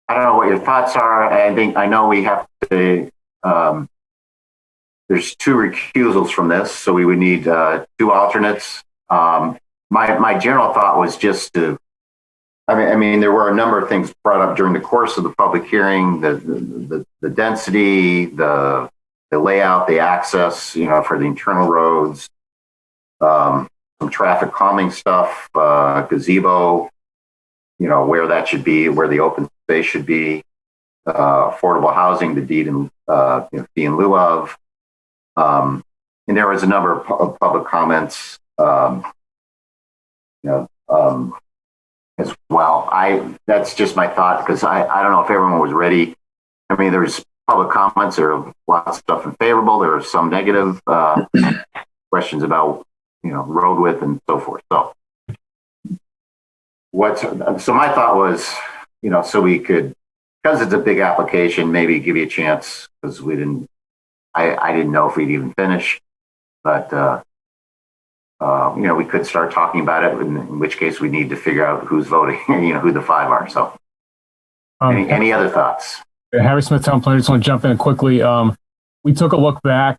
I don't know what your thoughts are. I know we have to, there's 2 recusals from this, so we would need 2 alternates. My general thought was just to, I mean, there were a number of things brought up during the course of the public hearing, the density, the layout, the access, for the internal roads, some traffic calming stuff, gazebo, where that should be, where the open space should be, affordable housing, the deed and fee in lieu of. And there was a number of public comments, as well. That's just my thought, because I don't know if everyone was ready. I mean, there's public comments, there are lots of stuff in favorable, there are some negative questions about, road width and so forth. So my thought was, so we could, because it's a big application, maybe give you a chance, because I didn't know if we'd even finish, but we could start talking about it, in which case we need to figure out who's voting, who the 5 are. So any other thoughts? Harry Smith, Town Planner, just want to jump in quickly. We took a look back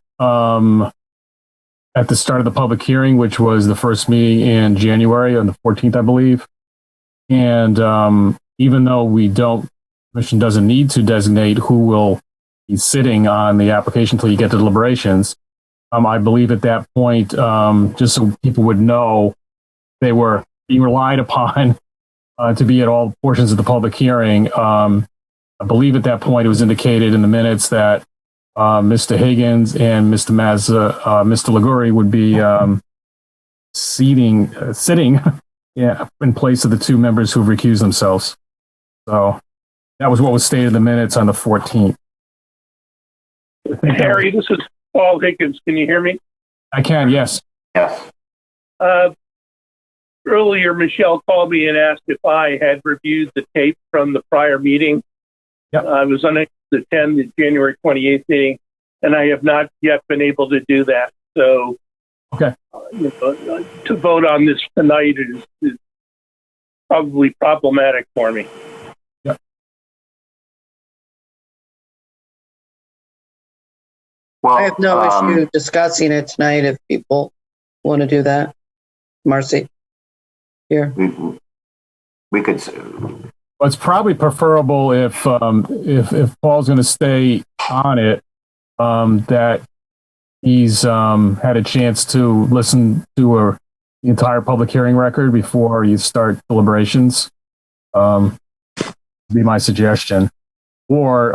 at the start of the public hearing, which was the first meeting in January on the 14th, I believe. And even though the commission doesn't need to designate who will be sitting on the application until you get to deliberations, I believe at that point, just so people would know, they were being relied upon to be at all portions of the public hearing. I believe at that point it was indicated in the minutes that Mr. Higgins and Mr. Liguri would be sitting in place of the 2 members who recused themselves. So that was what was stated in the minutes on the 14th. Harry, this is Paul Higgins. Can you hear me? I can, yes. Yes. Earlier, Michelle called me and asked if I had reviewed the tape from the prior meeting. Yep. I was unable to attend the January 28th meeting, and I have not yet been able to do that. So, okay. To vote on this tonight is probably problematic for me. Yep. Well, I have no issue discussing it tonight if people want to do that. Marcy, here. We could. Well, it's probably preferable if Paul's going to stay on it, that he's had a chance to listen to the entire public hearing record before you start deliberations. Be my suggestion, or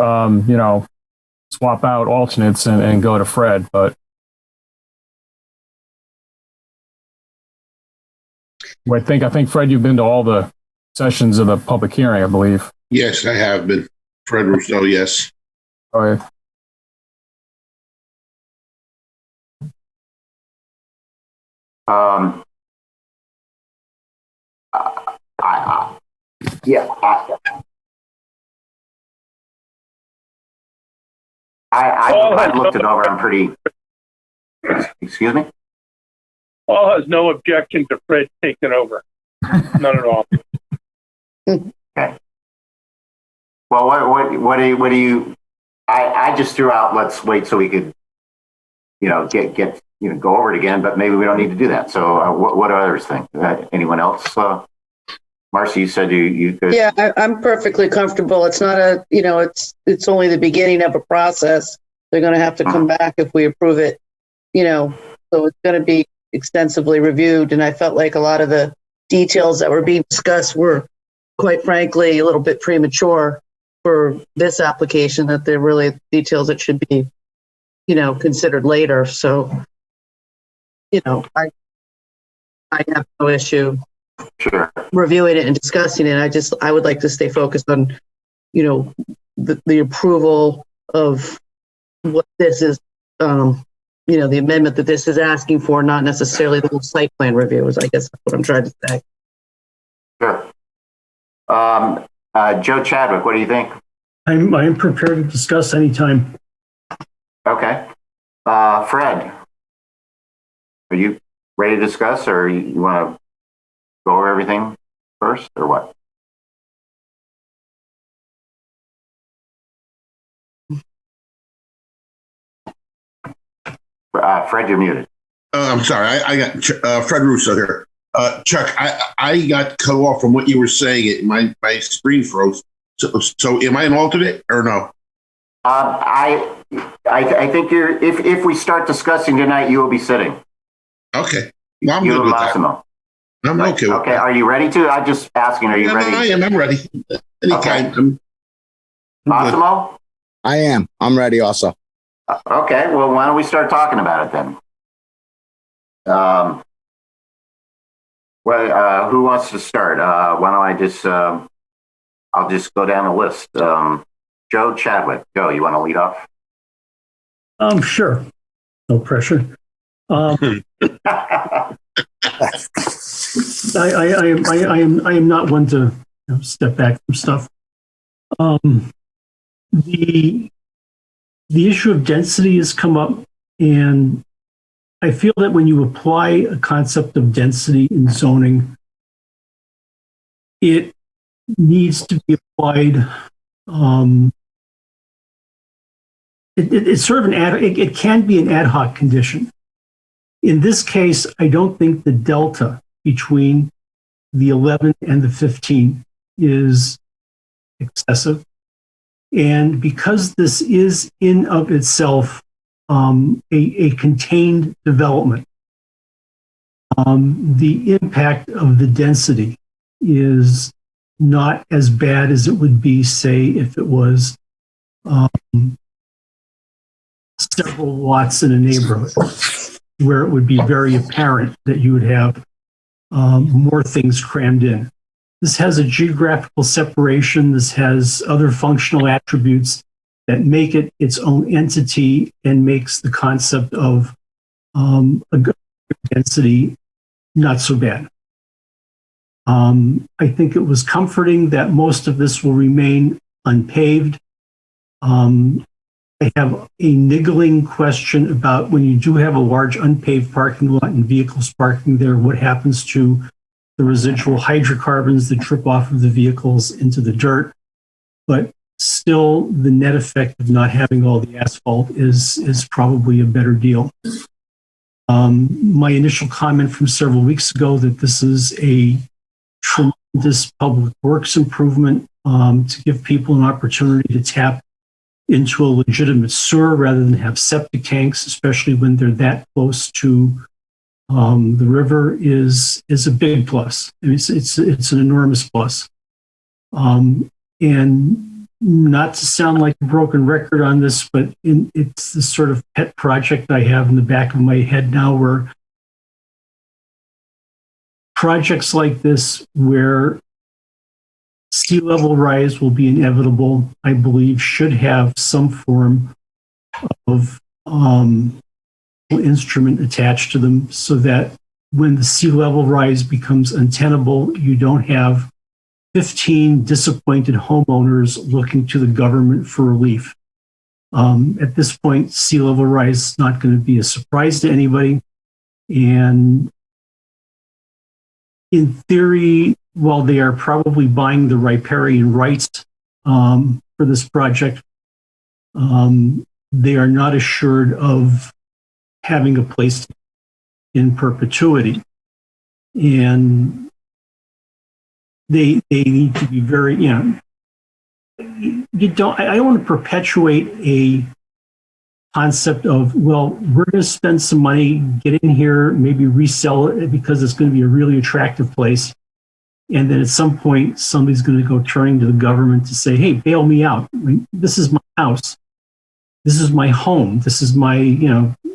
swap out alternates and go to Fred. But I think Fred, you've been to all the sessions of the public hearing, I believe. Yes, I have been. Fred Rousseau, yes. All right. I looked it over. I'm pretty. Excuse me? Paul has no objection to Fred taking over. None at all. Okay. Well, what do you? I just threw out. Let's wait so we could, get go over it again. But maybe we don't need to do that. So, what do others think? Anyone else? Marcy, you said you could. Yeah, I'm perfectly comfortable. It's not it's only the beginning of a process. They're going to have to come back if we approve it. So it's going to be extensively reviewed. And I felt like a lot of the details that were being discussed were, quite frankly, a little bit premature for this application, that they're really details that should be, considered later. So, I have no issue reviewing it and discussing it. I would like to stay focused on, the approval of what this is, the amendment that this is asking for, not necessarily the whole site plan review, is I guess that's what I'm trying to say. Sure. Joe Chadwick, what do you think? I'm prepared to discuss anytime. Okay. Fred, are you ready to discuss, or you want to go over everything first, or what? Fred, you're muted. I'm sorry. I got Fred Russo here. Chuck, I got cut off from what you were saying. My screen froze. So am I an alternate or no? I think you're. If we start discussing tonight, you will be sitting. Okay. Well, I'm you good and with Massimo. that. I'm okay. Okay. Are you ready to? I'm just asking. Are you ready? I am. I'm ready. Anytime. Okay. Massimo? I am. I'm ready also. Okay. Well, why don't we start talking about it then? Who wants to start? Why don't I just? I'll just go down the list. Joe Chadwick. Joe, you want to lead off? Sure. No pressure. I am not one to step back from stuff. The issue of density has come up, and I feel that when you apply a concept of density in zoning, it needs to be applied. It's sort of it can be an ad hoc condition. In this case, I don't think the delta between the 11 and the 15 is excessive. And because this is in of itself a contained development, the impact of the density is not as bad as it would be, say, if it was several lots in a neighborhood, where it would be very apparent that you would have more things crammed in. This has a geographical separation. This has other functional attributes that make it its own entity and makes the concept of a density not so bad. I think it was comforting that most of this will remain unpaved. I have a niggling question about when you do have a large unpaved parking lot and vehicles parking there, what happens to the residual hydrocarbons that drip off of the vehicles into the dirt. But still, the net effect of not having all the asphalt is probably a better deal. My initial comment from several weeks ago that this is a tremendous public works improvement to give people an opportunity to tap into a legitimate sewer rather than have septic tanks, especially when they're that close to the river, is a big plus. I mean, it's an enormous plus. And not to sound like a broken record on this, but it's the sort of pet project I have in the back of my head now, where projects like this, where sea level rise will be inevitable, I believe, should have some form of instrument attached to them, so that when the sea level rise becomes untenable, you don't have 15 disappointed homeowners looking to the government for relief. At this point, sea level rise is not going to be a surprise to anybody. And in theory, while they are probably buying the riparian rights for this project, they are not assured of having a place in perpetuity. And they need to be very, I don't want to perpetuate a concept of, well, we're going to spend some money, get in here, maybe resell it because it's going to be a really attractive place. And then at some point, somebody's going to go turning to the government to say, hey, bail me out. I mean, this is my house. This is my home. This is my,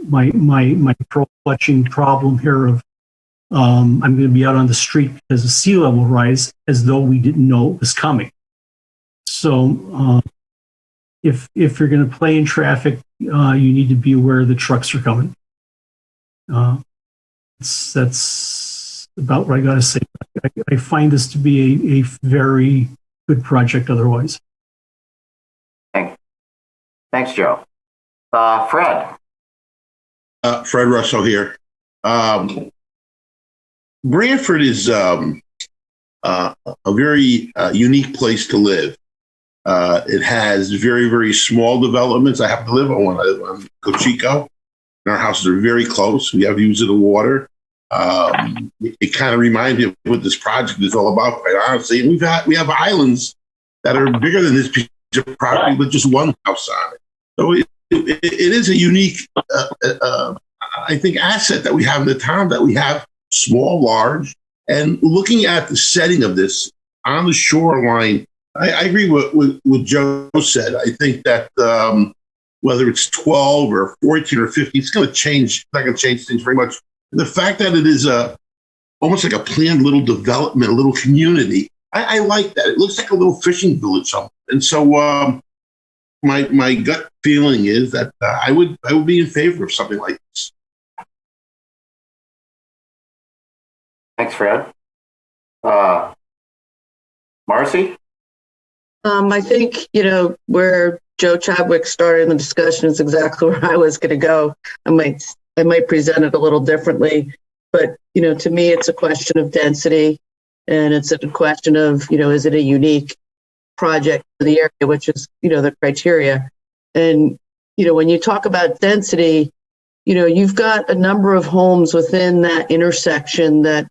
my pearl-clutching problem here of I'm going to be out on the street because of sea level rise, as though we didn't know it was coming. So if you're going to play in traffic, you need to be aware the trucks are coming. That's about what I got to say. I find this to be a very good project otherwise. Thanks, Joe. Fred. Fred Russell here. Branford is a very unique place to live. It has very, very small developments. I happen to live on one on Cochico. Our houses are very close. We have views of the water. It kind of reminds me of what this project is all about, quite honestly. And we have islands that are bigger than this piece of property with just one house on it. So it is a unique, I think, asset that we have in the town, that we have small, large, and looking at the setting of this on the shoreline, I agree with what Joe said. I think that whether it's 12 or 14 or 15, it's going to change. Not going to change things very much. The fact that it is almost like a planned little development, a little community, I like that. It looks like a little fishing village, something. And so my gut feeling is that I would be in favor of something like this. Thanks, Fred. Marcy? I think, where Joe Chadwick started in the discussion is exactly where I was going to go. I might present it a little differently, but, to me, it's a question of density, and it's a question of, is it a unique project for the area, which is, the criteria. And, when you talk about density, you've got a number of homes within that intersection that,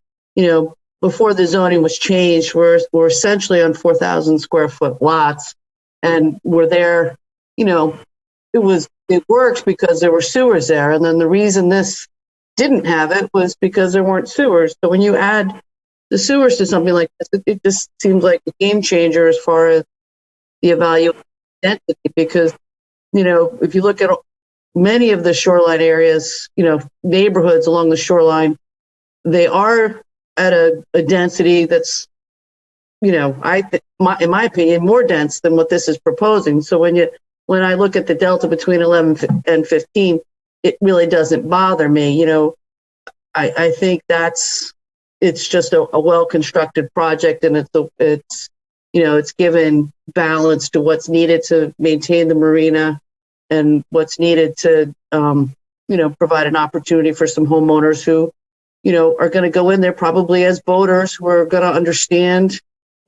before the zoning was changed, we're essentially on 4,000 square foot lots, and we're there, it works because there were sewers there. And then the reason this didn't have it was because there weren't sewers. So when you add the sewers to something like this, it just seems like a game changer as far as the evaluation density, because, if you look at many of the shoreline areas, neighborhoods along the shoreline, they are at a density that's, in my opinion, more dense than what this is proposing. So when I look at the delta between 11 and 15, it really doesn't bother me. I think it's just a well-constructed project, and it's given balance to what's needed to maintain the marina and what's needed to, provide an opportunity for some homeowners who, are going to go in there probably as boaters who are going to understand,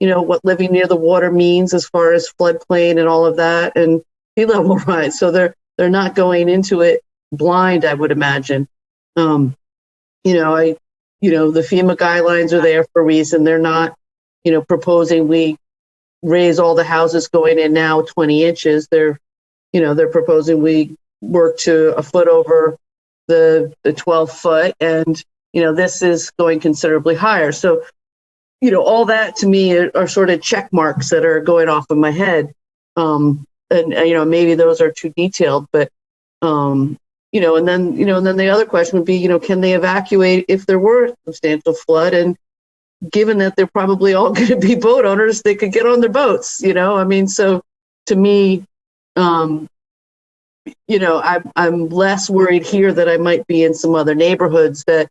what living near the water means as far as floodplain and all of that and sea level rise. So they're not going into it blind, I would imagine. The FEMA guidelines are there for a reason. They're not, proposing we raise all the houses going in now 20 inches. They're proposing we work to a foot over the 12 foot, and this is going considerably higher. So, all that to me are sort of check marks that are going off of my head. And maybe those are too detailed, but, and then the other question would be, can they evacuate if there were a substantial flood? And given that they're probably all going to be boat owners, they could get on their boats, so to me, I'm less worried here that I might be in some other neighborhoods that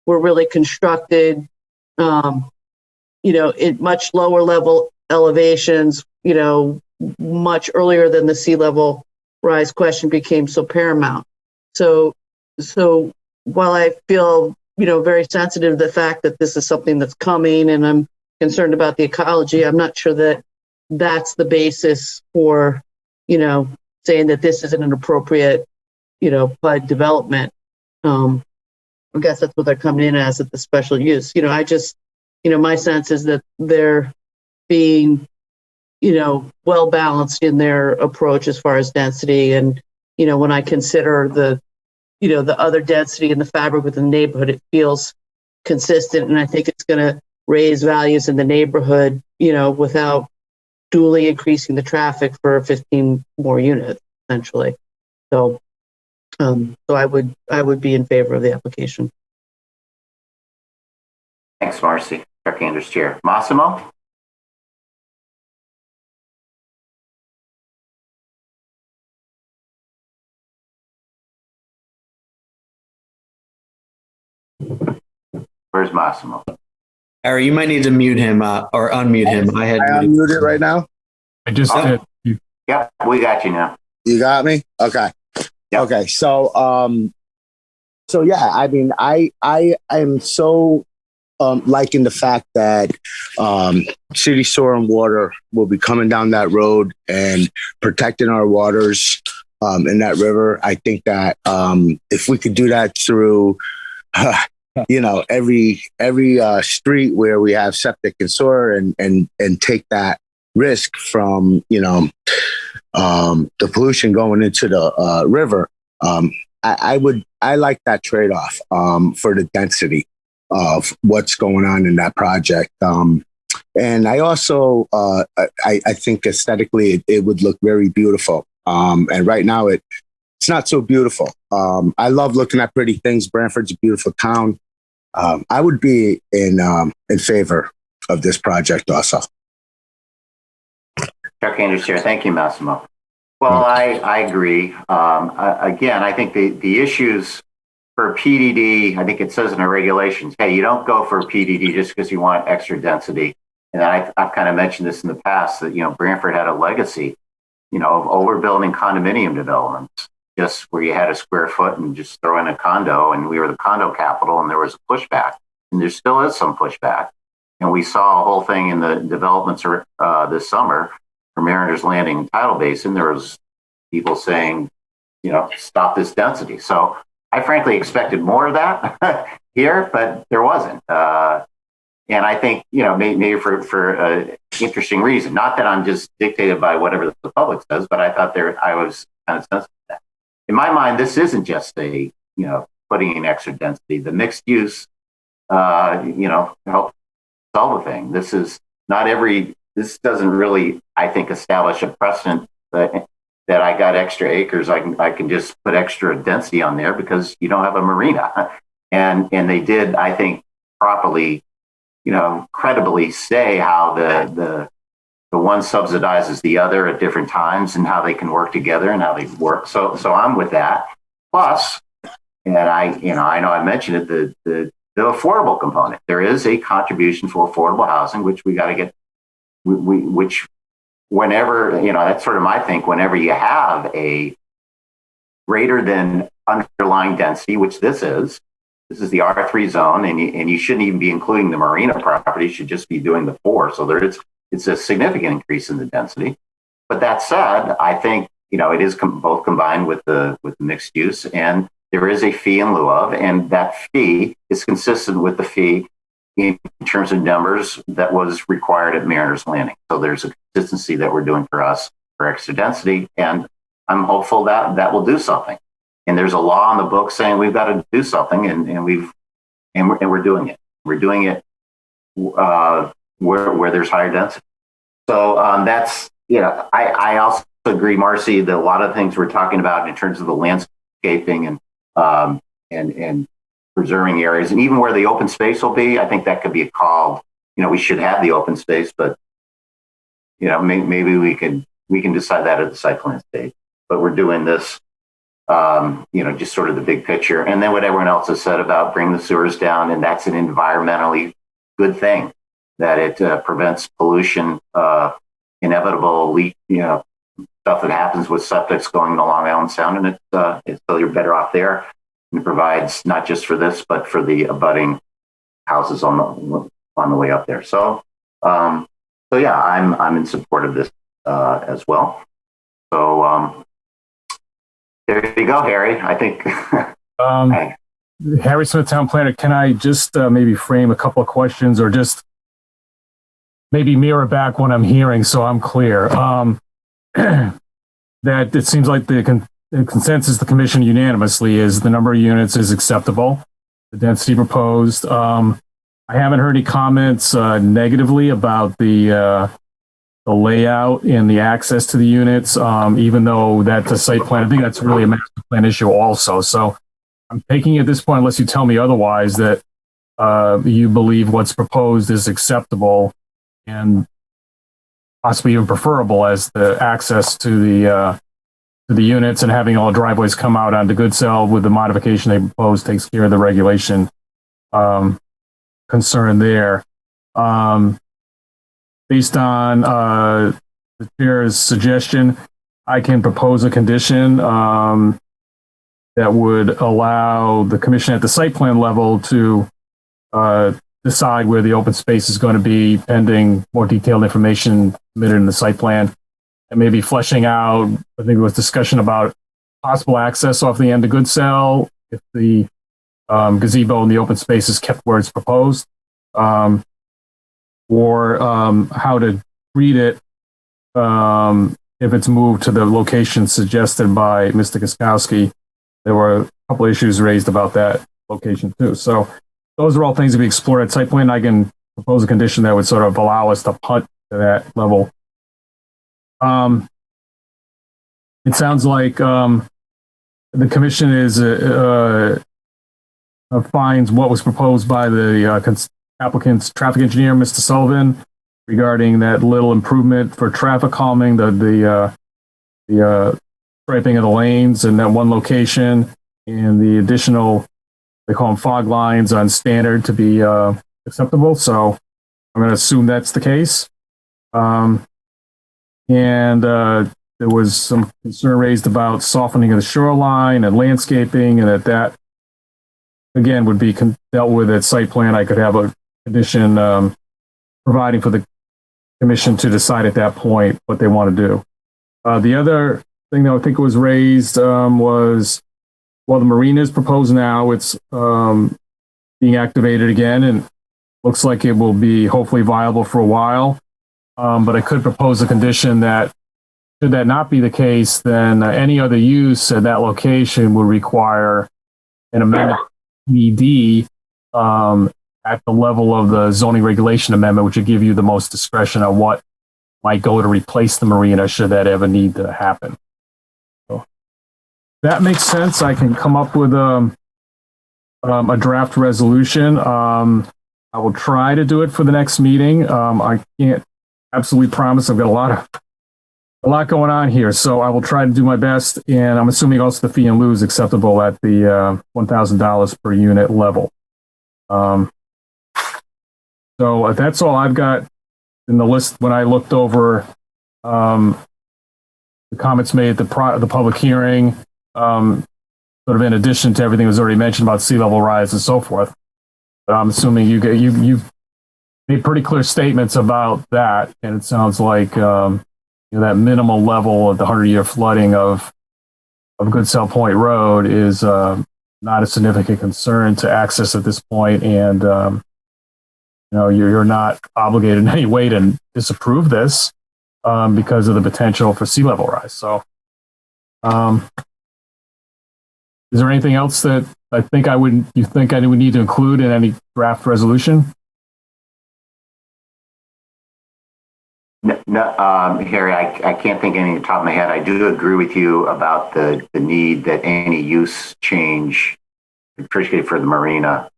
were really constructed, at much lower level elevations, much earlier than the sea level rise question became so paramount. So while I feel, very sensitive to the fact that this is something that's coming and I'm concerned about the ecology, I'm not sure that that's the basis for, saying that this isn't an appropriate, PUD development. I guess that's what they're coming in as at the special use. I just, my sense is that they're being, well balanced in their approach as far as density. And, when I consider the other density in the fabric within the neighborhood, it feels consistent. And I think it's going to raise values in the neighborhood, without duly increasing the traffic for 15 more units, essentially. So I would be in favor of the application. Thanks, Marcy. Chuck Anders, Chair. Massimo? Where's Massimo? Harry, you might need to mute him or unmute him. I had I unmuted right now. I just did. Yep, we got you now. You got me? Okay. Yep. Okay. So yeah, I mean, I am so liking the fact that city sewer and water will be coming down that road and protecting our waters in that river. I think that if we could do that through, every street where we have septic and sewer and take that risk from, the pollution going into the river. I like that trade-off for the density of what's going on in that project. And I also, I think aesthetically it would look very beautiful. And right now it's not so beautiful. I love looking at pretty things. Branford's a beautiful town. I would be in favor of this project also. Chuck Andrews here. Thank you, Massimo. Well, I agree. Again, I think the issues for PDD, I think it says in the regulations, hey, you don't go for PDD just because you want extra density. And I've kind of mentioned this in the past that, Branford had a legacy, of overbuilding condominium developments, just where you had a square foot and just throw in a condo, and we were the condo capital, and there was a pushback, and there still is some pushback. And we saw a whole thing in the developments this summer for Mariner's Landing and Tidal Basin. There was people saying, stop this density. So I frankly expected more of that here, but there wasn't. And I think, maybe for an interesting reason, not that I'm just dictated by whatever the public says, but I thought I was kind of sensitive to that. In my mind, this isn't just putting in extra density. The mixed use, help solve the thing. This doesn't really, I think, establish a precedent that I got extra acres. I can just put extra density on there because you don't have a marina. And they did, I think, properly, credibly say how the one subsidizes the other at different times and how they can work together and how they work. So I'm with that. Plus, and I know I mentioned it, the affordable component. There is a contribution for affordable housing, which we got to get. Which whenever, that's sort of my think, whenever you have a greater than underlying density, which this is the R3 zone, and you shouldn't even be including the marina property, you should just be doing the 4. So it's a significant increase in the density. But that said, I think, it is both combined with the mixed use, and there is a fee in lieu of, and that fee is consistent with the fee in terms of numbers that was required at Mariner's Landing. So there's a consistency that we're doing for us for extra density, and I'm hopeful that will do something. And there's a law on the book saying we've got to do something, and we're doing it. We're doing it where there's higher density. So that's, I also agree, Marcy, that a lot of things we're talking about in terms of the landscaping and preserving areas, and even where the open space will be, I think that could be called, we should have the open space, but, maybe we can decide that at the site plan stage. But we're doing this, just sort of the big picture. And then what everyone else has said about bringing the sewers down, and that's an environmentally good thing, that it prevents pollution, inevitable leak, stuff that happens with septics going to Long Island Sound, and so you're better off there. And it provides not just for this, but for the abutting houses on the way up there. So yeah, I'm in support of this as well. So there you go, Harry. I think. Harry Smith, Town Planner. Can I just maybe frame a couple of questions, or just maybe mirror back what I'm hearing so I'm clear? That it seems like the consensus, the commission unanimously, is the number of units is acceptable, the density proposed. I haven't heard any comments negatively about the layout and the access to the units, even though that's a site plan. I think that's really a master plan issue also. So I'm taking at this point, unless you tell me otherwise, that you believe what's proposed is acceptable and possibly even preferable as the access to the units, and having all driveways come out onto Goodsell with the modification they propose takes care of the regulation concern there. Based on the chair's suggestion, I can propose a condition that would allow the commission at the site plan level to decide where the open space is going to be pending more detailed information submitted in the site plan, and maybe fleshing out, I think there was discussion about possible access off the end of Goodsell if the gazebo in the open space is kept where it's proposed, or how to treat it if it's moved to the location suggested by Mr. Guskowski. There were a couple of issues raised about that location too. So those are all things to be explored at site plan. I can propose a condition that would sort of allow us to punt to that level. It sounds like the commission is finds what was proposed by the applicant's traffic engineer, Mr. Sullivan, regarding that little improvement for traffic calming, the striping of the lanes in that one location, and the additional, they call them fog lines on standard, to be acceptable. So I'm going to assume that's the case. There was some concern raised about softening of the shoreline and landscaping, and that again would be dealt with at site plan. I could have a condition providing for the commission to decide at that point what they want to do. The other thing that I think was raised was, well, the marina is proposed now. It's being activated again, and looks like it will be hopefully viable for a while. But I could propose a condition that, should that not be the case, then any other use at that location would require an amendment ED at the level of the zoning regulation amendment, which would give you the most discretion on what might go to replace the marina should that ever need to happen. So that makes sense. I can come up with a draft resolution. I will try to do it for the next meeting. I can't absolutely promise. I've got a lot going on here, so I will try to do my best. And I'm assuming also the fee in lieu is acceptable at the $1,000 per unit level. So that's all I've got in the list. When I looked over the comments made at the public hearing, sort of in addition to everything that was already mentioned about sea level rise and so forth. But I'm assuming you made pretty clear statements about that, and it sounds like that minimal level of the 100-year flooding of Goodsell Point Road is not a significant concern to access at this point, and you're not obligated in any way to disapprove this because of the potential for sea level rise. So, is there anything else that you think I would need to include in any draft resolution? No, Harry, I can't think of any off the top of my head. I do agree with you about the need that any use change, particularly for the marina,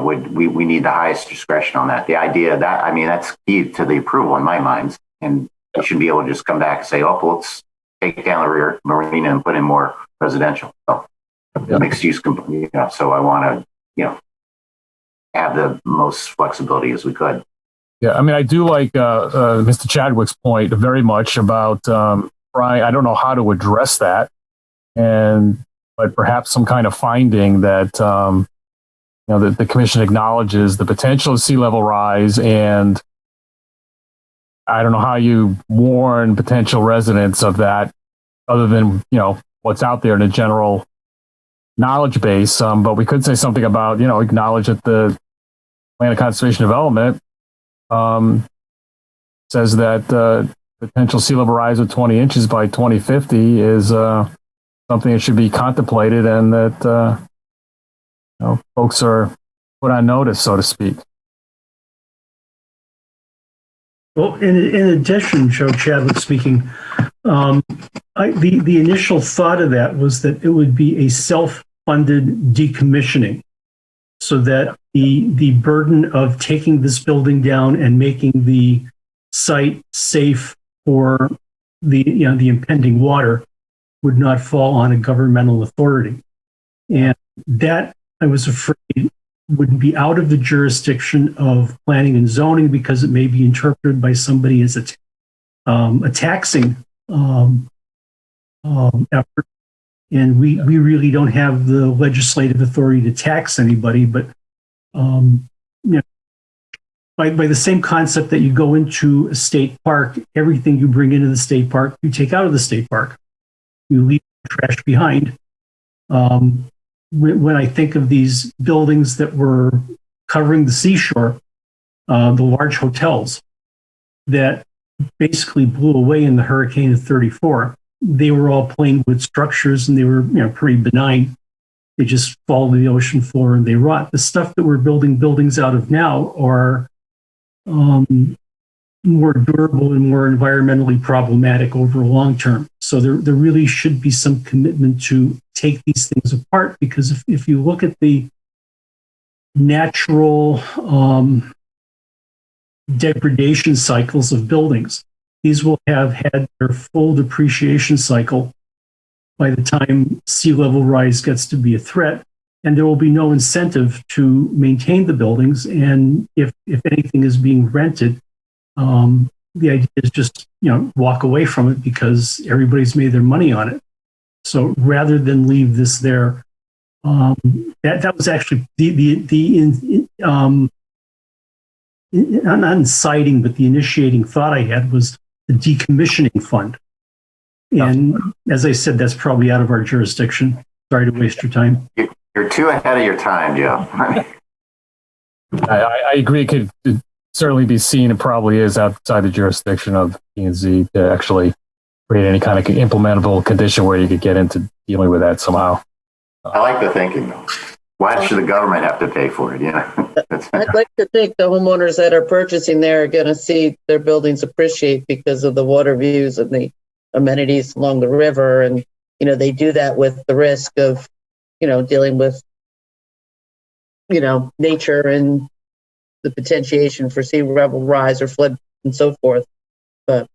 we need the highest discretion on that. The idea that, I mean, that's key to the approval in my mind, and we should be able to just come back and say, oh, well, let's take down the rear marina and put in more residential. So mixed use, so I want to, have the most flexibility as we could. Yeah, I mean, I do like Mr. Chadwick's point very much about Brian. I don't know how to address that, but perhaps some kind of finding that that the commission acknowledges the potential of sea level rise, and I don't know how you warn potential residents of that, other than what's out there in a general knowledge base. But we could say something about acknowledge that the Plan of Conservation Development says that potential sea level rise of 20 inches by 2050 is something that should be contemplated, and that folks are put on notice, so to speak. Well, in addition, Joe Chadwick speaking, the initial thought of that was that it would be a self-funded decommissioning, so that the burden of taking this building down and making the site safe for the impending water would not fall on a governmental authority. And that, I was afraid, would be out of the jurisdiction of planning and zoning because it may be interpreted by somebody as a taxing effort. And we really don't have the legislative authority to tax anybody, but by the same concept that you go into a state park, everything you bring into the state park, you take out of the state park. You leave trash behind. When I think of these buildings that were covering the seashore, the large hotels that basically blew away in the hurricane of 34, they were all plain wood structures and they were pretty benign. They just fall to the ocean floor and they rot. The stuff that we're building buildings out of now are more durable and more environmentally problematic over a long term. So there really should be some commitment to take these things apart, because if you look at the natural degradation cycles of buildings, these will have had their full depreciation cycle by the time sea level rise gets to be a threat, and there will be no incentive to maintain the buildings. And if anything is being rented, the idea is just walk away from it because everybody's made their money on it. So rather than leave this there, that was actually not inciting, but the initiating thought I had was the decommissioning fund. And as I said, that's probably out of our jurisdiction. Sorry to waste your time. You're too ahead of your time, Joe. I agree. It could certainly be seen. It probably is outside the jurisdiction of P&Z to actually create any kind of implementable condition where you could get into dealing with that somehow. I like the thinking, though. Why should the government have to pay for it? I'd like to think the homeowners that are purchasing there are going to see their buildings appreciate because of the water views and the amenities along the river. And, they do that with the risk of, dealing with, nature and the potentiation for sea level rise or flood and so forth. But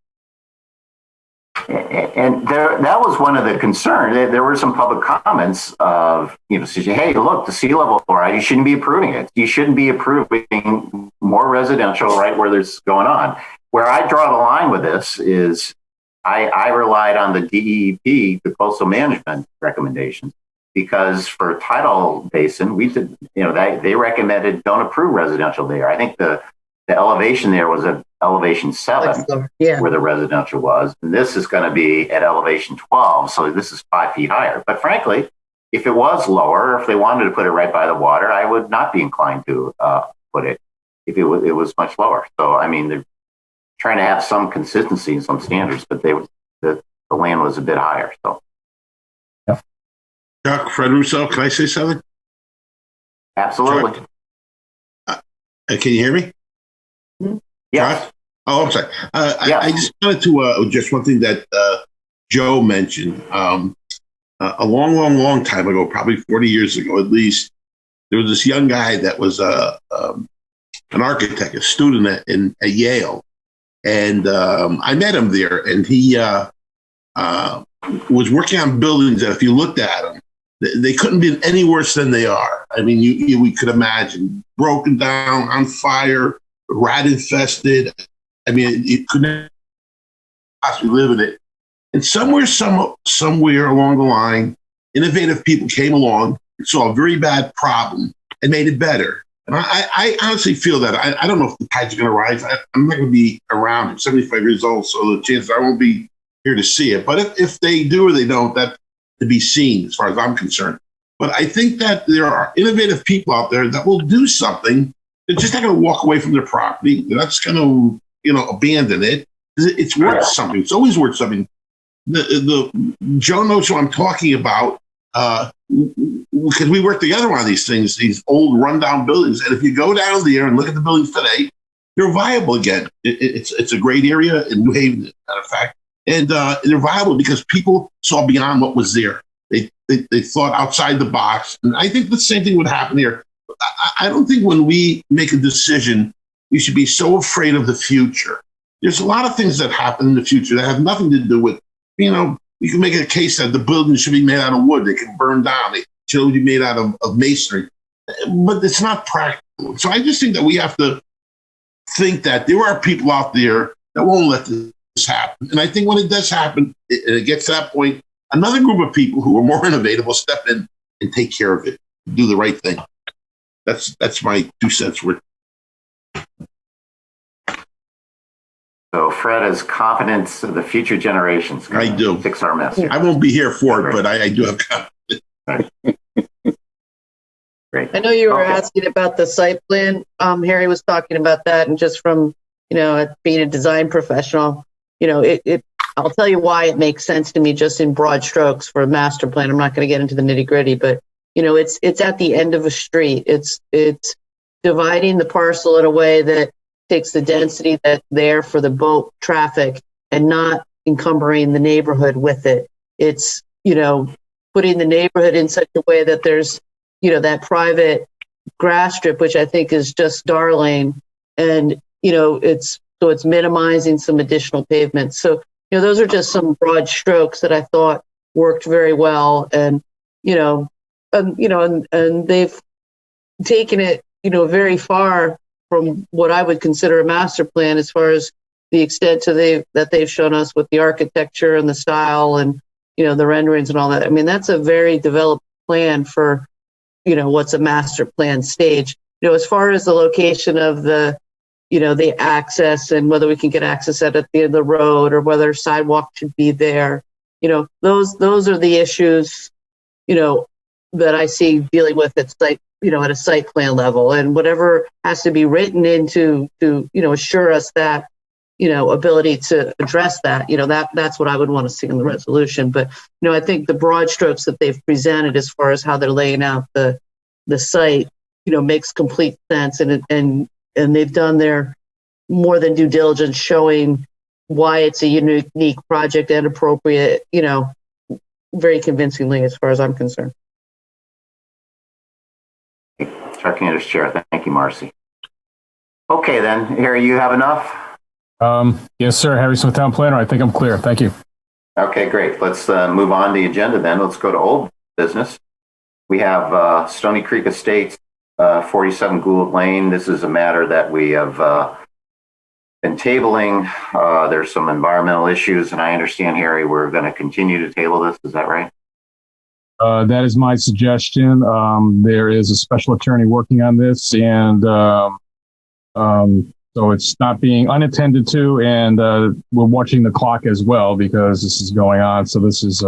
and that was one of the concerns. There were some public comments of, saying, hey, look, the sea level rise, you shouldn't be approving it. You shouldn't be approving more residential right where there's going on. Where I draw the line with this is I relied on the DEP, the coastal management recommendations, because for tidal basin, we did, they recommended don't approve residential there. I think the elevation there was at elevation 7, where the residential was. And this is going to be at elevation 12. So this is 5 feet higher. But frankly, if it was lower, if they wanted to put it right by the water, I would not be inclined to put it if it was much lower. So, I mean, they're trying to have some consistency and some standards, but the land was a bit higher. So, Chuck, Fred Russo, can I say something? Absolutely. Can you hear me? Yeah. Oh, I'm sorry. I just wanted to just one thing that Joe mentioned. A long time ago, probably 40 years ago at least, there was this young guy that was an architect, a student at Yale. And I met him there, and he was working on buildings that if you looked at them, they couldn't be any worse than they are. I mean, we could imagine broken down, on fire, rat infested. I mean, you couldn't possibly live in it. And somewhere along the line, innovative people came along and saw a very bad problem and made it better. And I honestly feel that I don't know if the tides are going to rise. I'm not going to be around. I'm 75 years old, so the chances I won't be here to see it. But if they do or they don't, that's to be seen as far as I'm concerned. But I think that there are innovative people out there that will do something. They're just not going to walk away from their property. They're not just going to, abandon it. It's worth something. It's always worth something. The Joe knows what I'm talking about because we work together on these things, these old rundown buildings. And if you go down there and look at the buildings today, they're viable again. It's a great area in New Haven, as a matter of fact. And they're viable because people saw beyond what was there. They thought outside the box. And I think the same thing would happen here. I don't think when we make a decision, we should be so afraid of the future. There's a lot of things that happen in the future that have nothing to do with, you can make a case that the building should be made out of wood. They can burn down. They should be made out of masonry. but it's not practical. So I just think that we have to think that there are people out there that won't let this happen. And I think when it does happen, it gets to that point, another group of people who are more innovative will step in and take care of it, do the right thing. That's my 2 cents worth. So Fred has confidence in the future generations. I do. Fix our mess. I won't be here for it, but I do have confidence. Great. I know you were asking about the site plan. Harry was talking about that, and just from, being a design professional, I'll tell you why it makes sense to me just in broad strokes for a master plan. I'm not going to get into the nitty gritty, but it's at the end of a street. It's dividing the parcel in a way that takes the density that's there for the boat traffic and not encumbering the neighborhood with it. It's, putting the neighborhood in such a way that there's, that private grass strip, which I think is just darling. And, it's minimizing some additional pavement. So, those are just some broad strokes that I thought worked very well. And, and they've taken it, very far from what I would consider a master plan as far as the extent that they've shown us with the architecture and the style and, the renderings and all that. I mean, that's a very developed plan for, what's a master plan stage. As far as the location of the access and whether we can get access at the end of the road or whether sidewalk should be there, those are the issues, that I see dealing with at site, at a site plan level, and whatever has to be written into to assure us that ability to address that, that's what I would want to see in the resolution. But I think the broad strokes that they've presented as far as how they're laying out the site, makes complete sense, and they've done their more than due diligence showing why it's a unique project and appropriate, very convincingly as far as I'm concerned. Chucking at his chair. Thank you, Marcy. Okay, then, Harry, you have enough? Yes, sir. Harry Smith, Town Planner. I think I'm clear. Thank you. Okay, great. Let's move on the agenda then. Let's go to old business. We have Stony Creek Estates, 47 Gould Lane. This is a matter that we have been tabling. There's some environmental issues, and I understand, Harry, we're going to continue to table this. Is that right? That is my suggestion. There is a special attorney working on this, and so it's not being unattended to, and we're watching the clock as well because this is going on. So this is,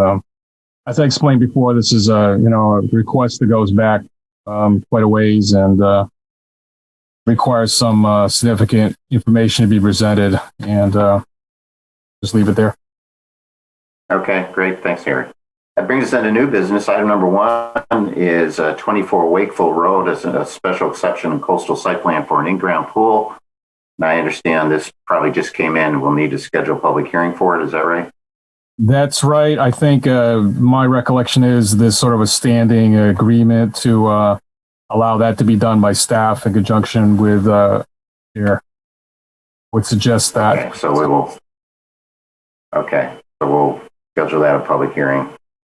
as I explained before, this is a request that goes back quite a ways and requires some significant information to be presented, and just leave it there. Okay, great. Thanks, Harry. That brings us into new business. Item number 1 is 24 Wakeful Road as a special exception and coastal site plan for an in-ground pool. And I understand this probably just came in. We'll need to schedule a public hearing for it. Is that right? That's right. I think my recollection is there's sort of a standing agreement to allow that to be done by staff in conjunction with here. Would suggest that. Okay, so we will. Okay, so we'll schedule that a public hearing.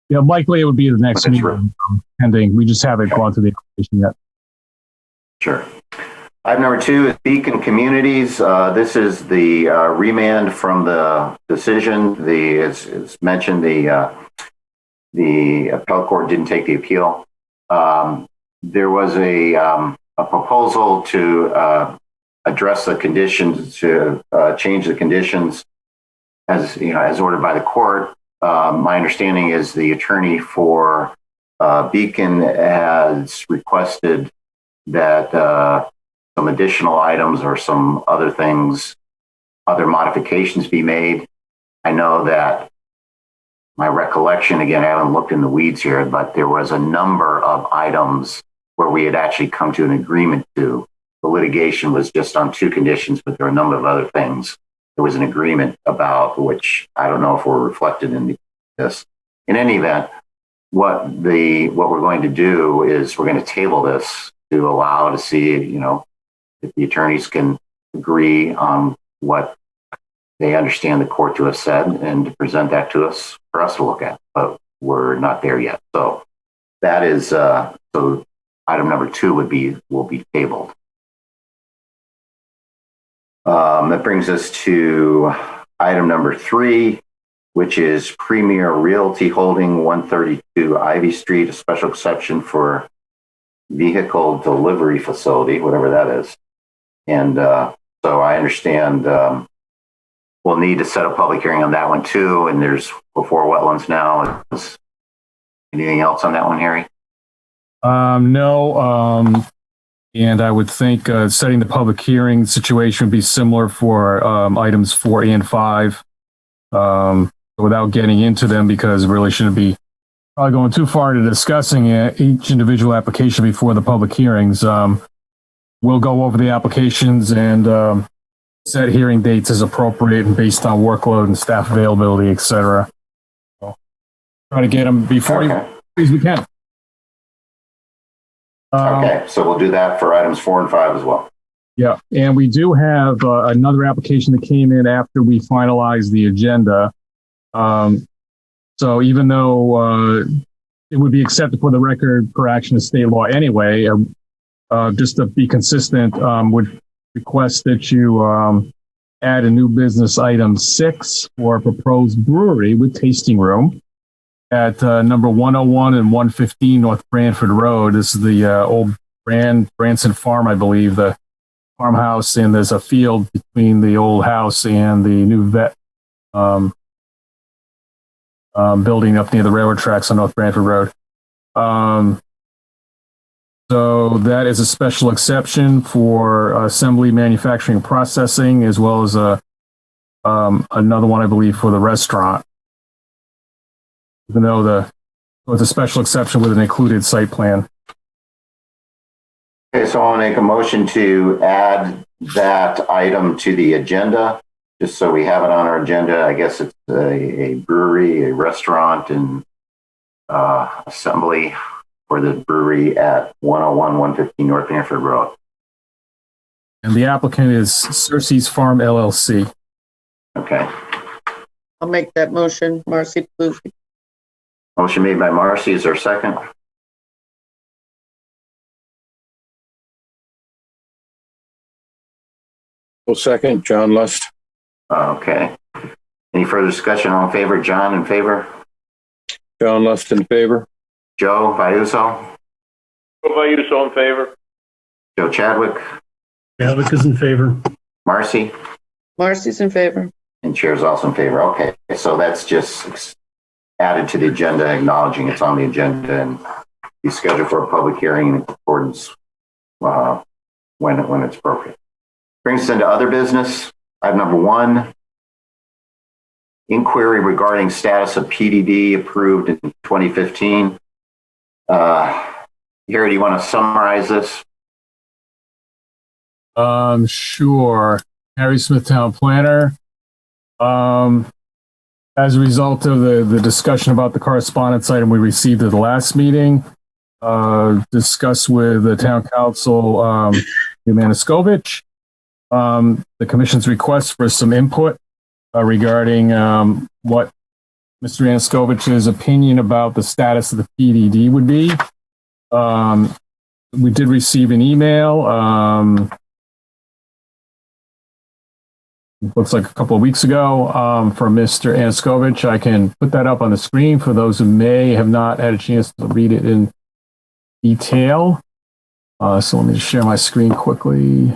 Yeah, likely it would be the next meeting. Pending. We just haven't gone through the application yet. Sure. Item number 2 is Beacon Communities. This is the remand from the decision. As mentioned, the appellate court didn't take the appeal. There was a proposal to address the conditions, to change the conditions as ordered by the court. My understanding is the attorney for Beacon has requested that some additional items or some other things, other modifications be made. I know that my recollection, again, I haven't looked in the weeds here, but there was a number of items where we had actually come to an agreement to. The litigation was just on 2 conditions, but there were a number of other things there was an agreement about, which I don't know if were reflected in this. In any event, what we're going to do is we're going to table this to allow to see, if the attorneys can agree on what they understand the court to have said and to present that to us for us to look at. But we're not there yet. So that is, so item number 2 will be tabled. That brings us to item number 3, which is Premier Realty Holding, 132 Ivy Street, a special exception for vehicle delivery facility, whatever that is. And so I understand we'll need to set a public hearing on that one too. And there's before wetlands now. Anything else on that one, Harry? No. And I would think setting the public hearing situation would be similar for items 4 and 5. Without getting into them, because it really shouldn't be probably going too far into discussing each individual application before the public hearings. We'll go over the applications and set hearing dates as appropriate and based on workload and staff availability, etc. So try to get them before as we can. Okay, so we'll do that for items 4 and 5 as well. Yeah, and we do have another application that came in after we finalized the agenda. So even though it would be accepted for the record per action of state law anyway, just to be consistent, would request that you add a new business item 6 for a proposed brewery with tasting room at number 101 and 115 North Branford Road. This is the old Branson Farm, I believe, the farmhouse, and there's a field between the old house and the new vet building up near the railroad tracks on North Branford Road. So that is a special exception for assembly, manufacturing, and processing, as well as another one, I believe, for the restaurant. Even though it's a special exception with an included site plan. Okay, so I'll make a motion to add that item to the agenda, just so we have it on our agenda. I guess it's a brewery, a restaurant, and assembly for the brewery at 101, 115 North Branford Road. And the applicant is Cersei's Farm, LLC. Okay. I'll make that motion. Marcy Palucci. Motion made by Marcy. Is there a second? Well, second, John Lust. Okay. Any further discussion? All in favor? John in favor? John Lust in favor. Joe Vayuso? Joe Vayuso in favor. Joe Chadwick? Chadwick is in favor. Marcy? Marcy's in favor. And Chair's also in favor. Okay, so that's just added to the agenda, acknowledging it's on the agenda, and be scheduled for a public hearing in accordance when it's appropriate. Brings us into other business. Item number 1, inquiry regarding status of PDD approved in 2015. Gary, do you want to summarize this? Sure. Harry Smith, Town Planner. As a result of the discussion about the correspondence item we received at the last meeting, discussed with the Town Council, Maniskovich, the Commission's request for some input regarding what Mr. Anaskovich's opinion about the status of the PDD would be. We did receive an email, looks like a couple of weeks ago, from Mr. Anaskevich. I can put that up on the screen for those who may have not had a chance to read it in detail. So let me just share my screen quickly.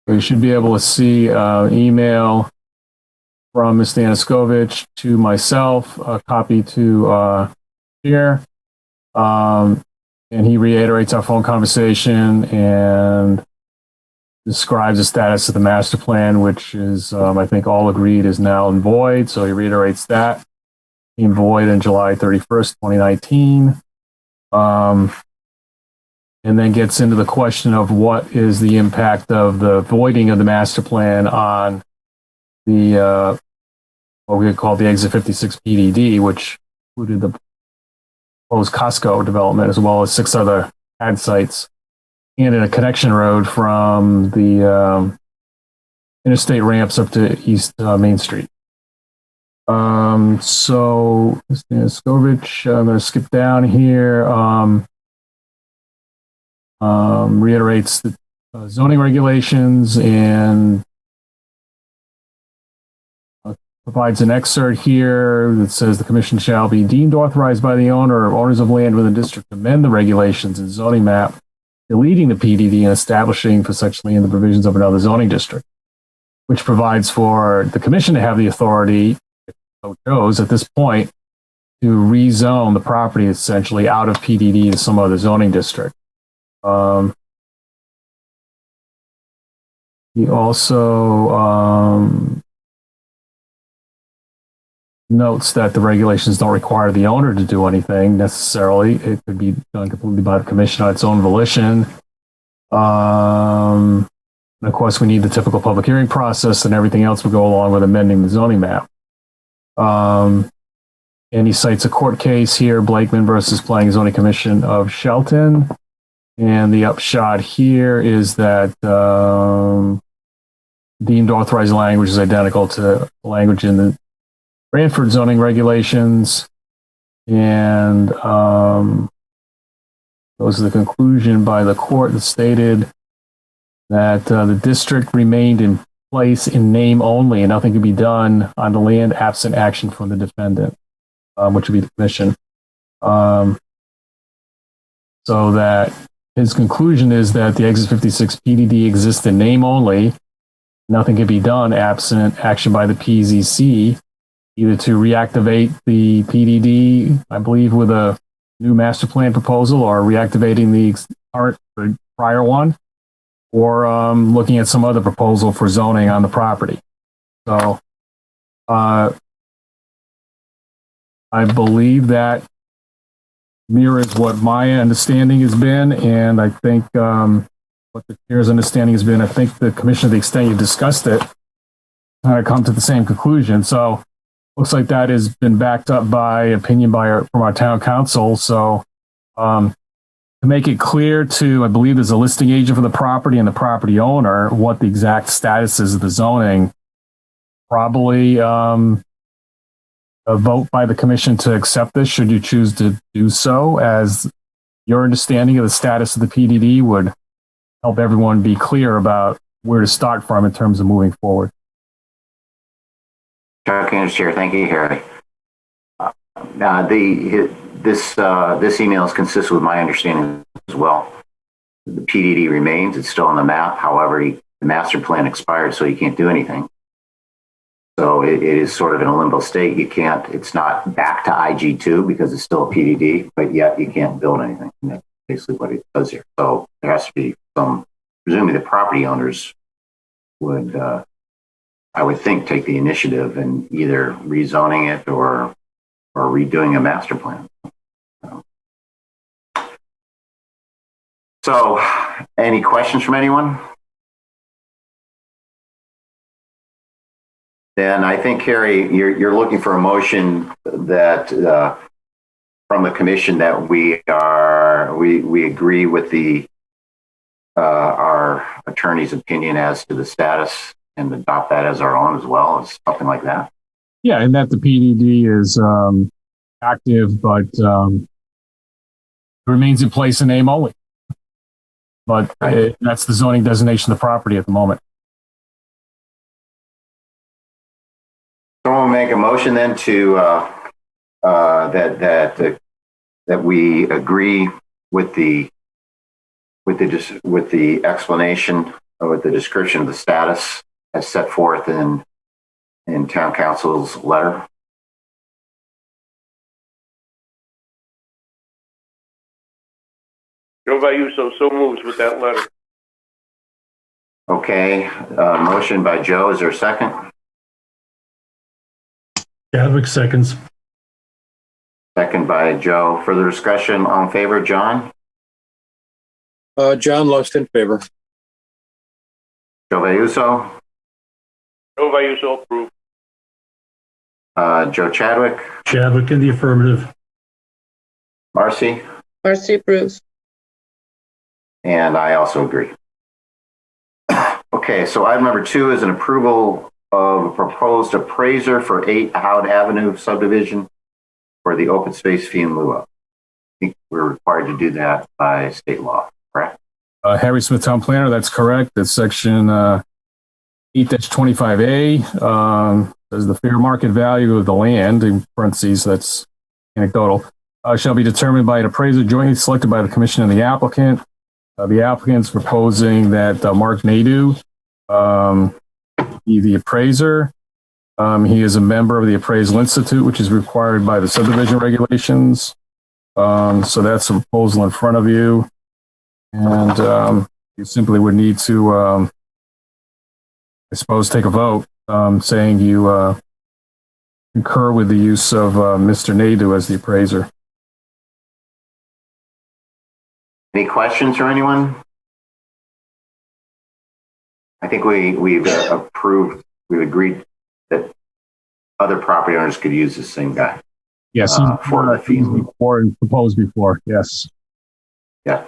You should be able to see email from Mr. Anaskevich to myself, a copy to here. And he reiterates our phone conversation and describes the status of the master plan, which is, I think, all agreed is now in void. So he reiterates that in void on July 31st, 2019. And then gets into the question of what is the impact of the voiding of the master plan on the, what we would call the Exit 56 PDD, which included the proposed Costco development, as well as 6 other ad sites, and in a connection road from the interstate ramps up to East Main Street. So, Skovich, I'm going to skip down here. Reiterates the zoning regulations and provides an excerpt here that says the commission shall be deemed authorized by the owner or owners of land within the district to amend the regulations and zoning map, deleting the PDD and establishing for such land the provisions of another zoning district, which provides for the commission to have the authority, if so chose, at this point, to rezone the property essentially out of PDD to some other zoning district. He also notes that the regulations don't require the owner to do anything necessarily. It could be done completely by the commission on its own volition. And of course, we need the typical public hearing process, and everything else would go along with amending the zoning map. And he cites a court case here, Blakeman versus Planning and Zoning Commission of Shelton. And the upshot here is that deemed authorized language is identical to language in the Branford zoning regulations. And those are the conclusion by the court that stated that the district remained in place in name only and nothing could be done on the land absent action from the defendant, which would be the commission. So that his conclusion is that the Exit 56 PDD exists in name only. Nothing can be done absent action by the PZC, either to reactivate the PDD, I believe, with a new master plan proposal, or reactivating the prior one, or looking at some other proposal for zoning on the property. So I believe that mirrors what my understanding has been, and I think what the chair's understanding has been. I think the commission, to the extent you discussed it, kind of come to the same conclusion. So looks like that has been backed up by opinion from our town council. So to make it clear to, I believe there's a listing agent for the property and the property owner, what the exact status is of the zoning, probably a vote by the commission to accept this, should you choose to do so, as your understanding of the status of the PDD would help everyone be clear about where to start from in terms of moving forward. Chair, thank you, Harry. This email is consistent with my understanding as well. The PDD remains; it's still on the map. However, the master plan expired, so you can't do anything. So it is sort of in a limbo state. You can't. It's not back to IG2 because it's still a PDD, but yet you can't build anything. And that's basically what it does here. So there has to be some. Presumably, the property owners would. I would think, take the initiative in either rezoning it or redoing a master plan. So, any questions from anyone? Then I think, Harry, you're looking for a motion that from the commission that we agree with our attorney's opinion as to the status, and adopt that as our own as well, as something like that. Yeah, and that the PDD is active, but remains in place in name only. But that's the zoning designation of the property at the moment. Someone make a motion then to that we agree with the explanation or with the description of the status as set forth in town council's letter. Joe Vayuso so moves with that letter. Okay, motion by Joe. Is there a second? Chadwick seconds. Second by Joe. Further discussion? All in favor, John? John Lust in favor. Joe Vayuso? Joe Vayuso approved. Joe Chadwick? Chadwick in the affirmative. Marcy? Marcy approves. And I also agree. Okay, so item number 2 is an approval of a proposed appraiser for 8 Howard Avenue subdivision for the open space fee in lieu of. I think we're required to do that by state law, correct? Harry Smith, Town Planner, that's correct. That's section 8-25A. Says the fair market value of the land, in parentheses, that's anecdotal, shall be determined by an appraiser jointly selected by the commission and the applicant. The applicant's proposing that Mark Nadeau be the appraiser. He is a member of the Appraisal Institute, which is required by the subdivision regulations. So that's a proposal in front of you. And you simply would need to, I suppose, take a vote saying you concur with the use of Mr. Nadeau as the appraiser. Any questions from anyone? I think we've approved, we've agreed that other property owners could use the same guy. Yes, for the fee. Before and proposed before, yes. Yeah.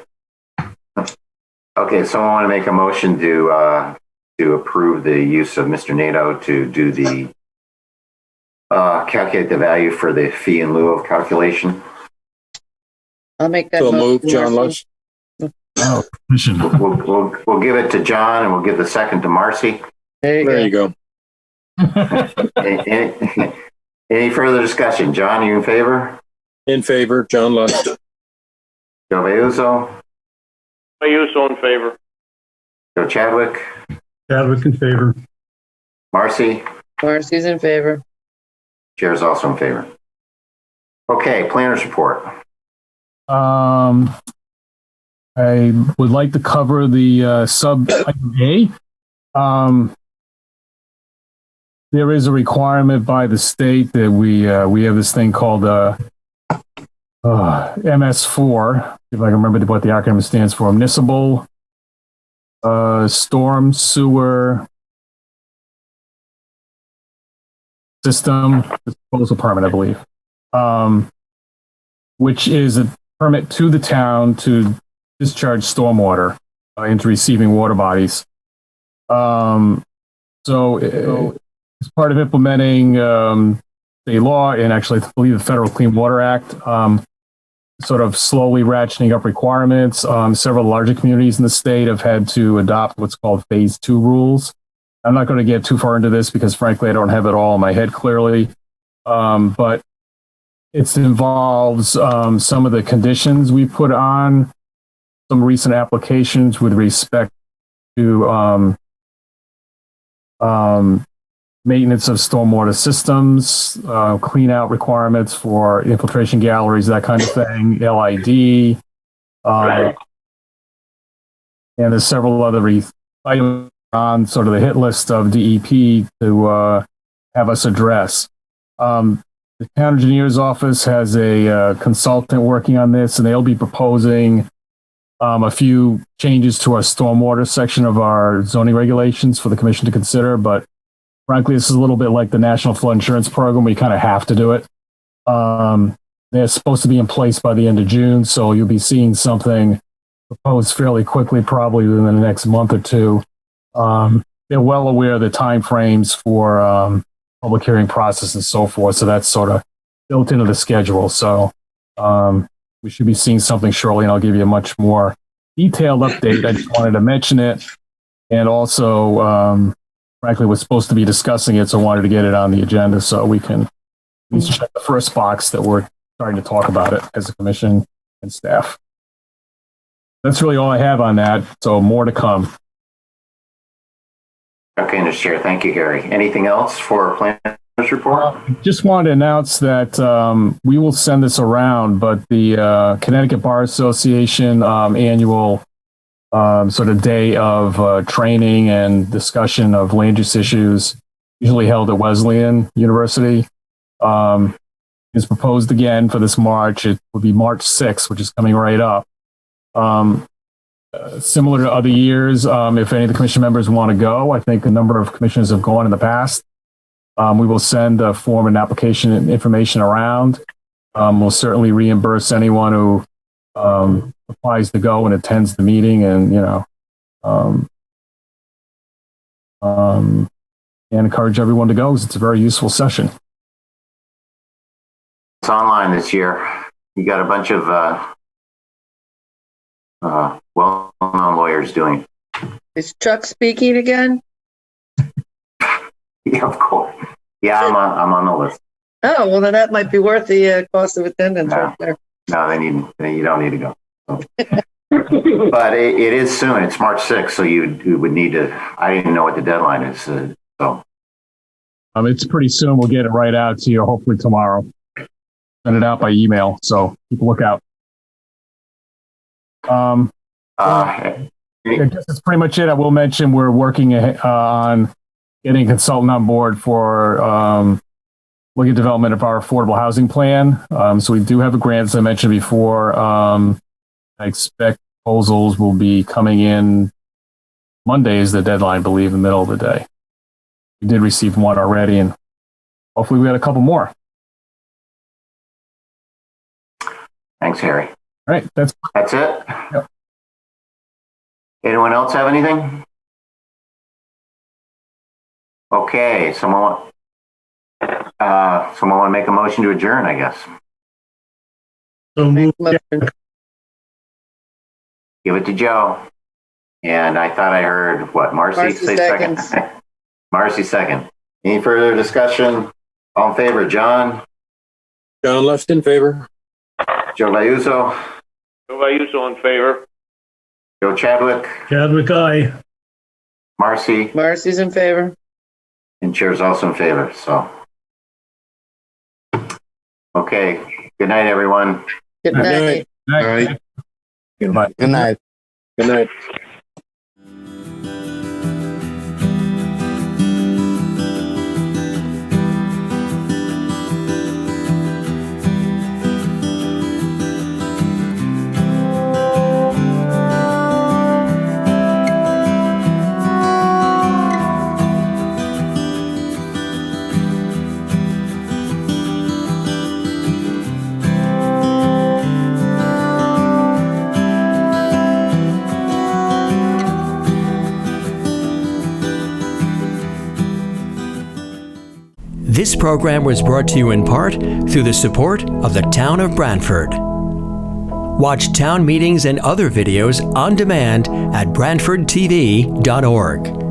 Okay, someone want to make a motion to approve the use of Mr. Nadeau to do the calculate the value for the fee in lieu of calculation. I'll make that So motion. move, John Lust. Oh, we'll give it to John and we'll give the second to Marcy. There you go. Any further discussion? John, are you in favor? In favor, John Lust. Joe Vayuso? Vayuso in favor. Joe Chadwick? Chadwick in favor. Marcy? Marcy's in favor. Chair's also in favor. Okay, planners report. I would like to cover the sub item A. There is a requirement by the state that we have this thing called MS4, if I can remember what the acronym stands for, Municipal Storm Sewer System Disposal Permit, I believe, which is a permit to the town to discharge stormwater into receiving water bodies. As part of implementing state law and actually, I believe, the Federal Clean Water Act, sort of slowly ratcheting up requirements. Several larger communities in the state have had to adopt what's called Phase 2 rules. I'm not going to get too far into this because, frankly, I don't have it all in my head clearly. But it involves some of the conditions we put on some recent applications with respect to maintenance of stormwater systems, clean out requirements for infiltration galleries, that kind of thing, LID. Right. And there's several other items on sort of the hit list of DEP to have us address. The town engineer's office has a consultant working on this, and they'll be proposing a few changes to our stormwater section of our zoning regulations for the commission to consider. But frankly, this is a little bit like the National Flood Insurance Program. We kind of have to do it. They're supposed to be in place by the end of June, so you'll be seeing something proposed fairly quickly, probably within the next month or two. They're well aware of the timeframes for public hearing process and so forth, so that's sort of built into the schedule. So we should be seeing something shortly, and I'll give you a much more detailed update. I just wanted to mention it, and also, frankly, we're supposed to be discussing it, so I wanted to get it on the agenda so we can at least check the first box that we're starting to talk about it as a commission and staff. That's really all I have on that, so more to come. Okay, Mr. Chair. Thank you, Gary. Anything else for planners report? Just wanted to announce that we will send this around, but the Connecticut Bar Association annual sort of day of training and discussion of land use issues, usually held at Wesleyan University, is proposed again for this March. It will be March 6th, which is coming right up. Similar to other years, if any of the commission members want to go, I think a number of commissioners have gone in the past. We will send a form and application and information around. We'll certainly reimburse anyone who applies to go and attends the meeting, and and encourage everyone to go because it's a very useful session. It's online this year. You got a bunch of well-known lawyers doing it. Is Chuck speaking again? Yeah, of course. Yeah, I'm on the list. Oh, well, then that might be worth the cost of attendance right there. No, you don't need to go. So. But it is soon. It's March 6th, so you would need to. I didn't know what the deadline is. So it's pretty soon. We'll get it right out to you, hopefully tomorrow. Send it out by email, so keep a lookout. I guess that's pretty much it. I will mention we're working on getting a consultant on board for looking at development of our affordable housing plan. So we do have a grant, as I mentioned before. I expect proposals will be coming in Monday is the deadline, I believe, in the middle of the day. We did receive one already, and hopefully we got a couple more. Thanks, Harry. All right, that's it. Yep. Anyone else have anything? Okay, someone want to make a motion to adjourn, I guess. Give it to Joe. And I thought I heard Marcy say second. Marcy second. Any further discussion? All in favor, John? John Left in favor. Joe Liuzzo? Joe Liuzzo in favor. Joe Chadwick? Chadwick, aye. Marcy? Marcy's in favor. And Chair's also in favor, so. Okay. Good night, everyone. Good night. All right. Good night. Good night. This program was brought to you in part through the support of the Town of Branford. Watch town meetings and other videos on demand at BranfordTV.org.